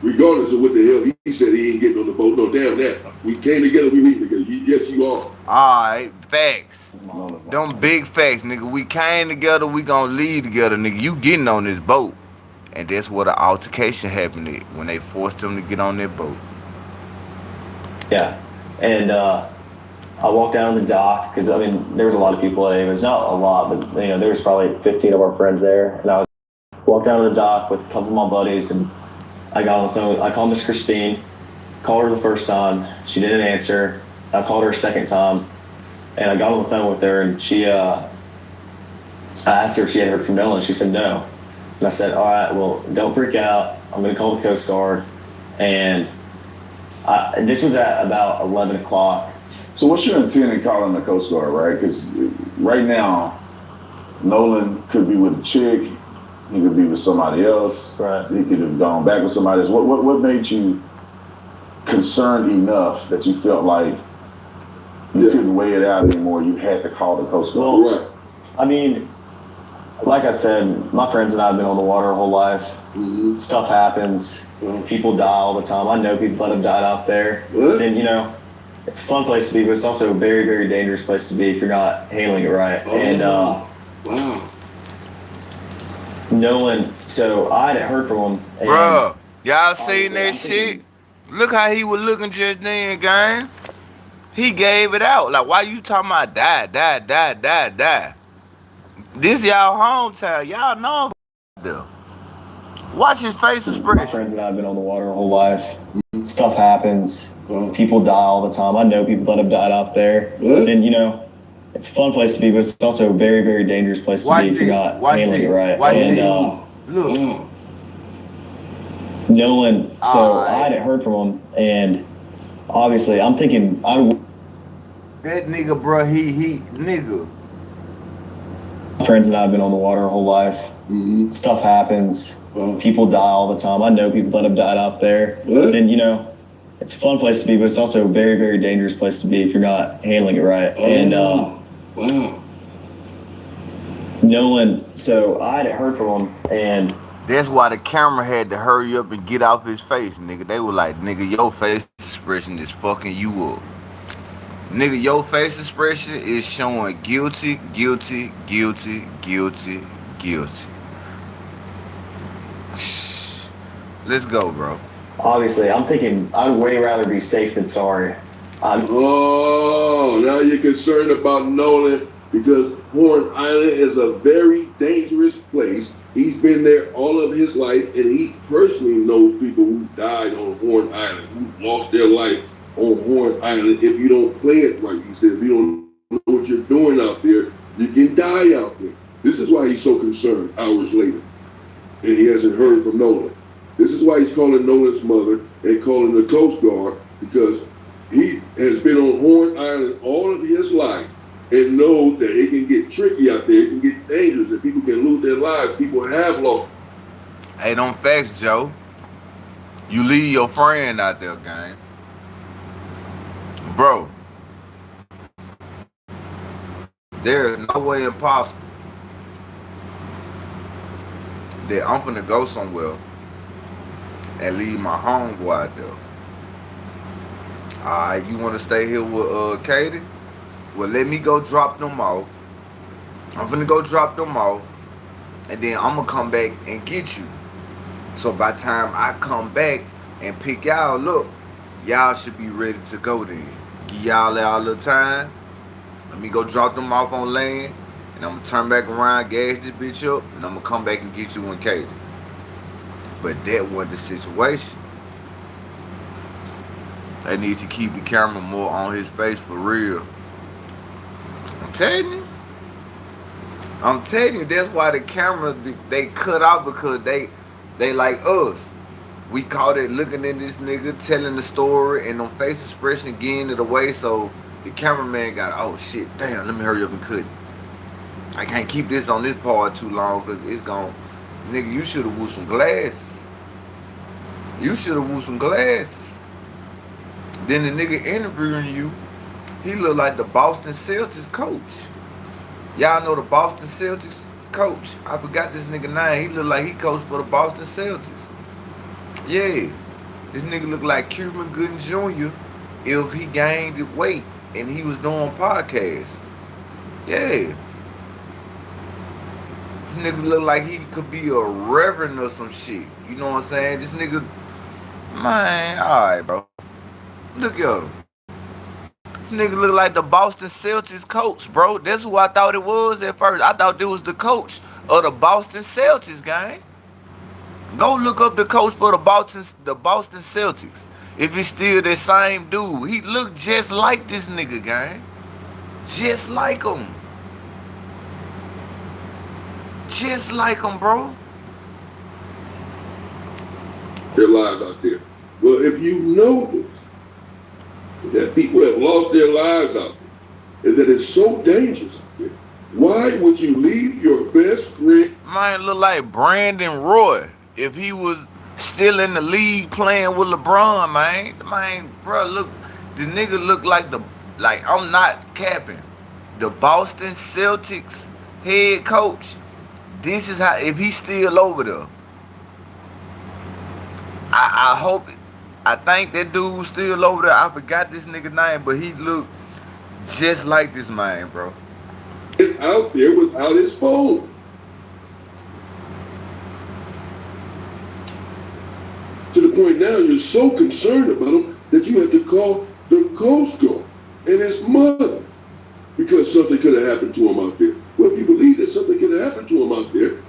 Regardless of what the hell he said, he ain't getting on the boat. No, damn that. We came together, we leave together. Yes, you are. Alright, facts. Them big facts, nigga. We came together, we gonna leave together, nigga. You getting on this boat. And that's where the altercation happened at, when they forced him to get on that boat. Yeah. And I walked down the dock because, I mean, there was a lot of people there. It was not a lot, but, you know, there was probably 15 of our friends there. And I walked down to the dock with a couple of my buddies, and I got on the phone. I called Miss Christine, called her the first time. She didn't answer. I called her a second time, and I got on the phone with her, and I asked her if she had heard from Nolan. She said no. And I said, all right, well, don't freak out. I'm going to call the Coast Guard. And this was at about 11 o'clock. So what's your intent in calling the Coast Guard, right? Because right now, Nolan could be with a chick. He could be with somebody else. Right. He could have gone back with somebody else. What made you concerned enough that you felt like you couldn't weigh it out anymore. You had to call the Coast Guard. Well, right. I mean, like I said, my friends and I have been on the water our whole life. Mm-hmm. Stuff happens. People die all the time. I know people that have died out there. What? And, it's a fun place to be, but it's also a very, very dangerous place to be if you're not handling it right. Oh, And wow. Nolan, so I hadn't heard from him. And Bruh, y'all seen honestly, that I'm shit? thinking- Look how he was looking just then, gang. He gave it out. Like, why you talking about die? This y'all hometown. Y'all know them. Watch his face My expression. friends and I have been on the water our whole life. Stuff happens. Oh. People die all the time. I know people that have died out there. What? And, it's a fun place to be, but it's also a very, very dangerous place to be if you're not handling it right. Watch And Look. Wow. Nolan, so Alright. I hadn't heard from him, and obviously I'm thinking That nigga, bruh, he nigga. my friends and I have been on the water our whole life. Mm-hmm. Stuff happens. Oh. People die all the time. I know people that have died out there. What? And, it's a fun place to be, but it's also a very, very dangerous place to be if you're not handling it right. Oh. And Wow. Nolan, so I hadn't heard from him, and That's why the camera had to hurry up and get off his face, nigga. They were like, nigga, your face expression is fucking you up. Nigga, your face expression is showing guilty. Shh. Let's go, bro. obviously I'm thinking I'd way rather be safe than sorry. Oh, now you're concerned about Nolan because Horn Island is a very dangerous place. He's been there all of his life, and he personally knows people who died on Horn Island, who've lost their life on Horn Island. If you don't play it right, he said, if you don't know what you're doing out there, you can die out there. This is why he's so concerned hours later, and he hasn't heard from Nolan. This is why he's calling Nolan's mother and calling the Coast Guard, because he has been on Horn Island all of his life and knows that it can get tricky out there, it can get dangerous, and people can lose their lives. People have lost. Hey, them facts, Joe. You leave your friend out there, gang. Bro, there is no way impossible that I'm finna go somewhere and leave my homeboy out there. Alright, you wanna stay here with Katie? Well, let me go drop them off. I'm finna go drop them off, and then I'm gonna come back and get you. So by the time I come back and pick y'all up, y'all should be ready to go then. Give y'all a little time. Let me go drop them off on land, and I'm gonna turn back around, gas this bitch up, and I'm gonna come back and get you and Katie. But that wasn't the situation. They need to keep the camera more on his face for real. I'm telling you, that's why the camera, they cut out, because they like us. We caught it looking at this nigga, telling the story, and on face expression getting it away, so the cameraman got, oh shit, damn, let me hurry up and cut it. I can't keep this on this part too long, because it's gone. Nigga, you should have wore some glasses. Then the nigga interviewing you, he look like the Boston Celtics coach. Y'all know the Boston Celtics coach? I forgot this nigga name. He look like he coached for the Boston Celtics. Yeah. This nigga look like Cuban Gooding Jr. if he gained weight and he was doing podcasts. Yeah. This nigga look like he could be a reverend or some shit. You know what I'm saying? This nigga, man, alright, bro. Look at him. This nigga look like the Boston Celtics coach, bro. That's who I thought it was at first. I thought it was the coach of the Boston Celtics, gang. Go look up the coach for the Boston Celtics. If it's still the same dude. He look just like this nigga, gang. Just like him. Just like him, bro. Their lives out there. Well, if you know this, that people have lost their lives out there, and that it's so dangerous out there, why would you leave your best friend? Man, look like Brandon Roy if he was Still in the league playing with LeBron, man. Man, bro, look, the nigga look like I'm not capping. The Boston Celtics head coach. This is how, if he's still over there. I hope, I think that dude's still over there. I forgot this nigga name, but he looked just like this man, bro. It's out there without his phone. To the point now you're so concerned about him that you have to call the Coast Guard and his mother because something could have happened to him out there. Well, if you believe that something could have happened to him out there,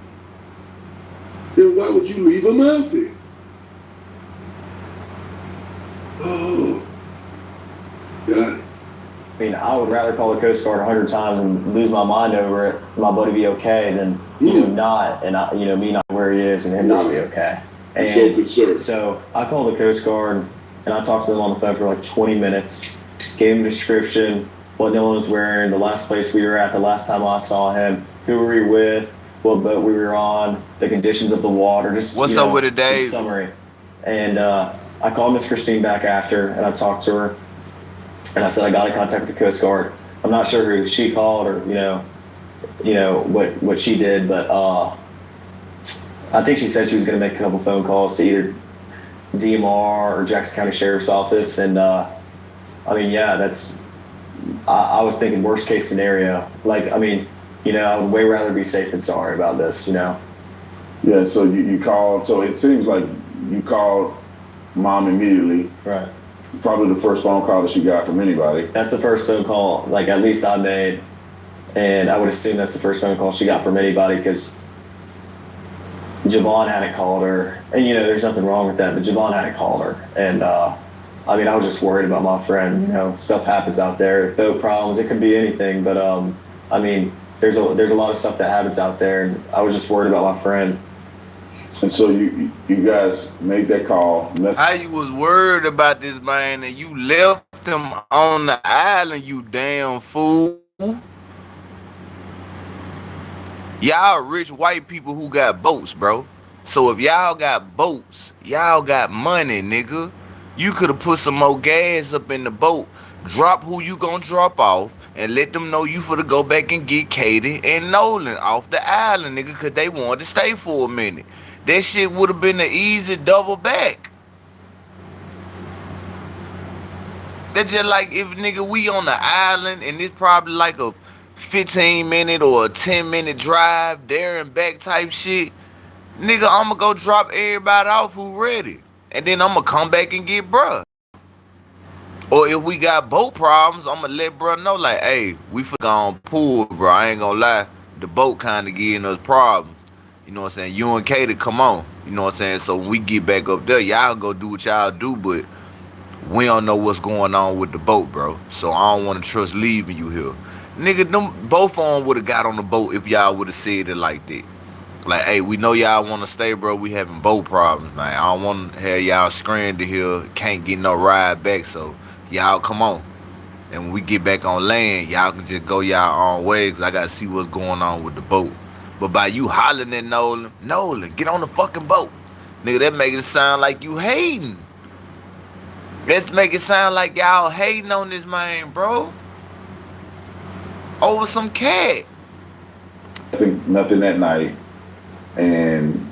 then why would you leave him out there? Oh, got it. I mean, I would rather call the Coast Guard 100 times and lose my mind over it, my buddy be okay, than not, and me not where he is and him not be okay. And so concerned. So I called the Coast Guard and I talked to them on the phone for like 20 minutes, gave him a description, what Nolan was wearing, the last place we were at, the last time I saw him, who we were with, what boat we were on, the conditions of the water, just what's up with it, Dave? Summary. And I called Miss Christine back after and I talked to her. And I said, I got in contact with the Coast Guard. I'm not sure who she called or, what she did, but I think she said she was going to make a couple phone calls to either DMR or Jackson County Sheriff's Office. And, I was thinking worst case scenario. Like, I would way rather be safe than sorry about this, Yeah, so you called, so it seems like you called mom immediately. Right. Probably the first phone call that she got from anybody. That's the first phone call, like at least I made, and I would assume that's the first phone call she got from anybody because Javon hadn't called her, and there's nothing wrong with that, but Javon hadn't called her, and I was just worried about my friend. Stuff happens out there, boat problems, it could be anything, but there's a lot of stuff that happens out there, and I was just worried about my friend. And so you guys made that call. How you was worried about this man and you left him on the island, you damn fool. Y'all rich white people who got boats, bro. So if y'all got boats, y'all got money, nigga. You could have put some more gas up in the boat, drop who you gonna drop off, and let them know you for to go back and get Katie and Nolan off the island, nigga, because they wanted to stay for a minute. That shit would have been an easy double back. That's just like if, nigga, we on the island and it's probably like a 15-minute or a 10-minute drive there and back type shit. Nigga, I'ma go drop everybody off who ready. And then I'ma come back and get bruh. Or if we got boat problems, I'ma let bruh know, like, hey, we gonna pull, bro. I ain't gonna lie. The boat kind of giving us problems. You know what I'm saying? You and Katie, come on. You know what I'm saying? So when we get back up there, y'all go do what y'all do, but we don't know what's going on with the boat, bro. So I don't want to trust leaving you here. Nigga, them both of them would have got on the boat if y'all would have said it like that. Like, hey, we know y'all want to stay, bro. We having boat problems, man. I don't want to have y'all stranded here. Can't get no ride back, so y'all come on. And when we get back on land, y'all can just go y'all own way, because I got to see what's going on with the boat. But by you hollering at Nolan, get on the fucking boat. Nigga, that make it sound like you hating. Let's make it sound like y'all hating on this man, bro. Over some cat. Nothing that night. And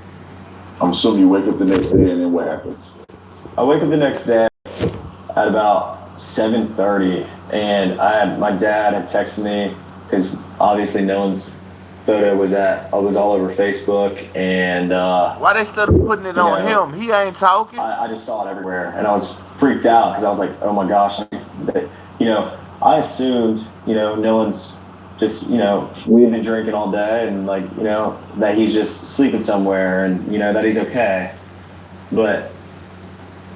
I'm assuming you wake up the next day, and then what happens? I wake up the next day at about 7:30, and my dad had texted me because obviously Nolan's photo was all over Facebook, and why they started putting it on him? He ain't talking. I just saw it everywhere, and I was freaked out because I was like, oh my gosh, I assumed Nolan's just we've been drinking all day, and that he's just sleeping somewhere, and that he's okay, but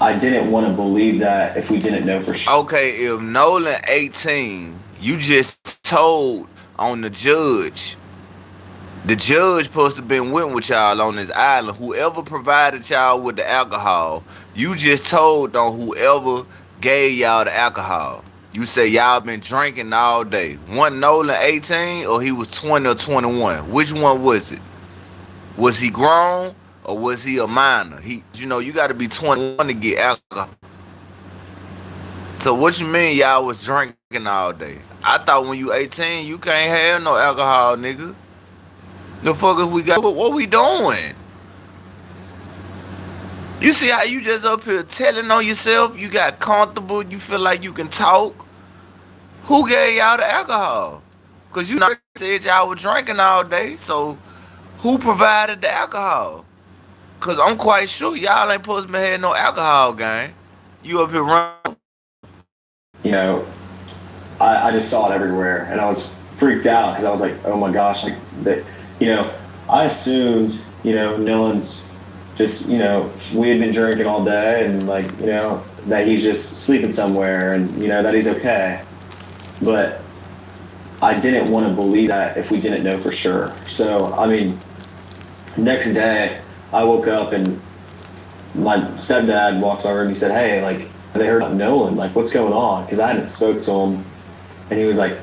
I didn't want to believe that if we didn't know for sure. Okay, if Nolan 18, you just told on the judge. The judge supposed to been with y'all on this island. Whoever provided y'all with the alcohol, you just told on whoever gave y'all the alcohol. You say y'all been drinking all day. Wasn't Nolan 18 or he was 20 or 21? Which one was it? Was he grown or was he a minor? You got to be 21 to get alcohol. So what you mean y'all was drinking all day? I thought when you 18 you can't have no alcohol, nigga. The fuck is we got? What we doing? You see how you just up here telling on yourself? You got comfortable. You feel like you can talk. Who gave y'all the alcohol? Cause you said y'all were drinking all day. So who provided the alcohol? Cause I'm quite sure y'all ain't supposed to be having no alcohol, gang. You up here running. You know, I just saw it everywhere, and I was freaked out because I was like, oh my gosh, like that. I assumed, Nolan's just, we had been drinking all day, and like, that he's just sleeping somewhere, and that he's okay. But I didn't want to believe that if we didn't know for sure. So I mean, next day I woke up and my stepdad walked over and he said, hey, like, they heard about Nolan, like, what's going on? Because I hadn't spoke to him, and he was like,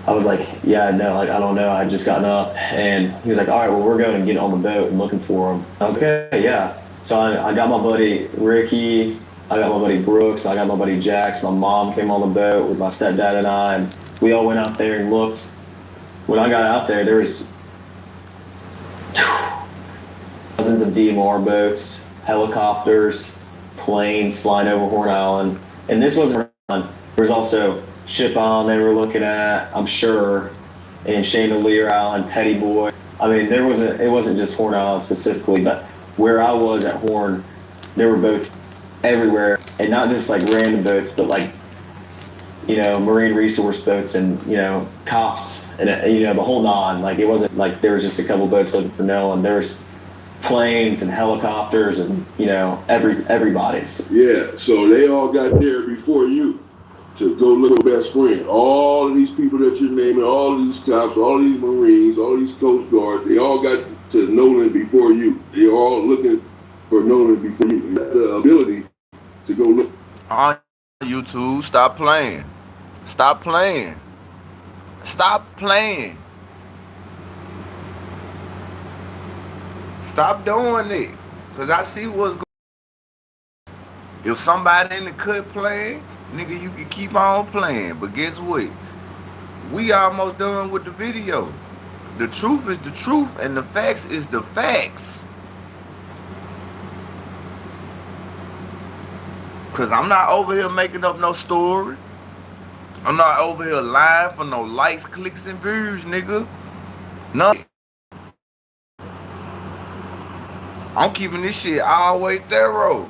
I was like, yeah, no, like, I don't know. I had just gotten up, and he was like, all right, well, we're going to get on the boat and looking for him. I was like, okay, yeah. So I got my buddy Ricky, I got my buddy Brooks, I got my buddy Jax. My mom came on the boat with my stepdad and I, and we all went out there and looked. When I got out there was dozens of DMR boats, helicopters, planes flying over Horn Island. And this wasn't Horn Island. There was also Ship Island they were looking at, I'm sure, and Chandelier Island, Petty Boy. I mean, it wasn't just Horn Island specifically, but where I was at Horn, there were boats everywhere, and not just like random boats, but like, marine resource boats and, cops and, the whole nine. Like, it wasn't like there was just a couple boats looking for Nolan. There was planes and helicopters and, everybody. Yeah, so they all got there before you to go look for best friend. All of these people that you're naming, all of these cops, all of these Marines, all these Coast Guard, they all got to Nolan before you. They're all looking for Nolan before you. You have the ability to go look. On YouTube, stop playing. Stop playing. Stop playing. Stop doing it. Because I see what's going on. If somebody in the cut playing, nigga, you can keep on playing. But guess what? We almost done with the video. The truth is the truth, and the facts is the facts. Because I'm not over here making up no story. I'm not over here lying for no likes, clicks, and views, nigga. None. I'm keeping this shit all the way thorough.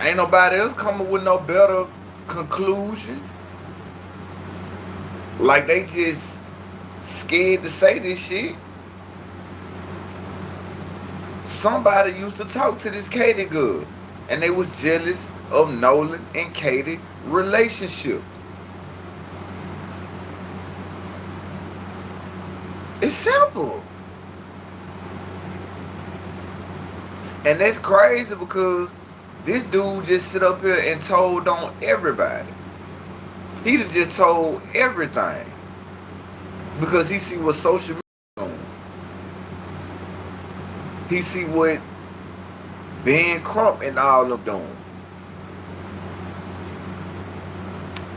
Ain't nobody else coming with no better conclusion. Like, they just scared to say this shit. Somebody used to talk to this Katie girl, and they was jealous of Nolan and Katie relationship. It's simple. And that's crazy because this dude just sit up here and told on everybody. He done just told everything. Because he see what social media doing. He see what Ben Crump and all of them doing.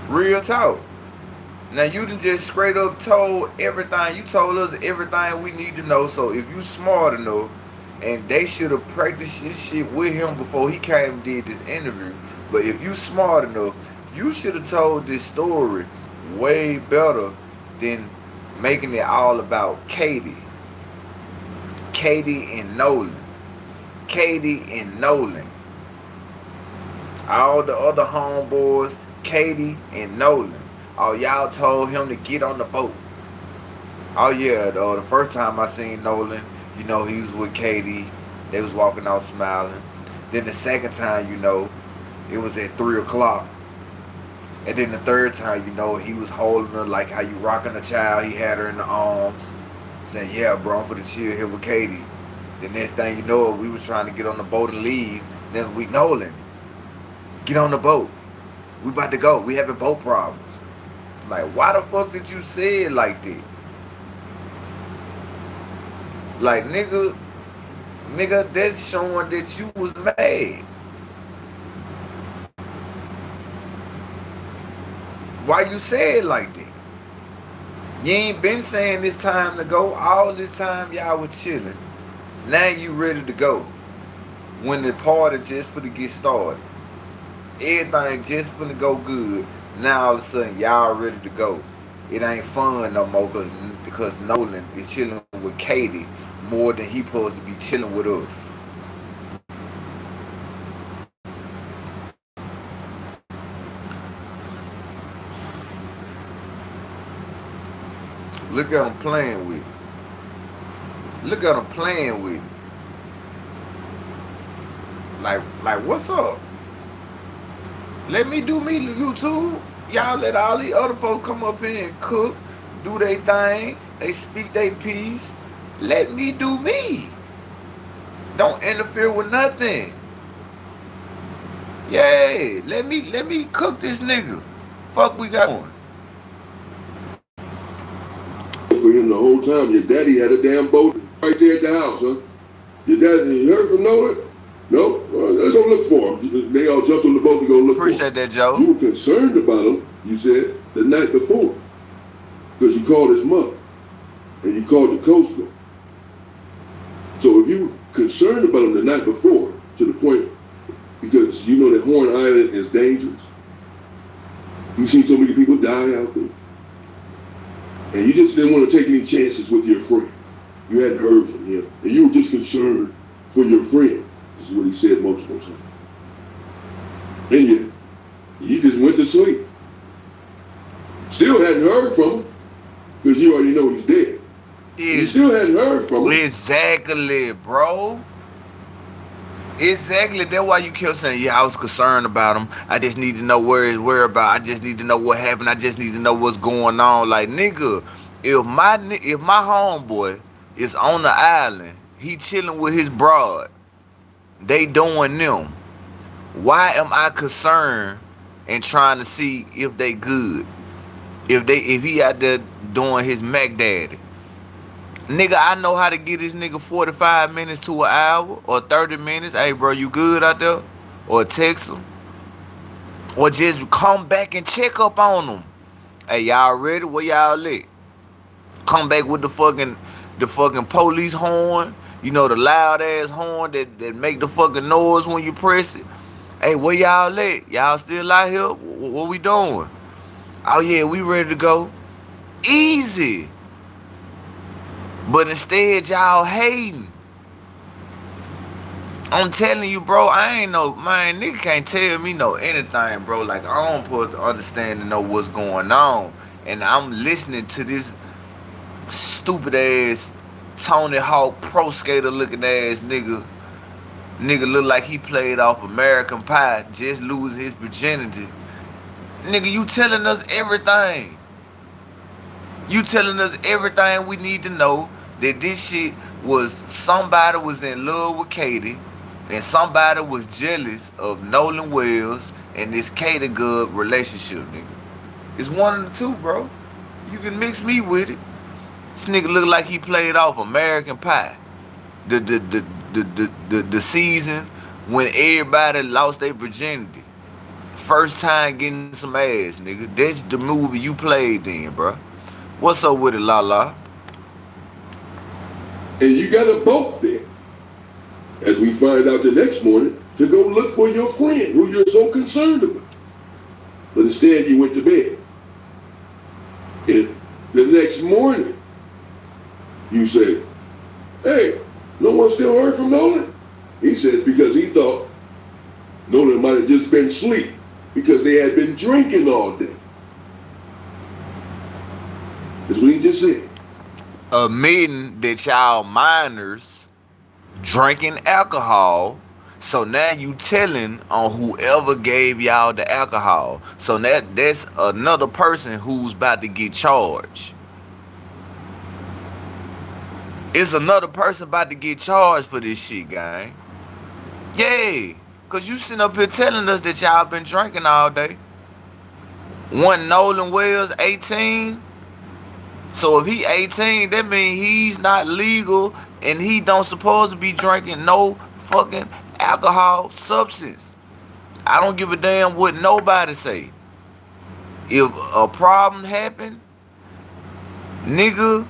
Real talk. Now you done just straight up told everything. You told us everything we need to know. So if you smart enough, and they should have practiced this shit with him before he came and did this interview. But if you smart enough, you should have told this story way better than making it all about Katie. Katie and Nolan. Katie and Nolan. All the other homeboys, Katie and Nolan. Oh, y'all told him to get on the boat. Oh yeah, the first time I seen Nolan, he was with Katie. They was walking out smiling. Then the second time, it was at 3 o'clock. And then the third time, he was holding her like how you rocking a child. He had her in the arms. Saying, yeah, bro, I'm for the chill here with Katie. The next thing you know, we was trying to get on the boat and leave. Then Nolan, get on the boat. We about to go. We having boat problems. Like, why the fuck did you say it like that? Like, nigga, Nigga, that's showing that you was mad. Why you say it like that? You ain't been saying this time to go. All this time y'all was chilling. Now you ready to go. When the party just finna get started. Everything just finna go good. Now all of a sudden y'all ready to go. It ain't fun no more because Nolan is chilling with Katie more than he supposed to be chilling with us. Look at him playing with it. Look at him playing with it. Like what's up? Let me do me, YouTube. Y'all let all these other folks come up here and cook, do their thing. They speak their piece. Let me do me. Don't interfere with nothing. Yeah, let me cook this nigga. Fuck we got on. For him the whole time, your daddy had a damn boat right there at the house, huh? Your daddy, you heard from Nolan? No? Well, let's go look for him. They all jumped on the boat to go look Appreciate for him. that, Joe. You were concerned about him, you said, the night before. Because you called his mother. And you called the Coast Guard. So if you were concerned about him the night before, to the point, because you know that Horn Island is dangerous. You've seen so many people die out there. And you just didn't want to take any chances with your friend. You hadn't heard from him. And you were just concerned for your friend. This is what he said multiple times. And you just went to sleep. Still hadn't heard from him. Because you already know he's dead. You still hadn't heard from him. Exactly, bro. Exactly. That's why you kept saying, yeah, I was concerned about him. I just need to know where his whereabouts. I just need to know what happened. I just need to know what's going on. Like, nigga, if my homeboy is on the island, he chilling with his broad, they doing them, why am I concerned and trying to see if they good? If he out there doing his Mac Daddy. Nigga, I know how to get this nigga 45 minutes to an hour or 30 minutes. Hey, bro, you good out there? Or text him. Or just come back and check up on them. Hey, y'all ready? Where y'all at? Come back with the fucking police horn. You know, the loud ass horn that make the fucking noise when you press it. Hey, where y'all at? Y'all still out here? What we doing? Oh yeah, we ready to go. Easy. But instead, y'all hating. I'm telling you, bro, I ain't no, man, nigga can't tell me no anything, bro. Like, I don't supposed to understand and know what's going on. And I'm listening to this stupid ass Tony Hawk pro skater looking ass nigga. Nigga look like he played off American Pie, just lose his virginity. Nigga, you telling us everything. You telling us everything we need to know, that this shit was somebody was in love with Katie and somebody was jealous of Nolan Wells and this Katie good relationship, nigga. It's one of the two, bro. You can mix me with it. This nigga look like he played off American Pie. The season when everybody lost their virginity. First time getting some ass, nigga. That's the movie you played in, bro. What's up with it, La? And you got a boat there. As we find out the next morning, to go look for your friend who you're so concerned about. But instead you went to bed. And the next morning, you said, hey, no one still heard from Nolan? He says because he thought Nolan might have just been asleep because they had been drinking all day. That's what he just said. Admitting that y'all minors drinking alcohol, so now you telling on whoever gave y'all the alcohol. So that's another person who's about to get charged. It's another person about to get charged for this shit, gang. Yeah, cause you sitting up here telling us that y'all been drinking all day. One Nolan Wells 18. So if he 18, that means he's not legal and he don't supposed to be drinking no fucking alcohol substance. I don't give a damn what nobody say. If a problem happen, nigga,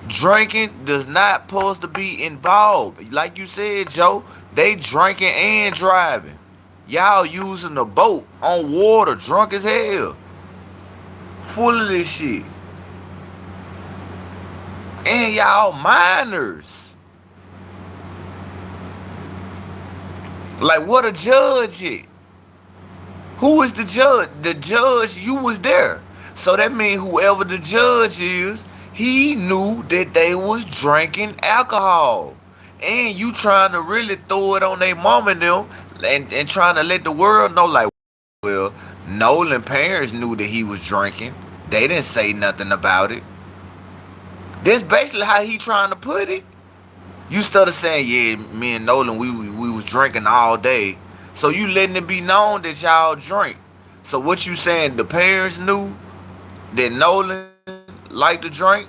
drinking does not supposed to be involved. Like you said, Joe, they drinking and driving. Y'all using a boat on water, drunk as hell. Full of this shit. And y'all minors. Like, what a judge at? Who is the judge? The judge, you was there. So that means whoever the judge is, he knew that they was drinking alcohol. And you trying to really throw it on their mom and them and trying to let the world know, like, well, Nolan parents knew that he was drinking. They didn't say nothing about it. That's basically how he trying to put it. You started saying, yeah, me and Nolan, we was drinking all day. So you letting it be known that y'all drink. So what you saying, the parents knew that Nolan liked to drink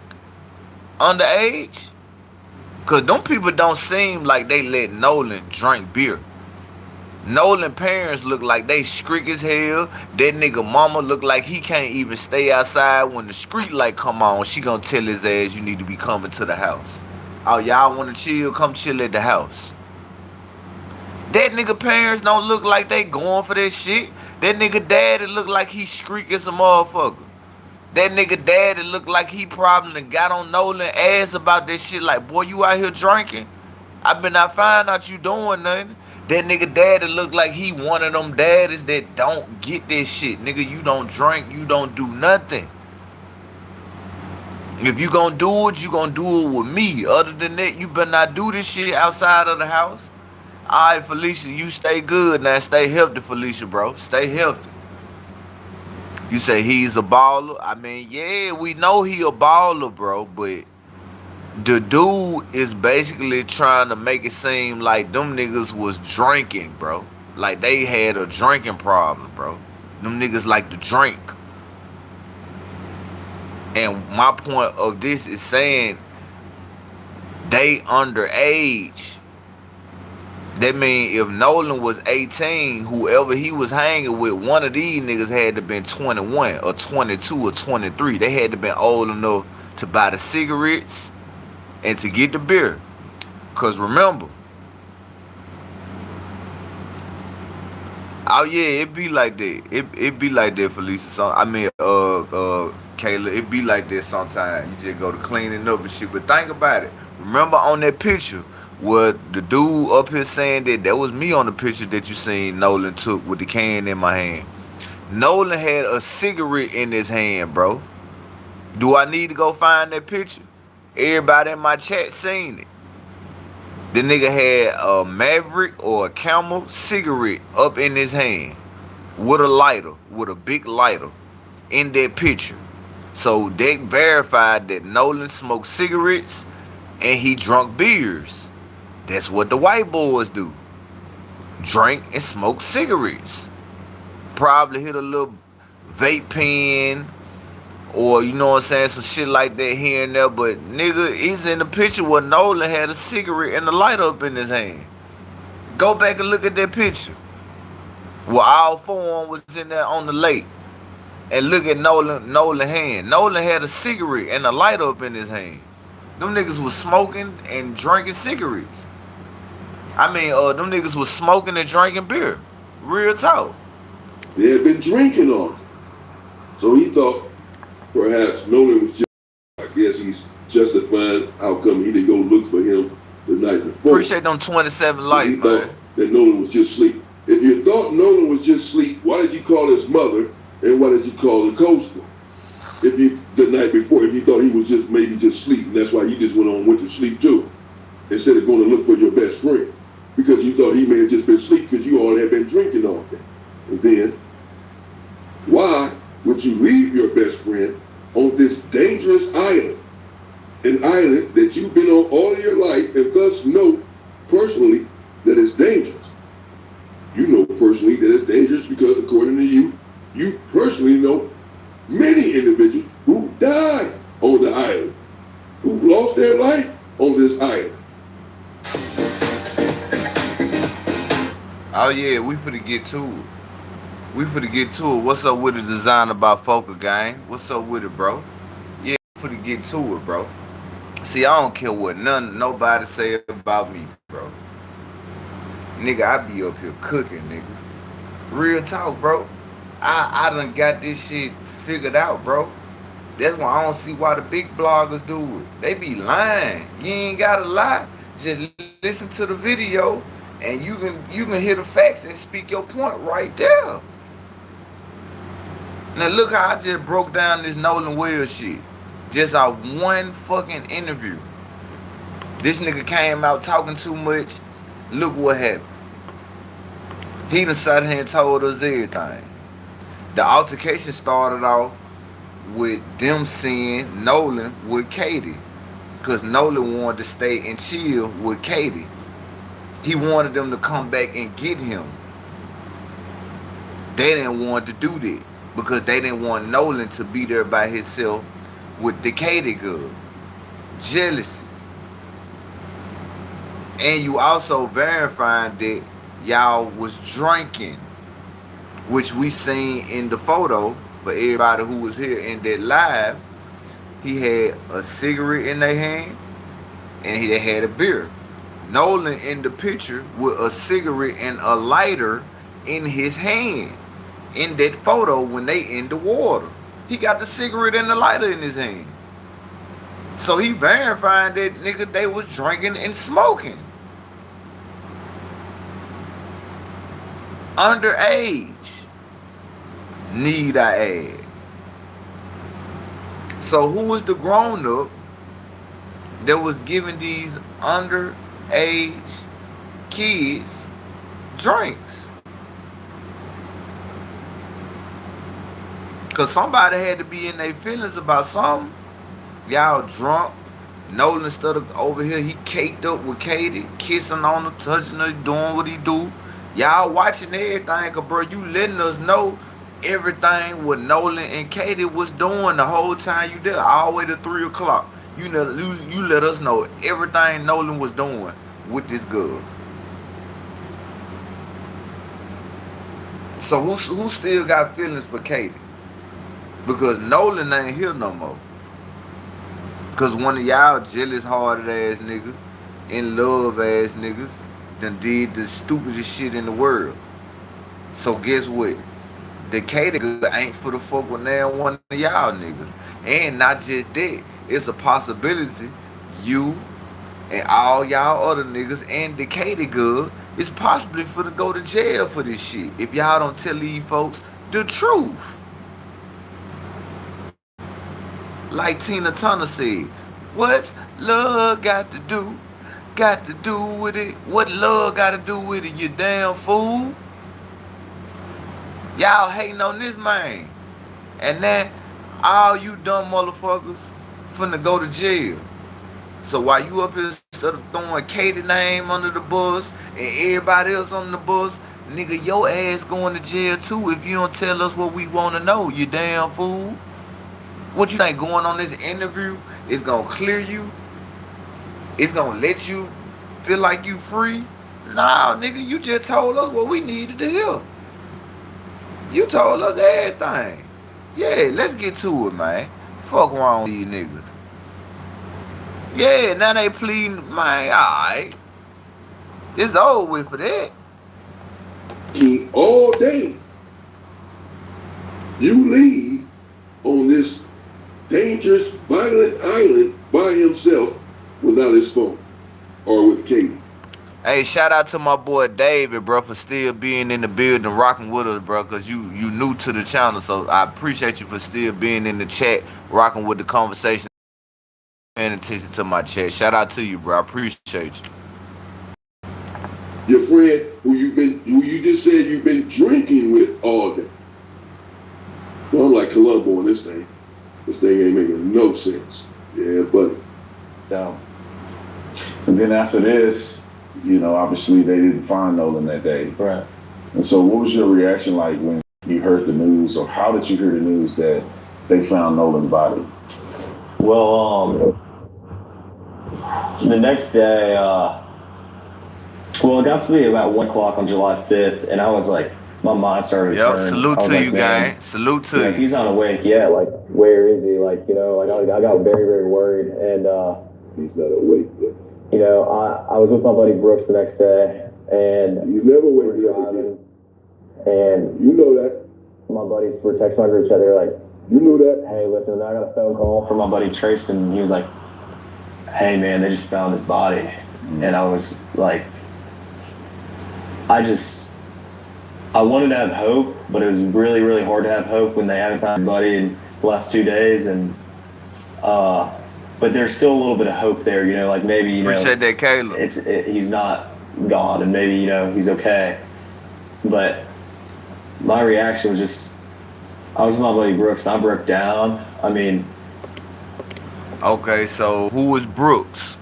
underage? Because them people don't seem like they let Nolan drink beer. Nolan parents look like they skreak as hell. That nigga mama look like he can't even stay outside when the street light come on. She gonna tell his ass, you need to be coming to the house. Oh, y'all wanna chill? Come chill at the house. That nigga parents don't look like they going for that shit. That nigga daddy look like he skreak as a motherfucker. That nigga daddy look like he probably got on Nolan ass about that shit. Like, boy, you out here drinking? I been not find out you doing nothing. That nigga daddy look like he one of them daddies that don't get this shit. Nigga, you don't drink, you don't do nothing. If you gonna do it, you gonna do it with me. Other than that, you better not do this shit outside of the house. Alright, Felicia, you stay good now. Stay healthy, Felicia, bro. Stay healthy. You say he's a baller? I mean, yeah, we know he a baller, bro, but the dude is basically trying to make it seem like them niggas was drinking, bro. Like they had a drinking problem, bro. Them niggas like to drink. And my point of this is saying they underage. That mean if Nolan was 18, whoever he was hanging with, one of these niggas had to been 21 or 22 or 23. They had to been old enough to buy the cigarettes and to get the beer. Cause remember, oh yeah, it be like that. It be like that, Felicia. So I mean, Kayla, it be like that sometimes. You just go to cleaning up and shit. But think about it. Remember on that picture where the dude up here saying that was me on the picture that you seen Nolan took with the can in my hand. Nolan had a cigarette in his hand, bro. Do I need to go find that picture? Everybody in my chat seen it. The nigga had a Maverick or a Camel cigarette up in his hand with a lighter, with a big lighter in that picture. So they verified that Nolan smoked cigarettes and he drunk beers. That's what the white boys do. Drink and smoke cigarettes. Probably hit a little vape pen or, you know what I'm saying, some shit like that here and there. But nigga, he's in the picture where Nolan had a cigarette and a light up in his hand. Go back and look at that picture. Where all four of them was in there on the lake. And look at Nolan's hand. Nolan had a cigarette and a light up in his hand. Them niggas was smoking and drinking cigarettes. I mean, them niggas was smoking and drinking beer. Real talk. They had been drinking on it. So he thought perhaps Nolan was just, I guess he's justifying how come he didn't go look for him the night before. Appreciate them 27 likes, he man. thought that Nolan was just asleep. If you thought Nolan was just asleep, why did you call his mother and why did you call the Coast Guard? If you, the night before, if you thought he was just maybe just asleep, and that's why you just went to sleep too, instead of going to look for your best friend. Because you thought he may have just been asleep because you all had been drinking all day. And then, why would you leave your best friend on this dangerous island? An island that you've been on all of your life and thus know personally that it's dangerous. You know personally that it's dangerous because according to you, you personally know many individuals who died on the island Oh yeah, we finna get to it. We finna get to it. What's up with the designer by Focal gang? What's up with it, bro? Yeah, we finna get to it, bro. See, I don't care what nobody say about me, bro. Nigga, I be up here cooking, nigga. Real talk, bro. I done got this shit figured out, bro. That's why I don't see why the big bloggers do it. They be lying. You ain't gotta lie. Just listen to the video and you can hear the facts and speak your point right there. Now look how I just broke down this Nolan Wells shit. Just out one fucking interview. This nigga came out talking too much. Look what happened. He done sat here and told us everything. The altercation started off with them seeing Nolan with Katie. Because Nolan wanted to stay and chill with Katie. He wanted them to come back and get him. They didn't want to do that. Because they didn't want Nolan to be there by himself with the Katie girl. Jealousy. And you also verifying that y'all was drinking, which we seen in the photo for everybody who was here in that live. He had a cigarette in their hand and he had a beer. Nolan in the picture with a cigarette and a lighter in his hand in that photo when they in the water. He got the cigarette and the lighter in his hand. So he verifying that nigga they was drinking and smoking. Underage. Need I add. So who was the grown up that was giving these underage kids drinks? Cause somebody had to be in their feelings about something. Y'all drunk. Nolan instead of over here, he caked up with Katie, kissing on her, touching her, doing what he do. Y'all watching everything, cause bro, you letting us know everything what Nolan and Katie was doing the whole time you there, all the way to 3 o'clock. You let us know everything Nolan was doing with this girl. So who still got feelings for Katie? Because Nolan ain't here no more. Because one of y'all jealous-hearted ass niggas, in love ass niggas, done did the stupidest shit in the world. So guess what? The Katie girl ain't for the fuck with now one of y'all niggas. And not just that, it's a possibility you and all y'all other niggas and the Katie girl is possibly for to go to jail for this shit if y'all don't tell these folks the truth. Like Tina Turner said, what's love got to do? Got to do with it? What love got to do with it, you damn fool? Y'all hating on this man. And then all you dumb motherfuckers finna go to jail. So while you up here instead of throwing Katie name under the bus and everybody else under the bus, nigga, your ass going to jail too if you don't tell us what we want to know, you damn fool. What you think going on this interview is gonna clear you? It's gonna let you feel like you free? Nah, nigga, you just told us what we needed to hear. You told us everything. Yeah, let's get to it, man. Fuck wrong with these niggas. Yeah, now they pleading, man, alright. It's over with for that. All day, you leave on this dangerous, violent island by himself without his phone or with Katie. Hey, shout out to my boy David, bro, for still being in the building, rocking with us, bro, because you new to the channel, so I appreciate you for still being in the chat, rocking with the conversation, paying attention to my chat. Shout out to you, bro. I appreciate you. Your friend who you just said you've been drinking with all day. Well, I'm like Columbo on this thing. This thing ain't making no sense. Yeah, buddy. No. And then after this, you know, obviously they didn't find Nolan that day. Right. And so what was your reaction like when you heard the news, or how did you hear the news that they found Nolan's body? Well, the next day, Well, it got to be about 1 o'clock on July 5th, and I was like, my mind started to Yep. turn. Salute I was to like, you, gang. man, Salute you to know, if you. he's not awake yet, like, where is he? Like, you know, like I got very, very worried. And, He's not awake yet. you know, I was with my buddy Brooks the next day, and You never we're wake up again. driving, and You know that. my buddies were texting my group chat. They were like, You knew that. hey, listen, I got a phone call from my buddy Tristan, and he was like, hey, man, they just found his body. And I was like, I wanted to have hope, but it was really, really hard to have hope when they haven't found anybody in the last 2 days. And but there's still a little bit of hope there, you know, like maybe, you Appreciate know, that, Caleb. he's not gone, and maybe, you know, he's okay. But my reaction was just, I was with my buddy Brooks, and I broke down. I mean, Okay, so who is Brooks?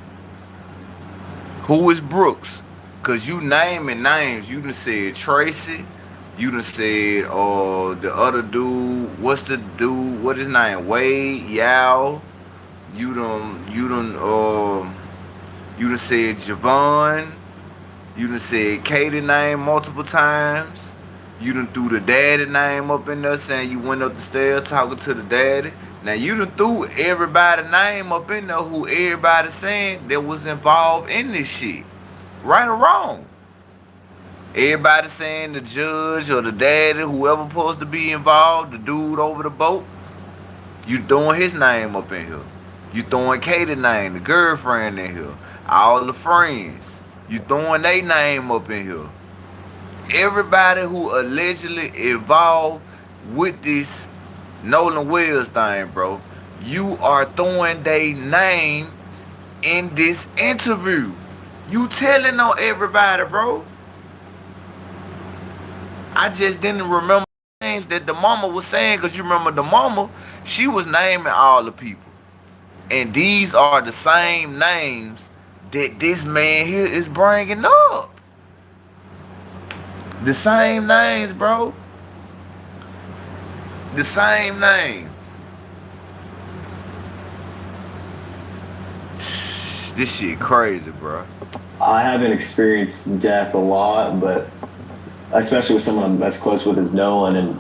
Who is Brooks? Cause you naming names. You done said Tracy. You done said the other dude. What's the dude? What his name? Wade Yao. You done said Javon. You done said Katie name multiple times. You done threw the daddy name up in there saying you went up the stairs talking to the daddy. Now you done threw everybody name up in there who everybody saying that was involved in this shit. Right or wrong. Everybody saying the judge or the daddy, whoever supposed to be involved, the dude over the boat, you throwing his name up in here. You throwing Katie's name, the girlfriend in here. All the friends. You throwing their name up in here. Everybody who allegedly involved with this Nolan Wells thing, bro, you are throwing their name in this interview. You telling on everybody, bro. I just didn't remember names that the mama was saying, because you remember the mama, she was naming all the people. And these are the same names that this man here is bringing up. The same names, bro. The same names. This shit crazy, bro. I haven't experienced death a lot, but especially with someone I'm as close with as Nolan. And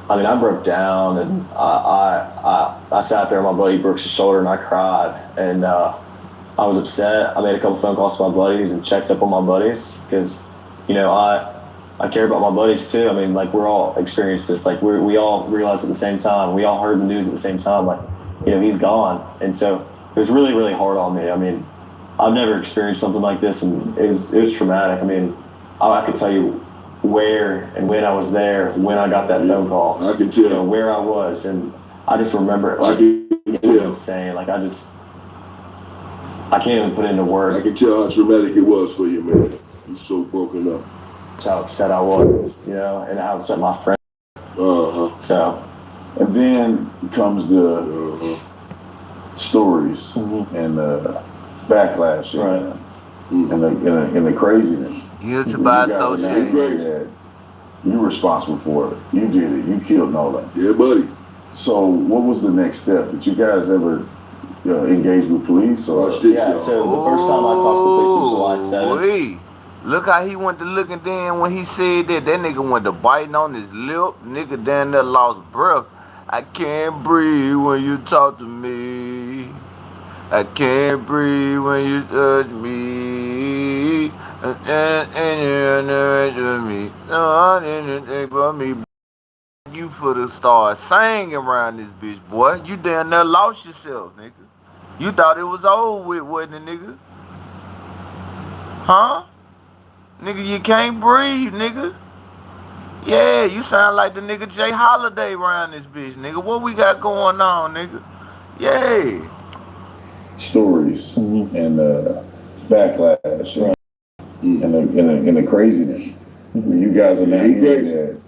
I mean, I broke down, and I sat there on my buddy Brooks' shoulder, and I cried, and I was upset. I made a couple phone calls to my buddies and checked up on my buddies, because, you know, I care about my buddies too. I mean, like, we're all experienced this. Like, we all realized at the same time. We all heard the news at the same time. Like, you know, he's gone, and so it was really, really hard on me. I mean, I've never experienced something like this, and it was traumatic. I mean, I could tell you where and when I was there, when I got that phone call. I can tell. You know, where I was, and I just remember it. Like, it was insane. Like, I can't even put it into words. I can tell how traumatic it was for you, man. You're so broken up. How upset I was, you know, and how upset my friend. So, And then comes the stories and the backlash, right, and the craziness. Guilty by association. That you're responsible for it. You did it. You killed Nolan. Yeah, buddy. So, what was the next step? Did you guys ever engage with police? Or yeah. So the first time I talked to the police was July 7th. Look how he went to looking. Then when he said that nigga went to biting on his lip. Nigga down there lost breath. I can't breathe when you talk to me. I can't breathe when you touch me. You for to start singing around this bitch, boy. You down there lost yourself, nigga. You thought it was over with, wasn't it, nigga? Huh? Nigga, you can't breathe, nigga. Yeah, you sound like the nigga Jay Holiday around this bitch, nigga. What we got going on, nigga? Yeah. Stories and backlash and the craziness. You guys are now hearing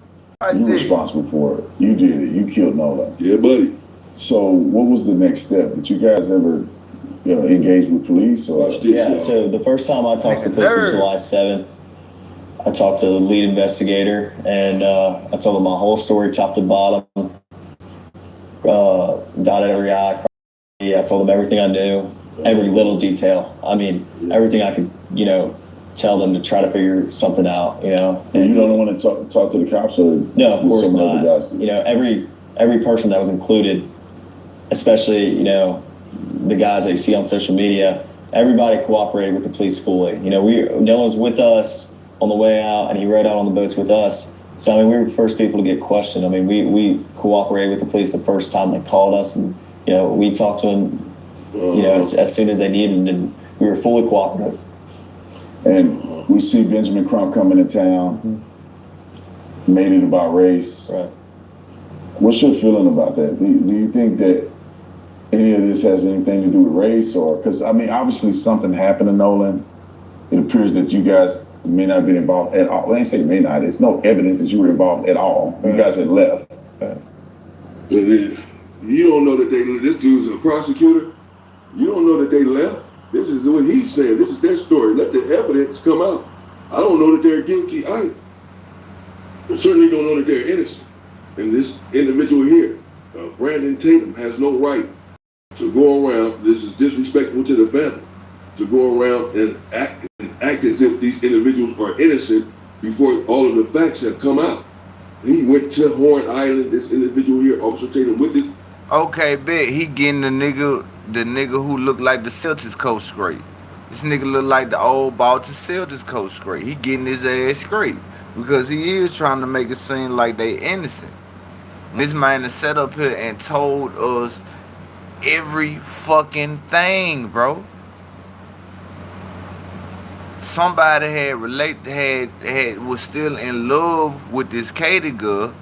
that you're responsible for it. You did it. You killed Nolan. Yeah, buddy. So, what was the next step? Did you guys ever engage with police? Or? Yeah. So the first time I talked to the police was July 7th. I talked to the lead investigator, and I told him my whole story, top to bottom, dotted every I. I told him everything I knew, every little detail. I mean, everything I could, tell them to try to figure something out, you know. And you don't want to talk to the cops, or no, of course some not. other guys? You know, every person that was included, especially, you know, the guys that you see on social media, everybody cooperated with the police fully. You know, Nolan was with us on the way out, and he rode out on the boats with us. So, I mean, we were the first people to get questioned. I mean, we cooperated with the police the first time they called us, and, you know, we talked to them, you know, as soon as they needed, and we were fully cooperative. And we see Benjamin Crump coming to town, made it about race. Right. What's your feeling about that? Do you think that any of this has anything to do with race? Or, because, I mean, obviously something happened to Nolan. It appears that you guys may not have been involved at all. Let me say may not. It's no evidence that you were involved at all. You guys had left. You don't know that this dude's a prosecutor. You don't know that they left. This is what he's saying. This is their story. Let the evidence come out. I don't know that they're guilty either. I certainly don't know that they're innocent. And this individual here, Brandon Tatum, has no right to go around. This is disrespectful to the family, to go around and act as if these individuals are innocent before all of the facts have come out. He went to Horn Island. This individual here, Officer Tatum, with this. Okay, bet he getting the nigga who looked like the Celtics coach straight. This nigga look like the old Boston Celtics coach straight. He getting his ass straight because he is trying to make it seem like they innocent. This man has sat up here and told us every fucking thing, bro. Somebody was still in love with this Katie girl,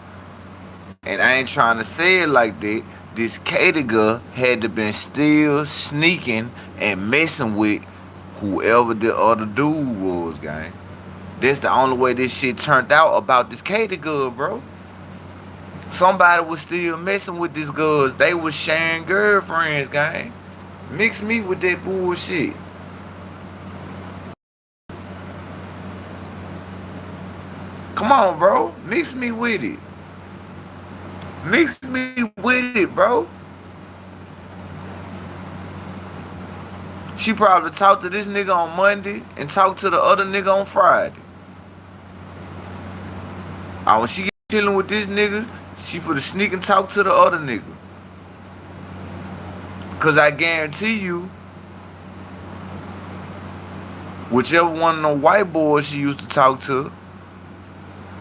and I ain't trying to say it like that. This Katie girl had to been still sneaking and messing with whoever the other dude was, gang. That's the only way this shit turned out about this Katie girl, bro. Somebody was still messing with these girls. They was sharing girlfriends, gang. Mix me with that bullshit. Come on, bro. Mix me with it. Mix me with it, bro. She probably talked to this nigga on Monday and talked to the other nigga on Friday. When she get chilling with this nigga, she for the sneak and talk to the other nigga. Cause I guarantee you, whichever one of the white boys she used to talk to,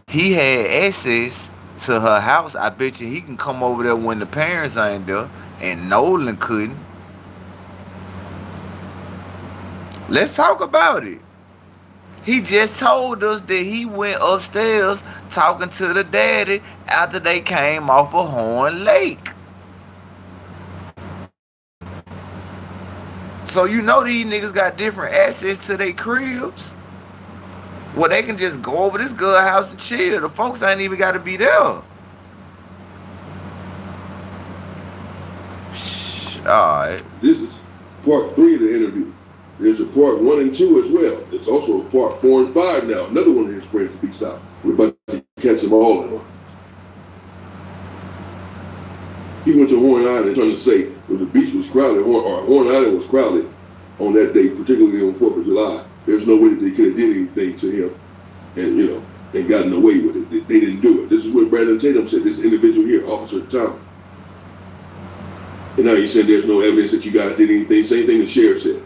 he had access to her house. I bet you he can come over there when the parents ain't there, and Nolan couldn't. Let's talk about it. He just told us that he went upstairs talking to the daddy after they came off of Horn Lake. So you know these niggas got different access to their cribs. Well, they can just go over this girl house and chill. The folks ain't even got to be there. Alright. This is part 3 of the interview. There's a part 1 and 2 as well. There's also a part 4 and 5 now. Another one of his friends speaks out. We're about to catch them all in one. He went to Horn Island trying to say when the beach was crowded, Horn Island was crowded on that day, particularly on 4th of July. There's no way that they could have did anything to him and gotten away with it. They didn't do it. This is what Brandon Tatum said, this individual here, Officer Tom. And now you said there's no evidence that you guys did anything. Same thing the sheriff said.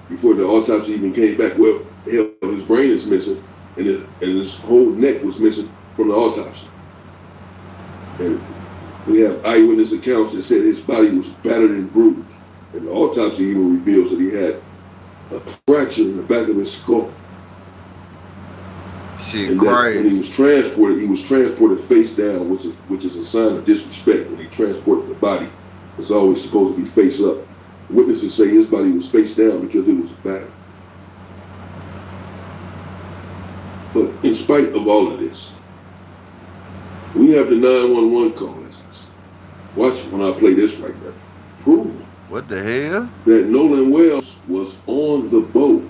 Before the autopsy even came back, well, hell, his brain is missing and his whole neck was missing from the autopsy. And we have eyewitness accounts that said his body was battered and bruised. And the autopsy even reveals that he had a fracture in the back of his skull. Shit, and crazy. When he was transported face down, which is a sign of disrespect. When he transported the body, it's always supposed to be face up. Witnesses say his body was face down because it was battered. But in spite of all of this, we have the 911 call lessons. Watch when I play this right now. Prove what the hell? That Nolan Wells was on the boat.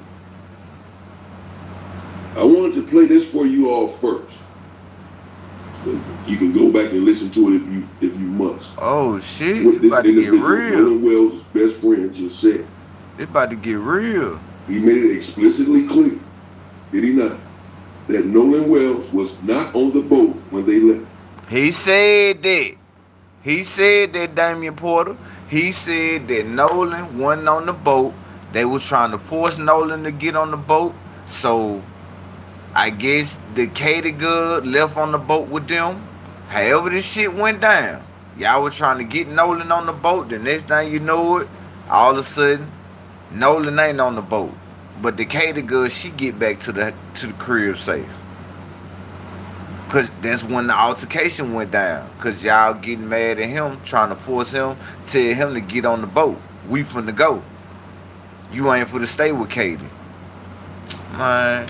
I wanted to play this for you all first. So you can go back and listen to it if you must. Oh shit, What this about to get individual, real. Nolan Wells' best friend, just said. It's about to get real. He made it explicitly clear did he not? That Nolan Wells was not on the boat when they left. He said that. He said that, Damian Porter. He said that Nolan wasn't on the boat. They was trying to force Nolan to get on the boat. So I guess the Katie girl left on the boat with them. However this shit went down. Y'all was trying to get Nolan on the boat. The next thing you know it, all of a sudden, Nolan ain't on the boat. But the Katie girl, she get back to the crib safe. Cause that's when the altercation went down. Cause y'all getting mad at him, trying to force him, tell him to get on the boat. We finna go. You ain't for to stay with Katie. Man.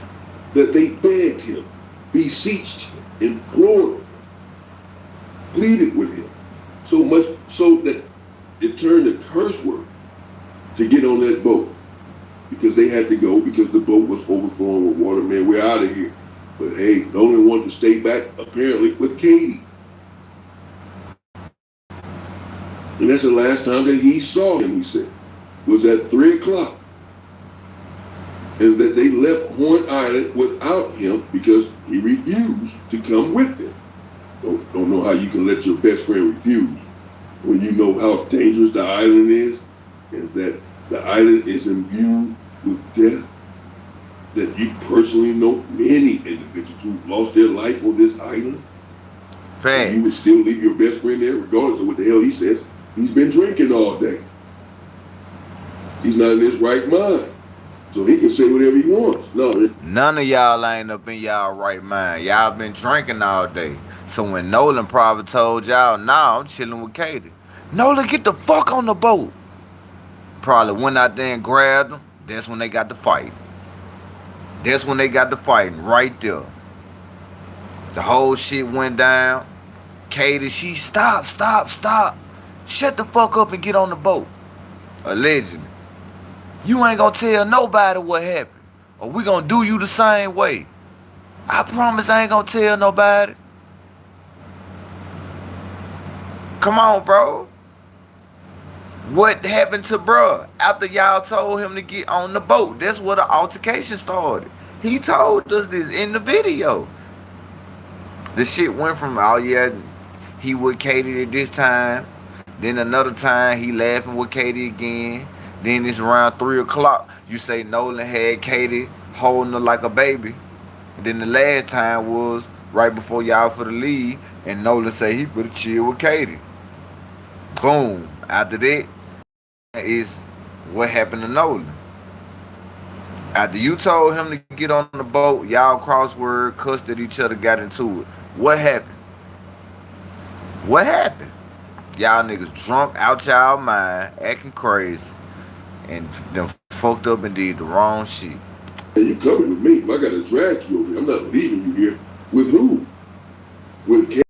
That they begged him, beseeched him, implored him, pleaded with him. So much so that it turned a curse word to get on that boat. Because they had to go because the boat was overflowing with water. Man, we're out of here. But hey, Nolan wanted to stay back, apparently, with Katie. And that's the last time that he saw him, he said, was at 3 o'clock. And that they left Horn Island without him because he refused to come with them. Don't know how you can let your best friend refuse when you know how dangerous the island is and that the island is imbued with death. That you personally know many individuals who've lost their life on this island. Facts. You would still leave your best friend there regardless of what the hell he says. He's been drinking all day. He's not in his right mind. So he can say whatever he wants. No, none of y'all ain't up in y'all right mind. Y'all been drinking all day. So when Nolan probably told y'all, nah, I'm chilling with Katie. Nolan, get the fuck on the boat. Probably went out there and grabbed him. That's when they got the fight. That's when they got the fighting right there. The whole shit went down. Katie, she stop. Shut the fuck up and get on the boat. Allegedly. You ain't gonna tell nobody what happened. Or we gonna do you the same way. I promise I ain't gonna tell nobody. Come on, bro. What happened to bruh after y'all told him to get on the boat? That's where the altercation started. He told us this in the video. The shit went from, oh yeah, he with Katie at this time. Then another time he laughing with Katie again. Then it's around 3 o'clock. You say Nolan had Katie holding her like a baby. And then the last time was right before y'all for the lead. And Nolan say he put a chill with Katie. Boom. After that is what happened to Nolan. After you told him to get on the boat, y'all crossword, cussed at each other, got into it. What happened? What happened? Y'all niggas drunk out y'all mind, acting crazy, and then fucked up and did the wrong shit. And you coming with me. If I gotta drag you over here, I'm not leaving you here. With who? When Katie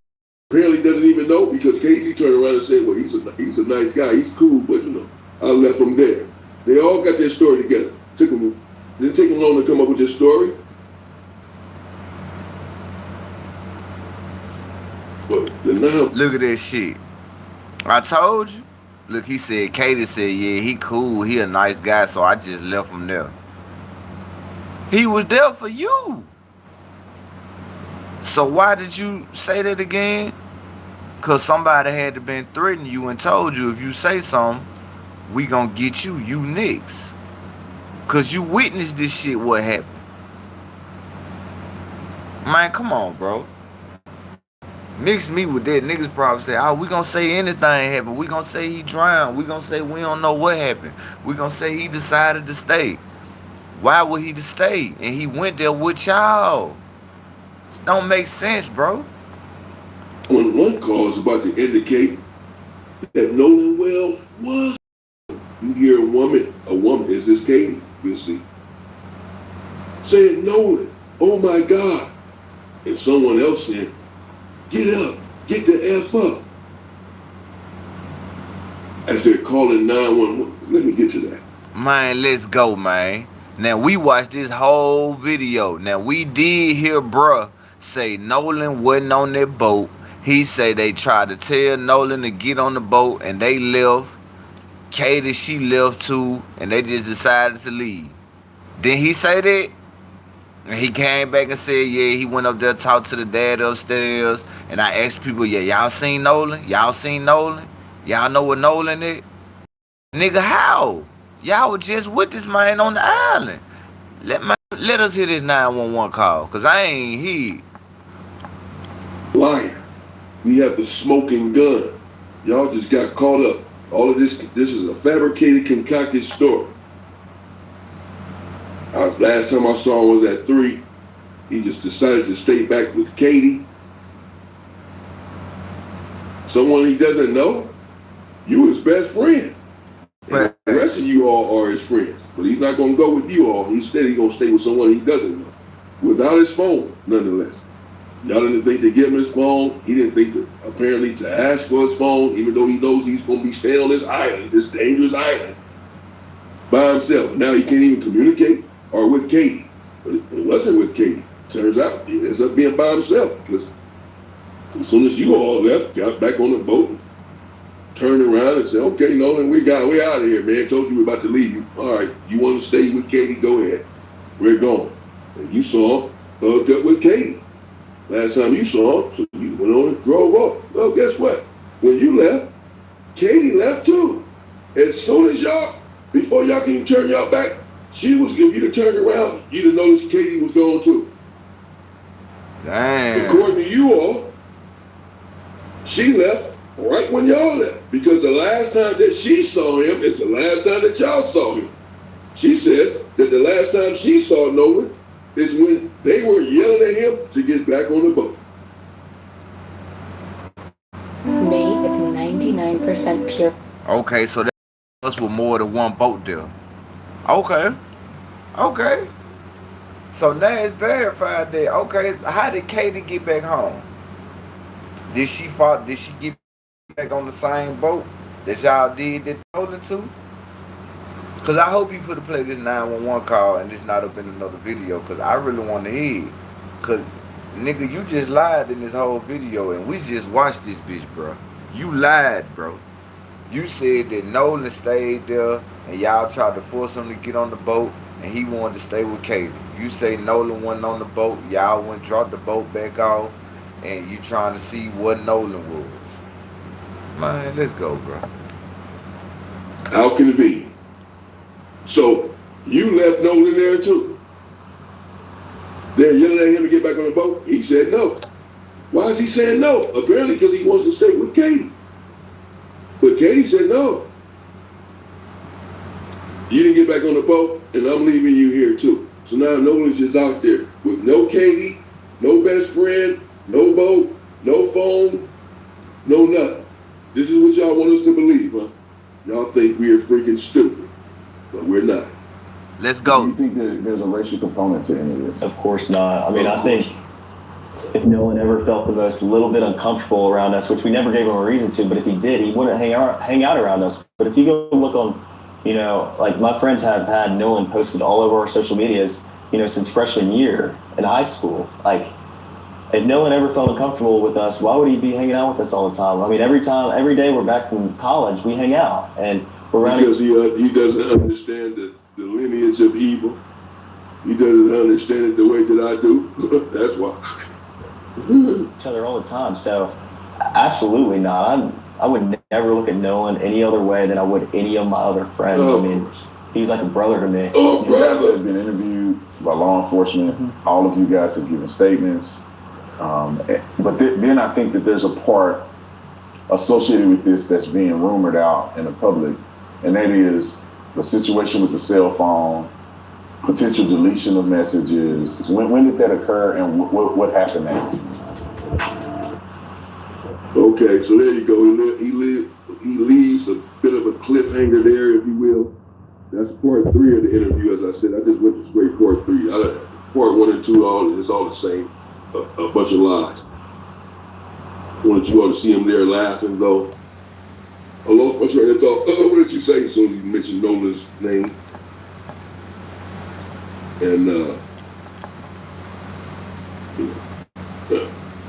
apparently doesn't even know because Katie turned around and said, well, he's a nice guy, he's cool, but you know, I left him there. They all got their story together. Didn't take them long to come up with this story. But now, look at this shit. I told you. Look, he said, Katie said, yeah, he cool, he a nice guy, so I just left him there. He was there for you. So why did you say that again? Because somebody had to been threatening you and told you if you say something, we gonna get you. You next. Because you witnessed this shit, what happened. Man, come on, bro. Mix me with that. Niggas probably say, oh, we gonna say anything happened. We gonna say he drowned. We gonna say we don't know what happened. We gonna say he decided to stay. Why would he to stay? And he went there with y'all. This don't make sense, bro. when one call is about to indicate that Nolan Wells was, you hear a woman, is this Katie? We'll see. Saying Nolan, oh my God. And someone else saying, get up, get the F up. As they're calling 911. Let me get to that. Man, let's go, man. Now, we watched this whole video. Now, we did hear bruh say Nolan wasn't on that boat. He say they tried to tell Nolan to get on the boat and they left. Katie, she left too, and they just decided to leave. Didn't he say that? And he came back and said, yeah, he went up there, talked to the dad upstairs. And I asked people, yeah, y'all seen Nolan? Y'all seen Nolan? Y'all know what Nolan is? Nigga, how? Y'all were just with this man on the island. Let us hear this 911 call, because I ain't here. Liar. We have the smoking gun. Y'all just got caught up. All of this is a fabricated, concocted story. Last time I saw him was at 3. He just decided to stay back with Katie. Someone he doesn't know. You his best friend. And the rest of you all are his friends. But he's not going to go with you all. Instead, he's going to stay with someone he doesn't know. Without his phone, nonetheless. Y'all didn't think to give him his phone. He didn't think to, apparently, to ask for his phone, even though he knows he's going to be staying on this island, this dangerous island, by himself. Now he can't even communicate or with Katie. But it wasn't with Katie. Turns out he ends up being by himself, because as soon as you all left, got back on the boat, turned around and said, okay, Nolan, we out of here, man. Told you we're about to leave you. All right, you want to stay with Katie? Go ahead. We're gone. And you saw him hugged up with Katie. Last time you saw him, so you went on and drove off. Well, guess what? When you left, Katie left too. As soon as before y'all can turn y'all back, if you to turn around, you'd have noticed Katie was gone too. Damn. According to you all, she left right when y'all left, because the last time that she saw him is the last time that y'all saw him. She said that the last time she saw Nolan is when they were yelling at him to get back on the boat. Made with 99% pure. Okay, so that us with more than one boat there. Okay. So now it's verified that, okay, how did Katie get back home? Did she get back on the same boat that y'all did that Nolan to? Because I hope you put to play this 911 call and it's not up in another video, because I really want to hear it. Because, nigga, you just lied in this whole video and we just watched this bitch, bro. You lied, bro. You said that Nolan stayed there and y'all tried to force him to get on the boat and he wanted to stay with Katie. You say Nolan wasn't on the boat, y'all went dropped the boat back off, and you trying to see what Nolan was. Man, let's go, bro. How convenient. So you left Nolan there too. They're yelling at him to get back on the boat. He said no. Why is he saying no? Apparently because he wants to stay with Katie. But Katie said no. You didn't get back on the boat, and I'm leaving you here too. So now Nolan's just out there with no Katie, no best friend, no boat, no phone, no nothing. This is what y'all want us to believe, huh? Y'all think we're freaking stupid, but we're not. Let's go. Do you think that there's a racial component to any of this? Of course not. I mean, I think if Nolan ever felt the most little bit uncomfortable around us, which we never gave him a reason to, but if he did, he wouldn't hang out around us. But if you go look on, like my friends have had Nolan posted all over our social medias, since freshman year in high school. Like, if Nolan ever felt uncomfortable with us, why would he be hanging out with us all the time? I mean, every day we're back from college, we hang out, and we're around. Because he doesn't understand the lineage of evil. He doesn't understand it the way that I do. That's why. Each other all the time. So, absolutely not. I would never look at Nolan any other way than I would any of my other friends. I mean, he's like a brother to me. Oh, You guys brother. have been interviewed by law enforcement. Mm-hmm. All of you guys have given statements. But then I think that there's a part associated with this that's being rumored out in the public, and that is the situation with the cell phone, potential deletion of messages. When did that occur, and what happened now? Okay, so there you go. He leaves a bit of a cliffhanger there, if you will. That's part 3 of the interview. As I said, I just went to straight part 3. Part 1 and 2, it's all the same. A bunch of lies. Wanted you all to see him there laughing, though. I lost my train of thought. What did you say as soon as you mentioned Nolan's name? And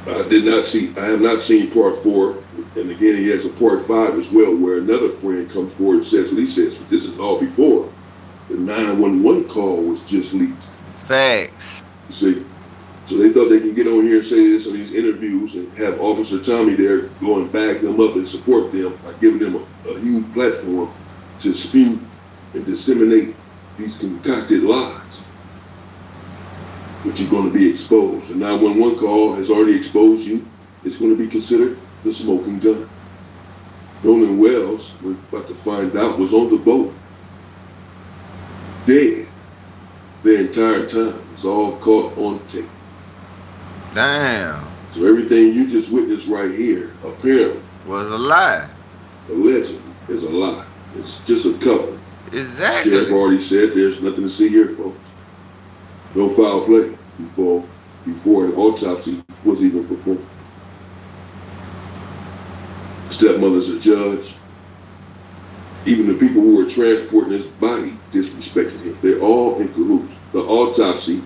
I have not seen part 4. And again, he has a part 5 as well, where another friend comes forward and says what he says. But this is all before the 911 call was just leaked. Facts. You see? So they thought they can get on here and say this in these interviews and have Officer Tommy there go and back them up and support them by giving them a huge platform to spew and disseminate these concocted lies. But you're going to be exposed. The 911 call has already exposed you. It's going to be considered the smoking gun. Nolan Wells, we're about to find out, was on the boat, dead their entire time. It's all caught on tape. Damn. So everything you just witnessed right here, apparently, was a lie. Allegedly, is a lie. It's just a cover. Exactly. Sheriff already said there's nothing to see here, folks. No foul play before an autopsy was even performed. Stepmother's a judge. Even the people who were transporting his body disrespected him. They're all in cahoots. The autopsy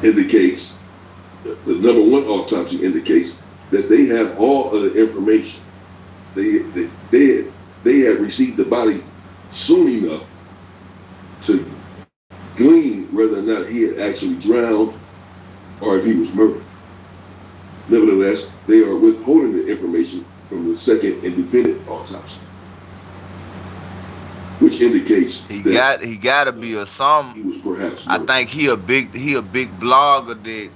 indicates, the number one autopsy indicates that they have all of the information. They had received the body soon enough to glean whether or not he had actually drowned or if he was murdered. Nevertheless, they are withholding the information from the second independent autopsy, which indicates he gotta be a something. He was perhaps I murdered. think he a big blogger that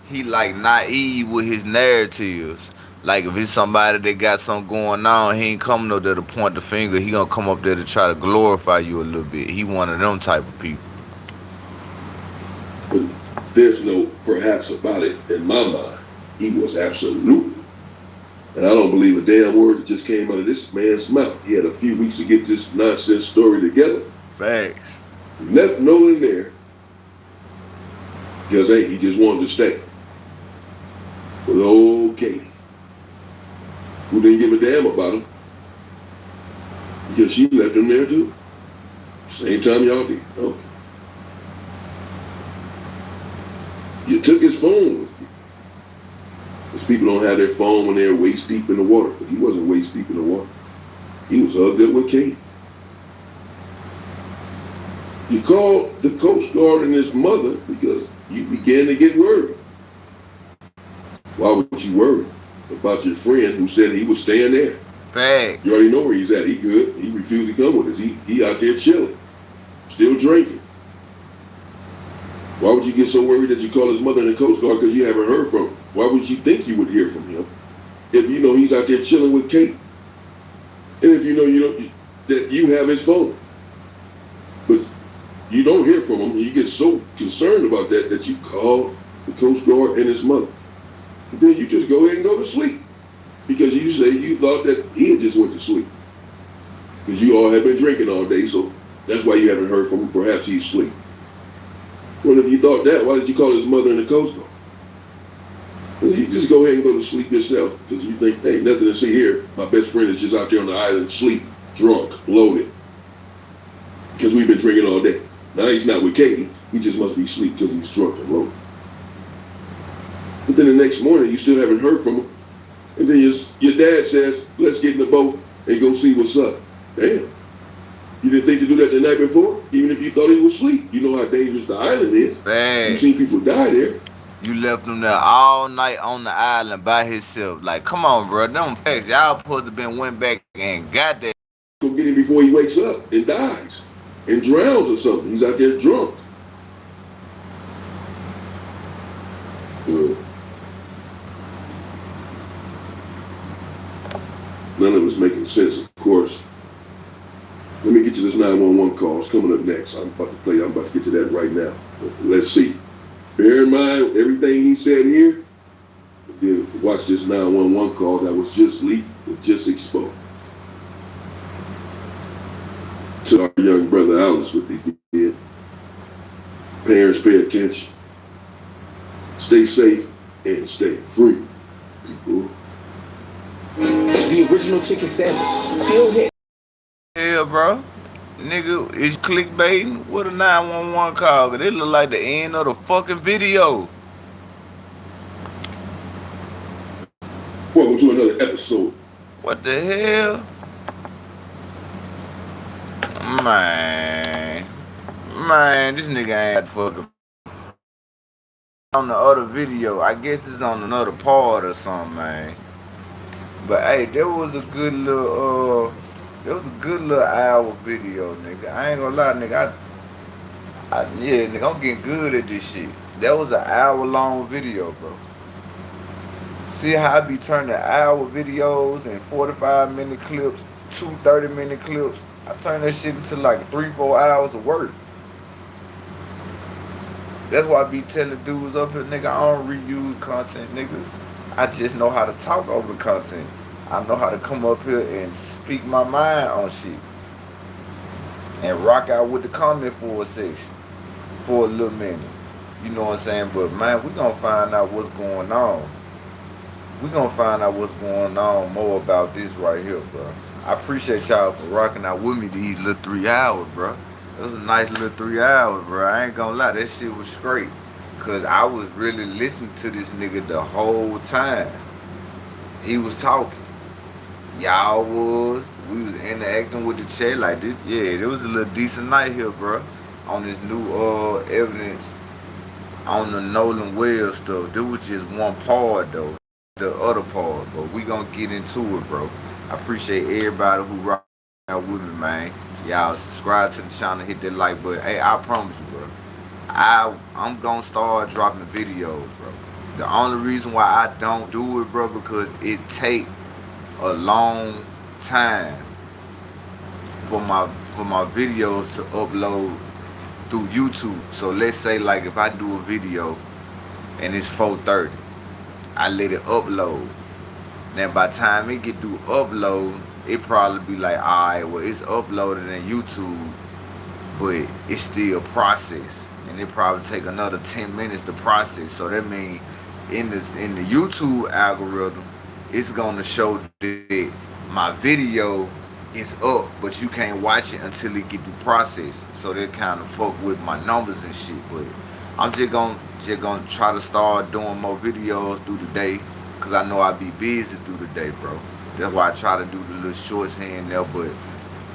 he like naive with his narratives. Like if it's somebody that got something going on, he ain't coming up there to point the finger. He gonna come up there to try to glorify you a little bit. He one of them type of people. But there's no perhaps about it in my mind. He was absolutely. And I don't believe a damn word that just came out of this man's mouth. He had a few weeks to get this nonsense story together. Facts. He left Nolan there because, hey, he just wanted to stay with old Katie, who didn't give a damn about him because she left him there too. Same time y'all did. Okay. You took his phone with you. Because people don't have their phone when they're waist deep in the water. But he wasn't waist deep in the water. He was hugged up with Katie. You called the Coast Guard and his mother because you began to get worried. Why would you worry about your friend who said he was staying there? Facts. You already know where he's at. He good. He refused to come with us. He out there chilling, still drinking. Why would you get so worried that you call his mother and the Coast Guard because you haven't heard from him? Why would you think you would hear from him if you know he's out there chilling with Kate? And if you know that you have his phone, but you don't hear from him, and you get so concerned about that you call the Coast Guard and his mother. And then you just go ahead and go to sleep because you say you thought that he had just went to sleep because you all have been drinking all day, so that's why you haven't heard from him. Perhaps he's asleep. Well, if you thought that, why did you call his mother and the Coast Guard? Well, you just go ahead and go to sleep yourself because you think, hey, nothing to see here. My best friend is just out there on the island, sleep, drunk, loaded. Because we've been drinking all day. Now he's not with Katie. He just must be asleep because he's drunk and loaded. But then the next morning, you still haven't heard from him. And then your dad says, let's get in the boat and go see what's up. Damn. You didn't think to do that the night before? Even if you thought he was asleep. You know how dangerous the island is. Facts. You've seen people die there. You left him there all night on the island by himself. Like, come on, bro. Them facts. Y'all supposed to been went back and got that. Go get him before he wakes up and dies and drowns or something. He's out there drunk. None of it's making sense, of course. Let me get to this 911 call. It's coming up next. I'm about to get to that right now. Let's see. Bear in mind everything he said here. Then watch this 911 call that was just leaked and just exposed. To our young brother Alice, what they did. Parents, pay attention. Stay safe and stay free, people. The original chicken sandwich still hit. Yeah, bro. Nigga, is clickbaiting? What a 911 call? Cause it look like the end of the fucking video. Welcome to another episode. What the hell? Man, this nigga ain't fucking on the other video. I guess it's on another part or something, man. But hey, there was a good little hour video, nigga. I ain't gonna lie, nigga. Yeah, nigga, I'm getting good at this shit. That was an hour long video, bro. See how I be turning hour videos and 45-minute clips, 2 30-minute clips. I turn that shit into like 3 4 hours of work. That's why I be telling dudes up here, nigga, I don't reuse content, nigga. I just know how to talk over content. I know how to come up here and speak my mind on shit. And rock out with the comment for a section. For a little minute. You know what I'm saying? But man, we gonna find out what's going on. We gonna find out what's going on more about this right here, bro. I appreciate y'all for rocking out with me these little 3 hours, bro. It was a nice little 3 hours, bro. I ain't gonna lie, that shit was great. Cause I was really listening to this nigga the whole time. He was talking. Y'all was. We was interacting with the chat like this. Yeah, it was a little decent night here, bro. On this new evidence on the Nolan Wells stuff. There was just one part though. The other part, but we gonna get into it, bro. I appreciate everybody who rock out with me, man. Y'all subscribe to the channel, hit that like button. Hey, I promise you, bro. I'm gonna start dropping videos, bro. The only reason why I don't do it, bro, because it take a long time for my videos to upload through YouTube. So let's say like if I do a video and it's 4:30, I let it upload. Now by the time it get through upload, it probably be like, alright, well it's uploaded in YouTube, but it's still processed. And it probably take another 10 minutes to process. So that means in the YouTube algorithm, it's gonna show that my video is up, but you can't watch it until it get through process. So that kind of fuck with my numbers and shit. But I'm just gonna try to start doing more videos through the day, cause I know I be busy through the day, bro. That's why I try to do the little shorts here and there. But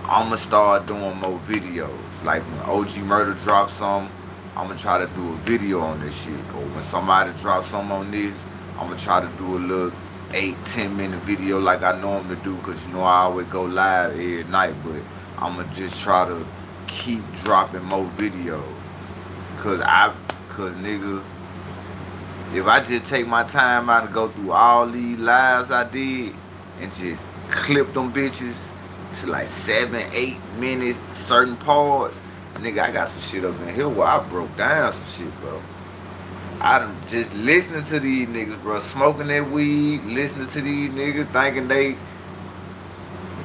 I'ma start doing more videos. Like when OG Murder drops something, I'ma try to do a video on this shit. Or when somebody drops something on this, I'ma try to do a little 8-10 minute video like I normally do, cause you know I always go live every night. But I'ma just try to keep dropping more videos. Cause nigga, if I just take my time out to go through all these lives I did and just clip them bitches to like 7-8 minutes, certain parts, nigga, I got some shit up in here where I broke down some shit, bro. I done just listening to these niggas, bro, smoking that weed, listening to these niggas, thinking they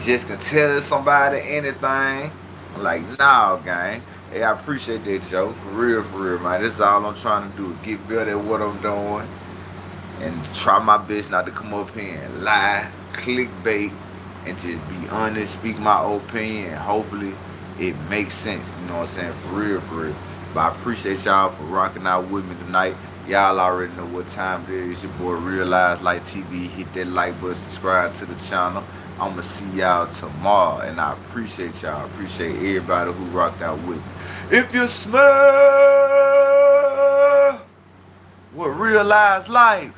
just can tell somebody anything. Like, nah, gang. Hey, I appreciate that, Joe. For real, man. This is all I'm trying to do. Get better at what I'm doing. And try my best not to come up here and lie, clickbait, and just be honest, speak my opinion, and hopefully it makes sense. You know what I'm saying? For real. But I appreciate y'all for rocking out with me tonight. Y'all already know what time it is. It's your boy Realize Light TV. Hit that like button, subscribe to the channel. I'ma see y'all tomorrow, and I appreciate y'all. Appreciate everybody who rocked out with me. If you smell what Realize Life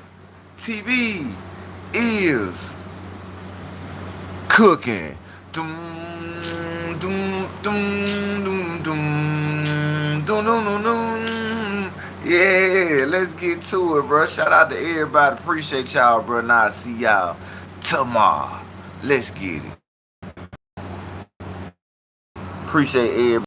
TV is cooking. Dum, dum, dum, dum, dum, dum, dum, dum. Yeah, let's get to it, bro. Shout out to everybody. Appreciate y'all, bro. Now I see y'all tomorrow. Let's get it. Appreciate everybody.